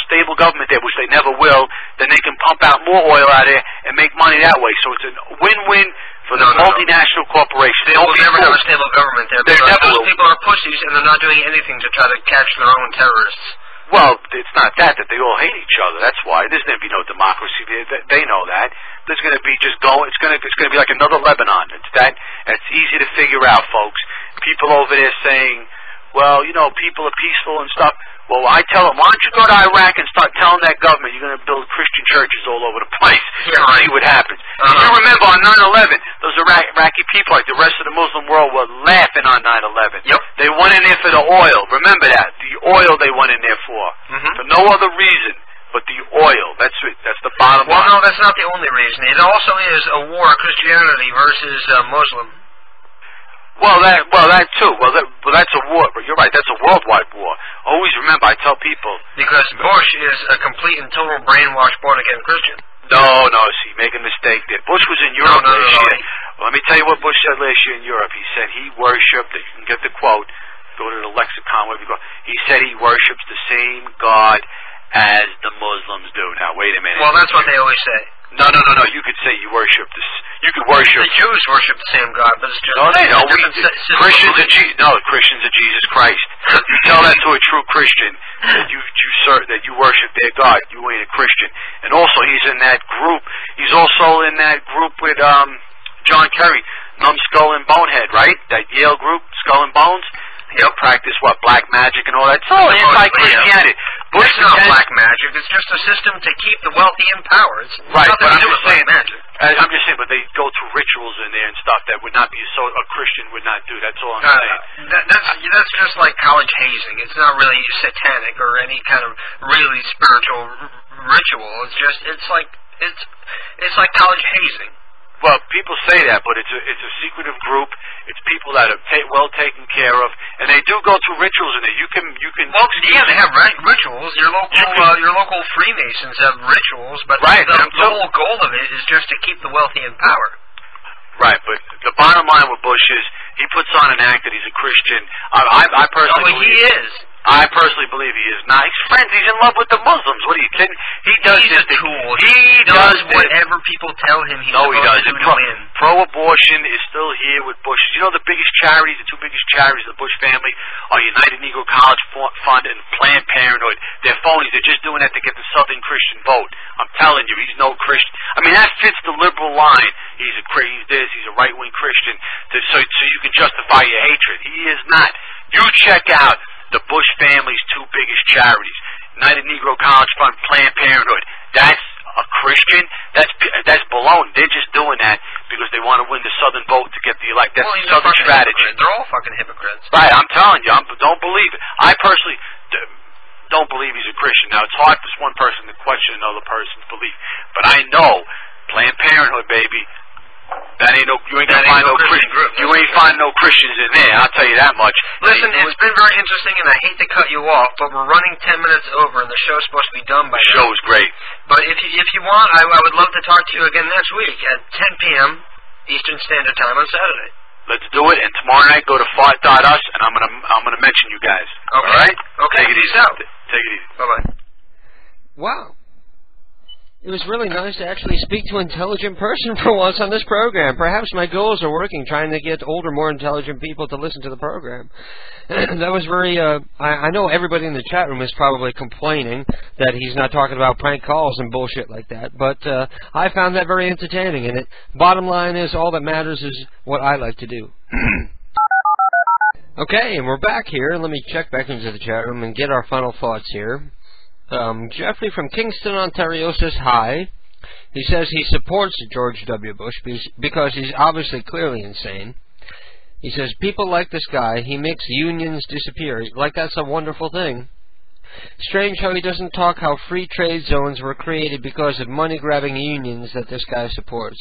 stable government there, which they never will, then they can pump out more oil out there and make money that way. So it's a win-win for the multinational corporations. They will never have a stable government there because those people are pussies and they're not doing anything to try to catch their own terrorists. Well, it's not that they all hate each other. That's why there's going to be no democracy. They know that. There's going to be just going. It's going to be like another Lebanon. It's easy to figure out, folks. People over there saying, well, you know, people are peaceful and stuff. Well, I tell them, why don't you go to Iraq and start telling that government you're going to build Christian churches all over the place and see what happens. You remember on 9/11, those Iraqi people, like the rest of the Muslim world, were laughing on 9/11. Yep. They went in there for the oil. Remember that. The oil they went in there for. For no other reason but the oil. That's it. That's the bottom line. Well, no, that's not the only reason. It also is a war, Christianity versus Muslim. Well, that too. Well, that's a war. But you're right. That's a worldwide war. Always remember, I tell people because Bush is a complete and total brainwashed, born-again Christian. No, see, make a mistake there. Bush was in Europe last year. Well, let me tell you what Bush said last year in Europe. He said he worshipped. You can get the quote. Go to the lexicon, wherever you go. He said he worships the same God as the Muslims do. Now, wait a minute. Well, that's what they always say. No. You could say you worship this. You could worship. The Jews worship the same God, but it's just no, they don't. Christians are Jesus Christ. You tell that to a true Christian that you worship their God. You ain't a Christian. And also, he's in that group. He's also in that group with John Kerry, Numbskull and Bonehead, right? That Yale group, Skull and Bones. He'll practice black magic and all that. It's all anti-Christianity. Bush is not black magic. It's just a system to keep the wealthy in power. It's right, nothing but to do with black magic. I'm just saying, but they go through rituals in there and stuff that would not be a Christian would not do. That's all I'm saying. That's just like college hazing. It's not really satanic or any kind of really spiritual ritual. It's like college hazing. Well, people say that, but it's a secretive group. It's people that are well taken care of, and they do go through rituals in it. You can. Well, yeah, they have rituals. Your local Freemasons have rituals, but the whole goal of it is just to keep the wealthy in power. Right, but the bottom line with Bush is he puts on an act that he's a Christian. I personally believe he is. I personally believe he is not. He's friends. He's in love with the Muslims. What are you kidding? He's a tool. He does whatever people tell him he's supposed to do to win. Pro-abortion is still here with Bush. You know the biggest charities, the two biggest charities of the Bush family are United Negro College Fund and Planned Parenthood. They're phonies. They're just doing that to get the Southern Christian vote. I'm telling you, he's no Christian. I mean, that fits the liberal line. He's a right-wing Christian. So you can justify your hatred. He is not. You check out the Bush family's two biggest charities, United Negro College Fund, Planned Parenthood. That's a Christian. That's baloney. They're just doing that because they want to win the Southern vote to get the elect. That's the Southern strategy. They're all fucking hypocrites. Right, I'm telling you. Don't believe it. I personally don't believe he's a Christian. Now, it's hard for one person to question another person's belief, but I know Planned Parenthood, baby. You ain't gonna find no Christian group. You ain't find no Christians in there. I'll tell you that much. Listen, it's been very interesting, and I hate to cut you off, but we're running 10 minutes over, and the show's supposed to be done by now. The show's great. But if you want, I would love to talk to you again next week at 10 p.m. Eastern Standard Time on Saturday. Let's do it, and tomorrow night go to fart.us, and I'm gonna mention you guys. Okay. All right? Okay. Take it easy. Out. Take it easy. Bye-bye. Wow. It was really nice to actually speak to an intelligent person for once on this program. Perhaps my goals are working, trying to get older, more intelligent people to listen to the program. That was very, I know everybody in the chat room is probably complaining that he's not talking about prank calls and bullshit like that, but I found that very entertaining, and bottom line is all that matters is what I like to do. Okay, and we're back here. Let me check back into the chat room and get our final thoughts here. Jeffrey from Kingston, Ontario says hi. He says he supports George W. Bush because he's obviously clearly insane. He says, people like this guy, he makes unions disappear. Like that's a wonderful thing. Strange how he doesn't talk how free trade zones were created because of money-grabbing unions that this guy supports.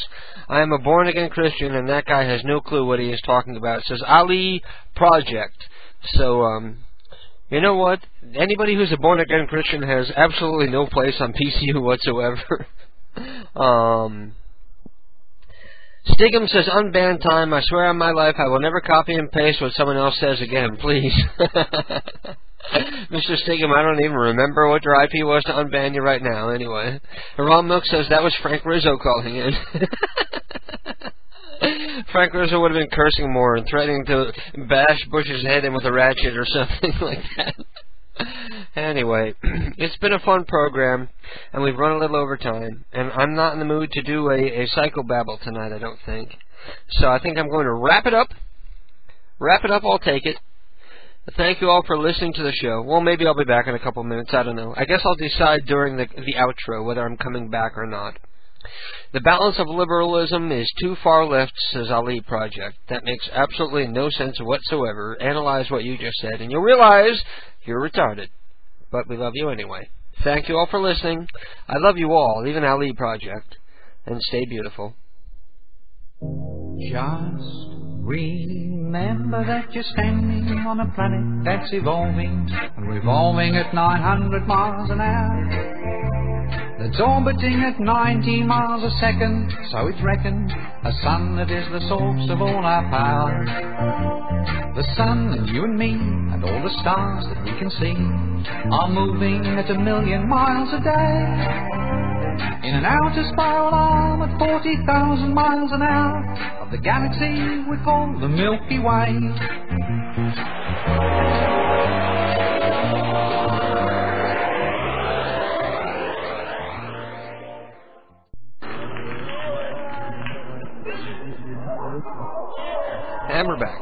I am a born-again Christian, and that guy has no clue what he is talking about. Says Ali Project. So, You know what? Anybody who's a born-again Christian has absolutely no place on PCU whatsoever. Stigum says, unban time. I swear on my life I will never copy and paste what someone else says again, please. Mr. Stigum, I don't even remember what your IP was to unban you right now, anyway. Raw Milk says that was Frank Rizzo calling in. Frank Rizzo would have been cursing more and threatening to bash Bush's head in with a ratchet or something like that. Anyway, it's been a fun program, and we've run a little over time, and I'm not in the mood to do a psychobabble tonight, I don't think. So I think I'm going to wrap it up. Wrap it up, I'll take it. Thank you all for listening to the show. Well, maybe I'll be back in a couple minutes, I don't know. I guess I'll decide during the outro whether I'm coming back or not. The balance of liberalism is too far left, says Ali Project. That makes absolutely no sense whatsoever. Analyze what you just said, and you'll realize you're retarded. But we love you anyway. Thank you all for listening. I love you all, even Ali Project. And stay beautiful. Just remember that you're standing on a planet that's evolving and revolving at 900 miles an hour. That's orbiting at 90 miles a second, so it's reckoned, a sun that is the source of all our power. The sun and you and me and all the stars that we can see are moving at 1,000,000 miles a day in an outer spiral arm at 40,000 miles an hour of the galaxy we call the Milky Way. And we're back.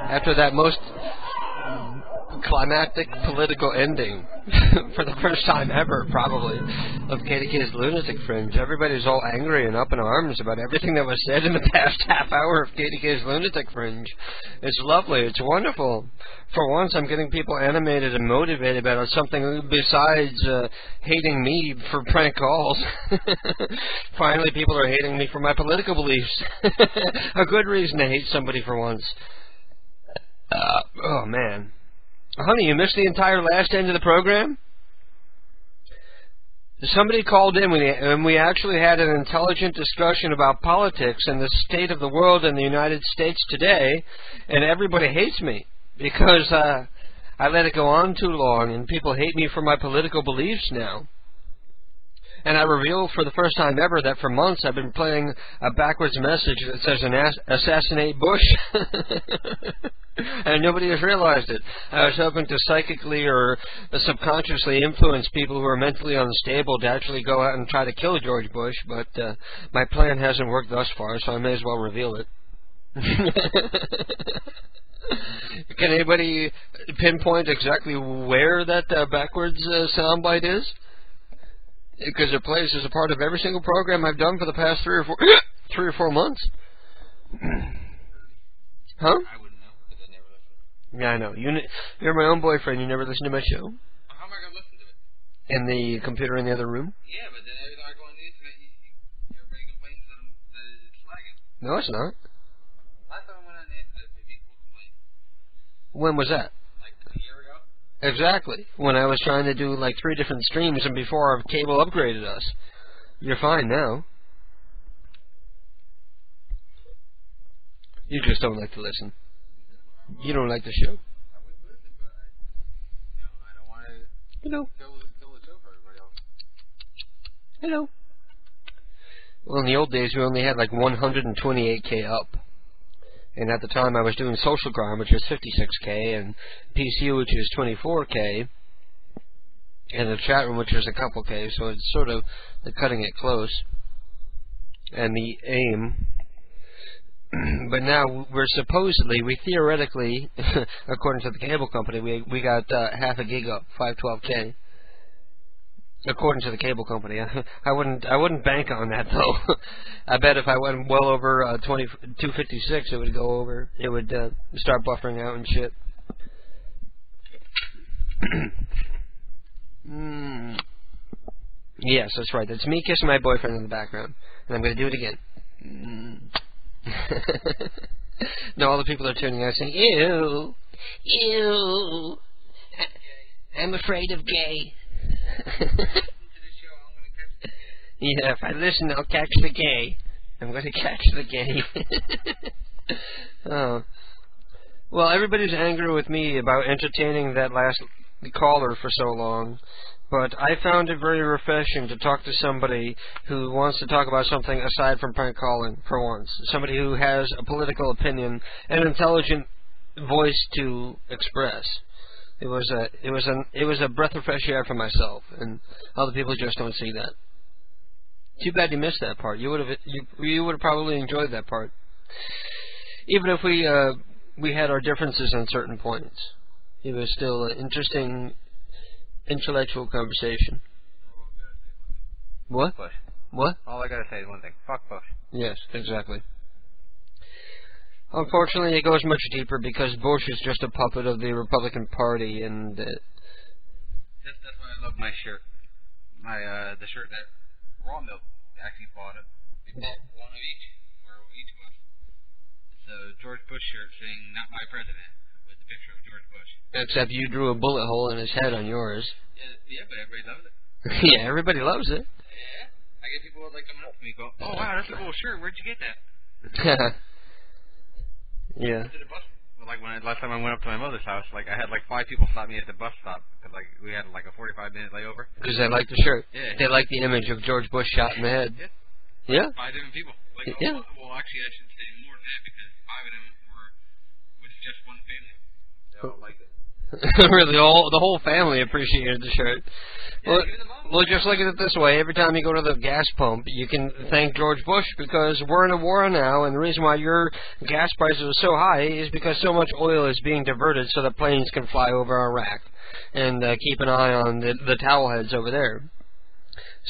After that most climactic political ending, for the first time ever, probably, of KDK's Lunatic Fringe. Everybody's all angry and up in arms about everything that was said in the past half hour of KDK's Lunatic Fringe. It's lovely. It's wonderful. For once, I'm getting people animated and motivated about something besides hating me for prank calls. Finally, people are hating me for my political beliefs. A good reason to hate somebody for once. Oh, man. Honey, you missed the entire last end of the program? Somebody called in and we actually had an intelligent discussion about politics and the state of the world in the United States today, and everybody hates me because I let it go on too long and people hate me for my political beliefs now. And I revealed for the first time ever that for months I've been playing a backwards message that says assassinate Bush. And nobody has realized it. I was hoping to psychically or subconsciously influence people who are mentally unstable to actually go out and try to kill George Bush, but my plan hasn't worked thus far, so I may as well reveal it. Can anybody pinpoint exactly where that backwards soundbite is? Because it plays as a part of every single program I've done for the past 3 or 4 months. Huh? I wouldn't know, because I never listen. Yeah, I know. You're my own boyfriend. You never listen to my show. How am I going to listen to it? In the computer in the other room? Yeah, but then every time I go on the internet, everybody complains that it's lagging. No, it's not. Last time I went on the internet, people complained. When was that? Like a year ago? Exactly. When I was trying to do like 3 different streams and before our cable upgraded us. You're fine now. You just don't like to listen. You don't like the show. I would listen, but I don't want to kill the show for everybody else. Hello. Well, in the old days, we only had like 128K up. And at the time, I was doing Social Crime, which was 56K, and PCU, which is 24K, and the chat room, which was a couple K, so it's sort of cutting it close. And the aim. But now we theoretically, according to the cable company, we got half a gig up, 512K. According to the cable company, I wouldn't bank on that though. I bet if I went well over 256, it would go over. It would start buffering out and shit. Yes, that's right. That's me kissing my boyfriend in the background, and I'm going to do it again. Now all the people are tuning out saying, "Ew, ew." I'm afraid of gay. Yeah, if I listen, I'll catch the gay. I'm going to catch the gay. Oh. Well, everybody's angry with me about entertaining that last caller for so long, but I found it very refreshing to talk to somebody who wants to talk about something aside from prank calling for once. Somebody who has a political opinion and an intelligent voice to express. It was a breath of fresh air for myself, and other people just don't see that. Too bad you missed that part. You would have probably enjoyed that part, even if we had our differences on certain points. It was still an interesting intellectual conversation. What? Bush. What? All I gotta say is one thing. Fuck Bush. Yes, exactly. Unfortunately, it goes much deeper because Bush is just a puppet of the Republican Party, and that's why I love my shirt. The shirt that Raw Milk actually bought it. We bought one of each for each of us. It's a George Bush shirt saying "Not my president" with the picture of George Bush. Except you drew a bullet hole in his head on yours. Yeah, but everybody loves it. Yeah, everybody loves it. Yeah, I get people like coming up to me, go, "Oh wow, that's a cool shirt. Where'd you get that?" Yeah. To the bus. Like last time I went up to my mother's house, like I had like 5 people stop me at the bus stop because like we had like a 45-minute layover. Because they like the shirt. Yeah. They like the image of George Bush shot in the head. Yeah. Yeah. 5 different people. Like, yeah. Well, actually, I should say more than that because 5 of them was just one family. They all liked it. Really, the whole family appreciated the shirt. Well, just look at it this way. Every time you go to the gas pump, you can thank George Bush because we're in a war now, and the reason why your gas prices are so high is because so much oil is being diverted so that planes can fly over Iraq and keep an eye on the towel heads over there.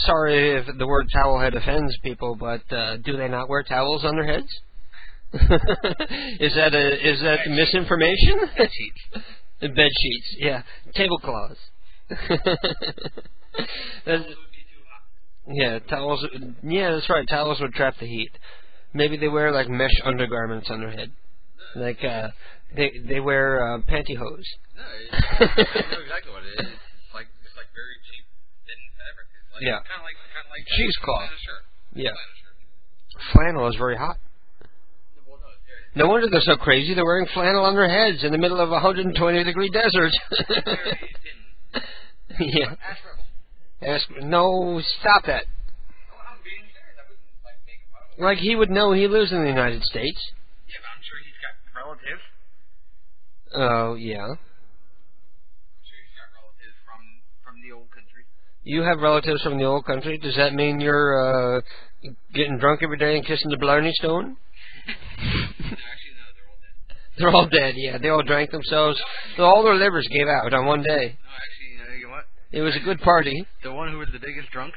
Sorry if the word towel head offends people, but do they not wear towels on their heads? Is that misinformation? Bed sheets. Bed sheets, yeah. Tablecloths. Yeah, towels. Yeah, that's right. Towels would trap the heat. Maybe they wear like mesh undergarments on their head, like they wear pantyhose. No, I know exactly what it is. It's like very cheap thin fabric. It's like, yeah, kind of like cheesecloth. Yeah, flannel is very hot. No wonder they're so crazy. They're wearing flannel on their heads in the middle of a 120-degree desert. Yeah. No, stop that. Like he would know he lives in the United States. Yeah, but I'm sure he's got relatives. Oh, yeah. I'm sure he's got relatives from the old country. You have relatives from the old country? Does that mean you're getting drunk every day and kissing the Blarney Stone? They're all dead, yeah. They all drank themselves. All their livers gave out on one day. No, actually, you know what? It was a good party. The one who was the biggest drunk,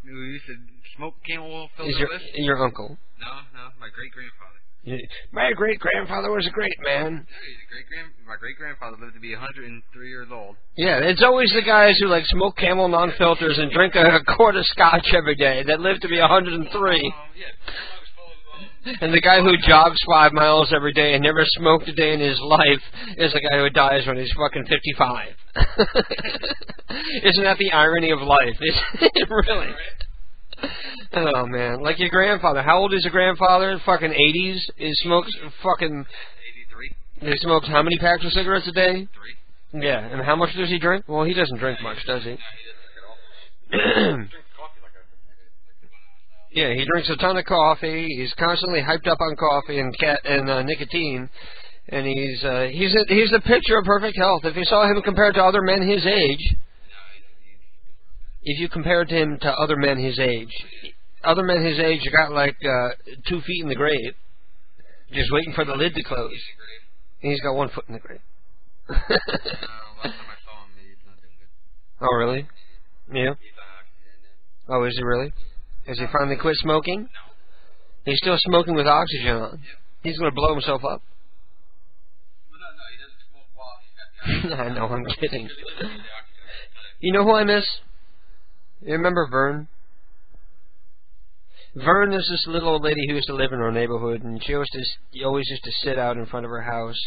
who used to smoke Camel oil filter with? Your uncle. No, my great-grandfather. My great-grandfather was a great man. Yeah, my great-grandfather lived to be 103 years old. Yeah, it's always the guys who like smoke Camel non-filters and drink a quart of scotch every day that live to be 103. And the guy who jogs 5 miles every day and never smoked a day in his life is the guy who dies when he's fucking 55. Isn't that the irony of life? Isn't it really? Oh, man. Like your grandfather. How old is your grandfather? Fucking 80s? He smokes fucking... 83. He smokes how many packs of cigarettes a day? 3. Yeah. And how much does he drink? Well, he doesn't drink much, does he? No, he doesn't drink at all. Yeah, he drinks a ton of coffee. He's constantly hyped up on coffee and nicotine, and he's a picture of perfect health. If you saw him compared to other men his age, if you compared him to other men his age got like 2 feet in the grave, just waiting for the lid to close. And he's got 1 foot in the grave. Last time I saw him, he's not doing good. Oh, really? Yeah. Oh, is he really? Has he finally quit smoking? No. He's still smoking with oxygen on. Yep. He's going to blow himself up. Well, no, he doesn't smoke while he's got the oxygen. I know, I'm kidding. You know who I miss? You remember Vern? Vern is this little old lady who used to live in our neighborhood, and she always used to sit out in front of her house.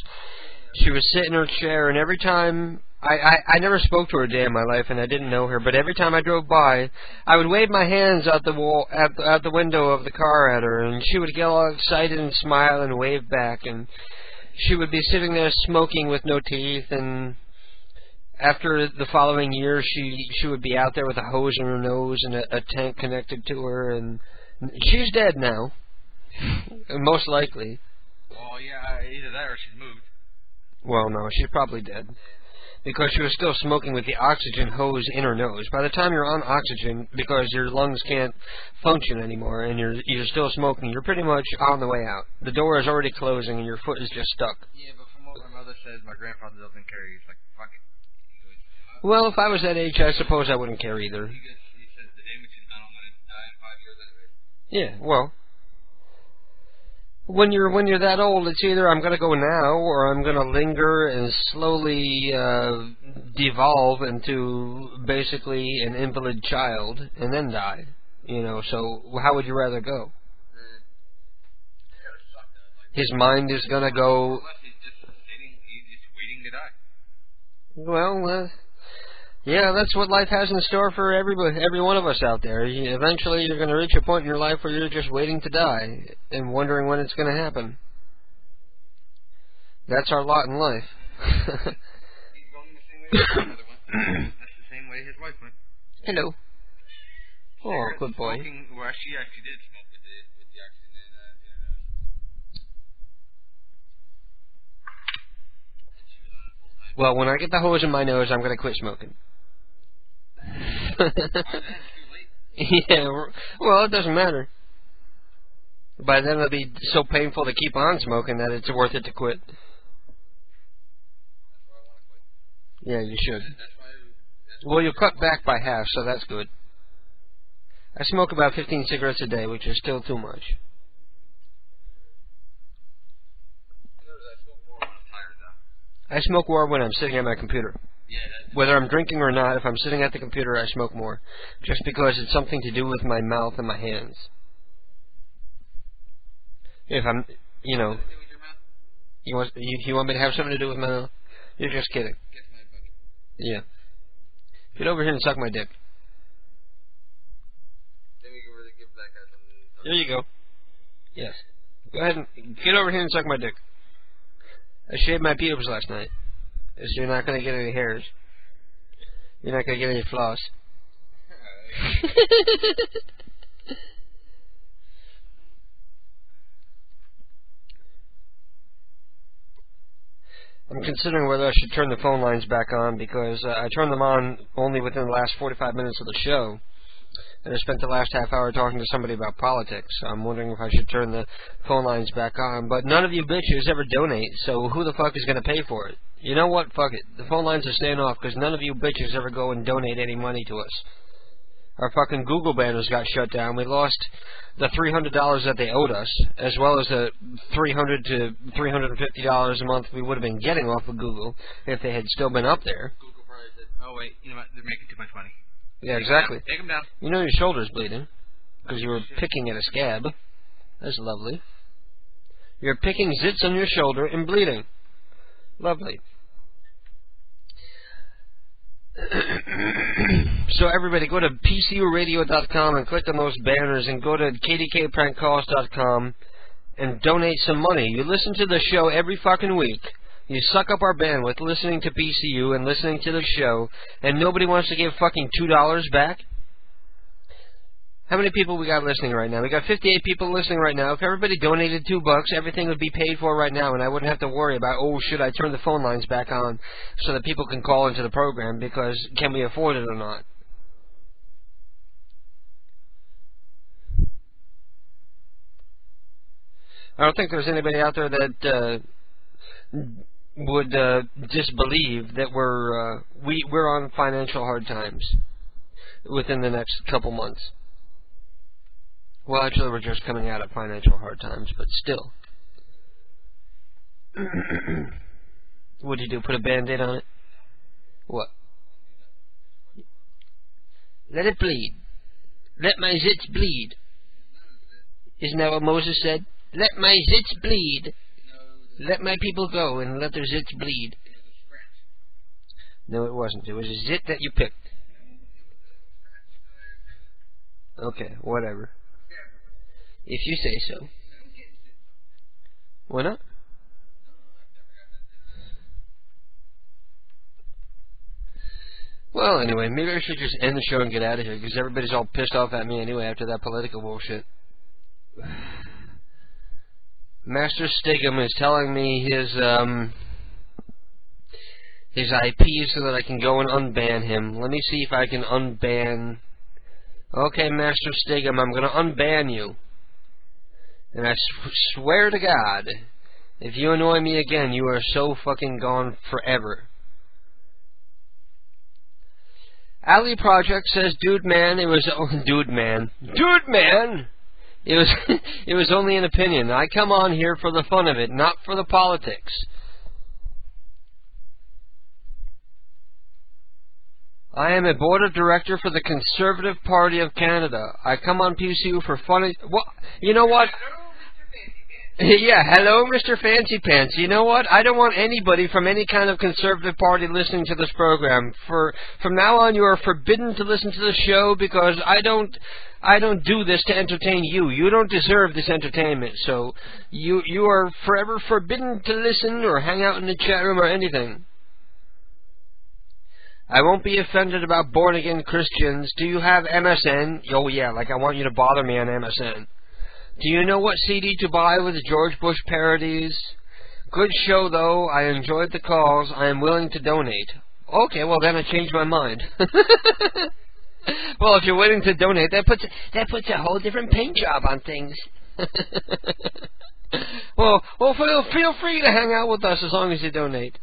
She would sit in her chair, and every time I never spoke to her a day in my life, and I didn't know her. But every time I drove by, I would wave my hands out the wall, out the window of the car at her, and she would get all excited and smile and wave back. And she would be sitting there smoking with no teeth. And after the following year, she would be out there with a hose in her nose and a tank connected to her. And she's dead now, most likely. Well, yeah, either that or she's moved. Well, no, she's probably dead. Because she was still smoking with the oxygen hose in her nose. By the time you're on oxygen, because your lungs can't function anymore, and you're still smoking, you're pretty much on the way out. The door is already closing, and your foot is just stuck. Yeah, but from what my mother said, my grandfather doesn't care. He's like, fuck it. Well, if I was that age, I suppose I wouldn't care either. He said, the damage is done, I'm going to die in 5 years anyway. Yeah, well, when you're that old, it's either I'm going to go now or I'm going to linger and slowly devolve into basically an invalid child and then die. You know, so how would you rather go? His mind is going to go. He's just waiting to die. Well, yeah, that's what life has in store for every one of us out there. Eventually, you're going to reach a point in your life where you're just waiting to die and wondering when it's going to happen. That's our lot in life. He's going the same way his grandmother went. That's the same way his wife went. Hello. Oh, good boy. Well, she actually did smoke with the accident. Well, when I get the hose in my nose, I'm going to quit smoking. Yeah, well, it doesn't matter. By then it'll be so painful to keep on smoking that it's worth it to quit. Yeah, you should. Well, you'll cut back by half, so that's good. I smoke about 15 cigarettes a day, which is still too much. I smoke more when I'm sitting at my computer. Whether I'm drinking or not, if I'm sitting at the computer, I smoke more. Just because it's something to do with my mouth and my hands. If I'm, you know... You want me to have something to do with my mouth? You're just kidding. Yeah. Get over here and suck my dick. There you go. Yes. Go ahead and get over here and suck my dick. I shaved my pubes last night. So you're not going to get any hairs. You're not going to get any floss. I'm considering whether I should turn the phone lines back on because I turned them on only within the last 45 minutes of the show. And I spent the last half hour talking to somebody about politics. So I'm wondering if I should turn the phone lines back on. But none of you bitches ever donate, so who the fuck is going to pay for it? You know what? Fuck it. The phone lines are staying off because none of you bitches ever go and donate any money to us. Our fucking Google banners got shut down. We lost the $300 that they owed us, as well as the $300 to $350 a month we would have been getting off of Google if they had still been up there. Google probably said, oh wait, you know what, they're making too much money. Yeah, exactly. Take them down. You know your shoulder's bleeding because you were picking at a scab. That's lovely. You're picking zits on your shoulder and bleeding. Lovely. So everybody go to PCUradio.com and click on those banners and go to KDKPrankCalls.com and donate some money. You listen to the show every fucking week. You suck up our bandwidth listening to PCU and listening to the show, and nobody wants to give fucking $2 back? How many people we got listening right now? We got 58 people listening right now. If everybody donated $2, everything would be paid for right now, and I wouldn't have to worry about, oh, should I turn the phone lines back on so that people can call into the program, because can we afford it or not? I don't think there's anybody out there that would disbelieve that we're on financial hard times within the next couple months. Well, actually, we're just coming out of financial hard times, but still. What'd you do? Put a Band-Aid on it? What? Let it bleed. Let my zits bleed. Isn't that what Moses said? Let my zits bleed. Let my people go and let their zits bleed. No, it wasn't. It was a zit that you picked. Okay, whatever. If you say so. Why not? Well, anyway, maybe I should just end the show and get out of here, because everybody's all pissed off at me anyway after that political bullshit. Master Stigum is telling me his IP so that I can go and unban him. Let me see if I can unban... Okay, Master Stigum, I'm going to unban you. And I swear to God, if you annoy me again, you are so fucking gone forever. Ali Project says, Dude man, it was it was only an opinion. I come on here for the fun of it, not for the politics. I am a board of director for the Conservative Party of Canada. I come on PCU for funny... What? You know what? Yeah, hello, Mr. Fancy Pants. You know what? I don't want anybody from any kind of conservative party listening to this program. From now on, you are forbidden to listen to the show because I don't do this to entertain you. You don't deserve this entertainment. So you are forever forbidden to listen or hang out in the chat room or anything. I won't be offended about born-again Christians. Do you have MSN? Oh, yeah, like I want you to bother me on MSN. Do you know what CD to buy with the George Bush parodies? Good show, though. I enjoyed the calls. I am willing to donate. Okay, well, then I changed my mind. Well, if you're willing to donate, that puts a whole different paint job on things. Well, feel free to hang out with us as long as you donate.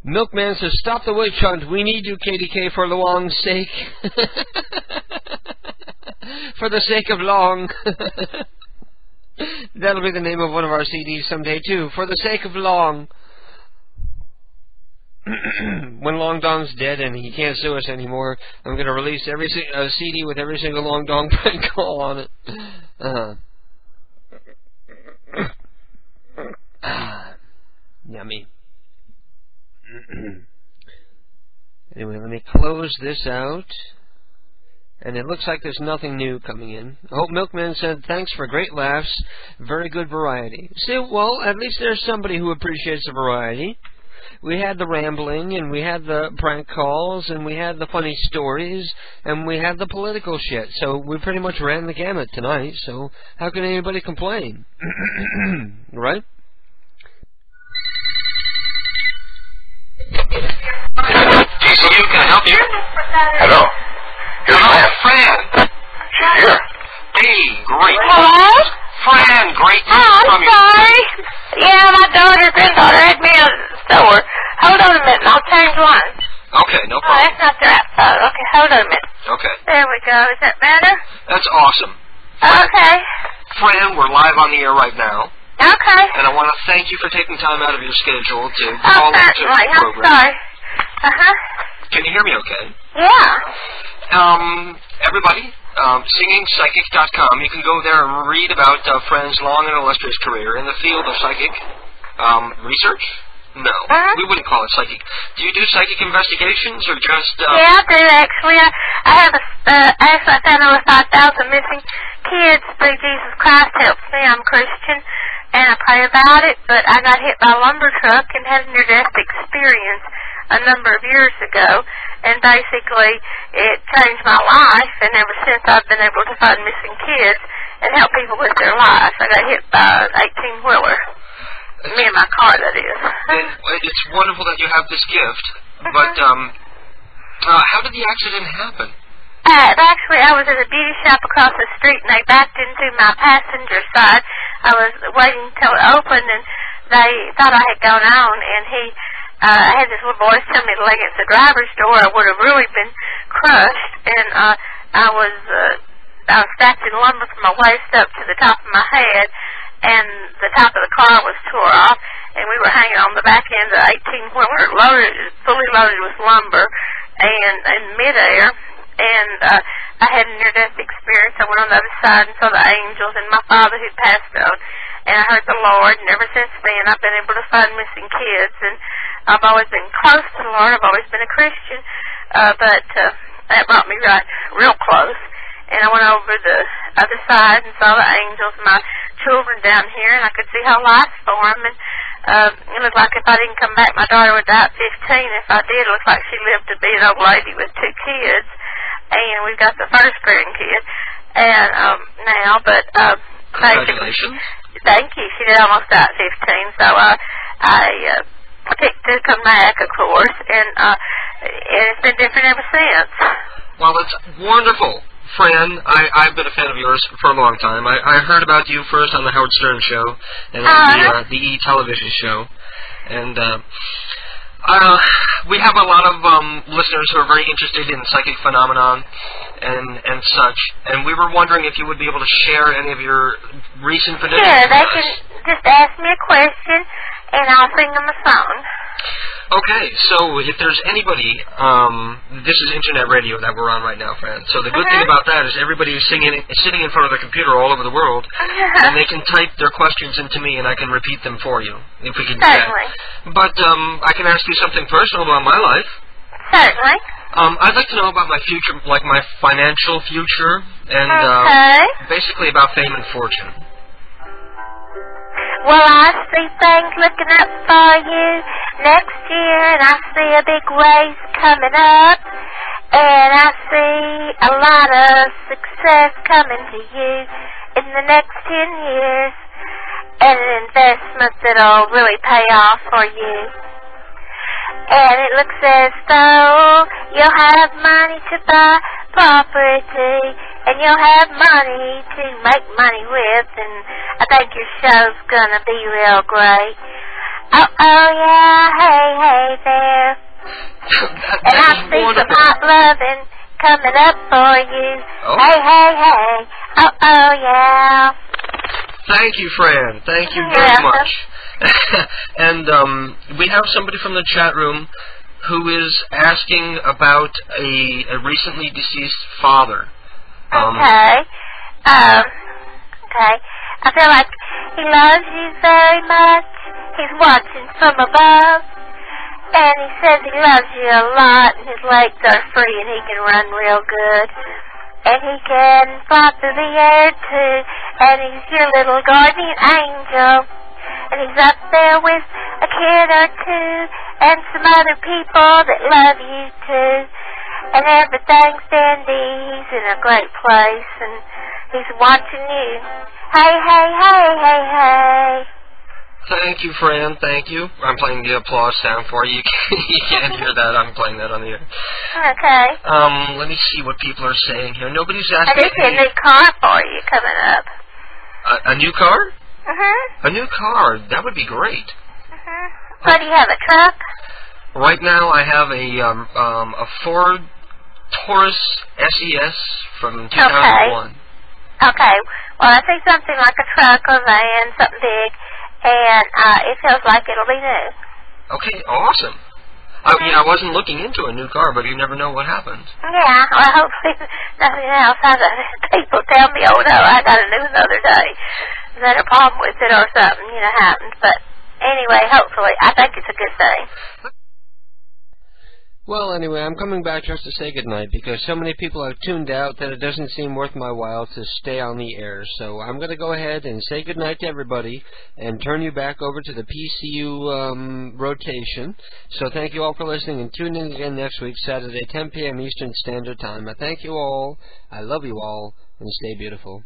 Milkman says, stop the witch hunt. We need you, KDK, for Luong's sake. For the sake of Long. That'll be the name of one of our CDs someday, too. For the sake of Long. When Long Dong's dead and he can't sue us anymore, I'm going to release every CD with every single Long Dong prank call on it. Yummy. Anyway, let me close this out. And it looks like there's nothing new coming in. Oh, Milkman said, thanks for great laughs. Very good variety. See, well, at least there's somebody who appreciates the variety. We had the rambling, and we had the prank calls, and we had the funny stories, and we had the political shit. So we pretty much ran the gamut tonight, so how can anybody complain? Right? DCU, can I help you? Hello. Hello, Fran. She's here. Hey, great. Hello? Fran, great news Oh, from I'm you. sorry. Yeah, my granddaughter had me at the store. Hold on a minute, I'll change one. Okay, no Oh, problem. that's not the right phone. Okay, hold on a minute. Okay. There we go. Is that better? That's awesome. Okay. Fran, we're live on the air right now. Okay. And I want to thank you for taking time out of your schedule to Oh, call into certainly. the I'm program. sorry. Uh-huh. Can you hear me okay? Yeah. Everybody, singingpsychic.com. You can go there and read about Fran's long and illustrious career in the field of psychic research. No, we wouldn't call it psychic. Do you do psychic investigations or just... Yeah, I do actually. I have actually I found over 5,000 missing kids through Jesus Christ Helps Me. I'm Christian, and I pray about it, but I got hit by a lumber truck and had a near-death experience a number of years ago, and basically it changed my life, and ever since I've been able to find missing kids and help people with their lives. I got hit by an 18-wheeler. Me and my car, that is. And it's wonderful that you have this gift, but how did the accident happen? Actually, I was in a beauty shop across the street, and they backed into my passenger side. I was waiting till it opened, and they thought I had gone on, and I had this little voice tell me to lay against the driver's door. I would have really been crushed, and I was stacked in lumber from my waist up to the top of my head, and the top of the car was tore off, and we were hanging on the back end of the 18-wheeler, fully loaded with lumber, and in midair. And I had a near-death experience. I went on the other side and saw the angels and my father who passed on. And I heard the Lord, and ever since then I've been able to find missing kids. And I've always been close to the Lord. I've always been a Christian, but that brought me right real close. And I went over the other side and saw the angels, my children down here, and I could see how life's for them. And it looked like if I didn't come back, my daughter would die at 15. If I did, it looked like she lived to be an old lady with 2 kids. And we've got the first grandkid. And now, but congratulations. Thank you. She did almost die at 15, so I picked to come back, of course, and it's been different ever since. Well, that's wonderful. Fran, I've been a fan of yours for a long time. I heard about you first on the Howard Stern show and on the E! television show. And we have a lot of listeners who are very interested in psychic phenomenon and such. And we were wondering if you would be able to share any of your recent predictions. Sure, they can just ask me a question, and I'll sing them a song. Okay, so if there's anybody, this is internet radio that we're on right now, Fran. So the good thing about that is everybody is sitting in front of their computer all over the world, and they can type their questions into me, and I can repeat them for you, if we can do that. But I can ask you something personal about my life. Certainly. I'd like to know about my future, like my financial future, and basically about fame and fortune. Well, I see things looking up for you next year, and I see a big raise coming up, and I see a lot of success coming to you in the next 10 years, and an investment that'll really pay off for you. And it looks as though you'll have money to buy property, and you'll have money to make money with, and I think your show's gonna be real great. Oh, yeah, hey there. And I see some hot loving coming up for you. Hey. Oh, yeah. Thank you, Fran. Thank you very much. And we have somebody from the chat room who is asking about a recently deceased father. Okay. I feel like he loves you very much. He's watching from above. And he says he loves you a lot, and his legs are free, and he can run real good. And he can fly through the air, too. And he's your little guardian angel. And he's up there with a kid or two, and some other people that love you, too. And everything's dandy. He's in a great place, and he's watching you. Hey. Thank you, Fran. Thank you. I'm playing the applause sound for you. You can't hear that. I'm playing that on the air. Okay. Let me see what people are saying here. Nobody's asking. I did get a new car for you coming up. A new car? Uh-huh. A new car. That would be great. Uh-huh. What, do you have a truck? Right now I have a Ford Taurus SES from 2001. Okay. Well, I think something like a truck or van, something big, and it feels like it'll be new. Okay, awesome. I wasn't looking into a new car, but you never know what happens. Yeah, well, hopefully nothing else. People tell me, oh, no, I got a new the other day. Is that a problem with it or something, happened. But anyway, hopefully, I think it's a good thing. Well, anyway, I'm coming back just to say goodnight because so many people have tuned out that it doesn't seem worth my while to stay on the air. So I'm going to go ahead and say goodnight to everybody and turn you back over to the PCU rotation. So thank you all for listening and tune in again next week, Saturday, 10 p.m. Eastern Standard Time. I thank you all. I love you all. And stay beautiful.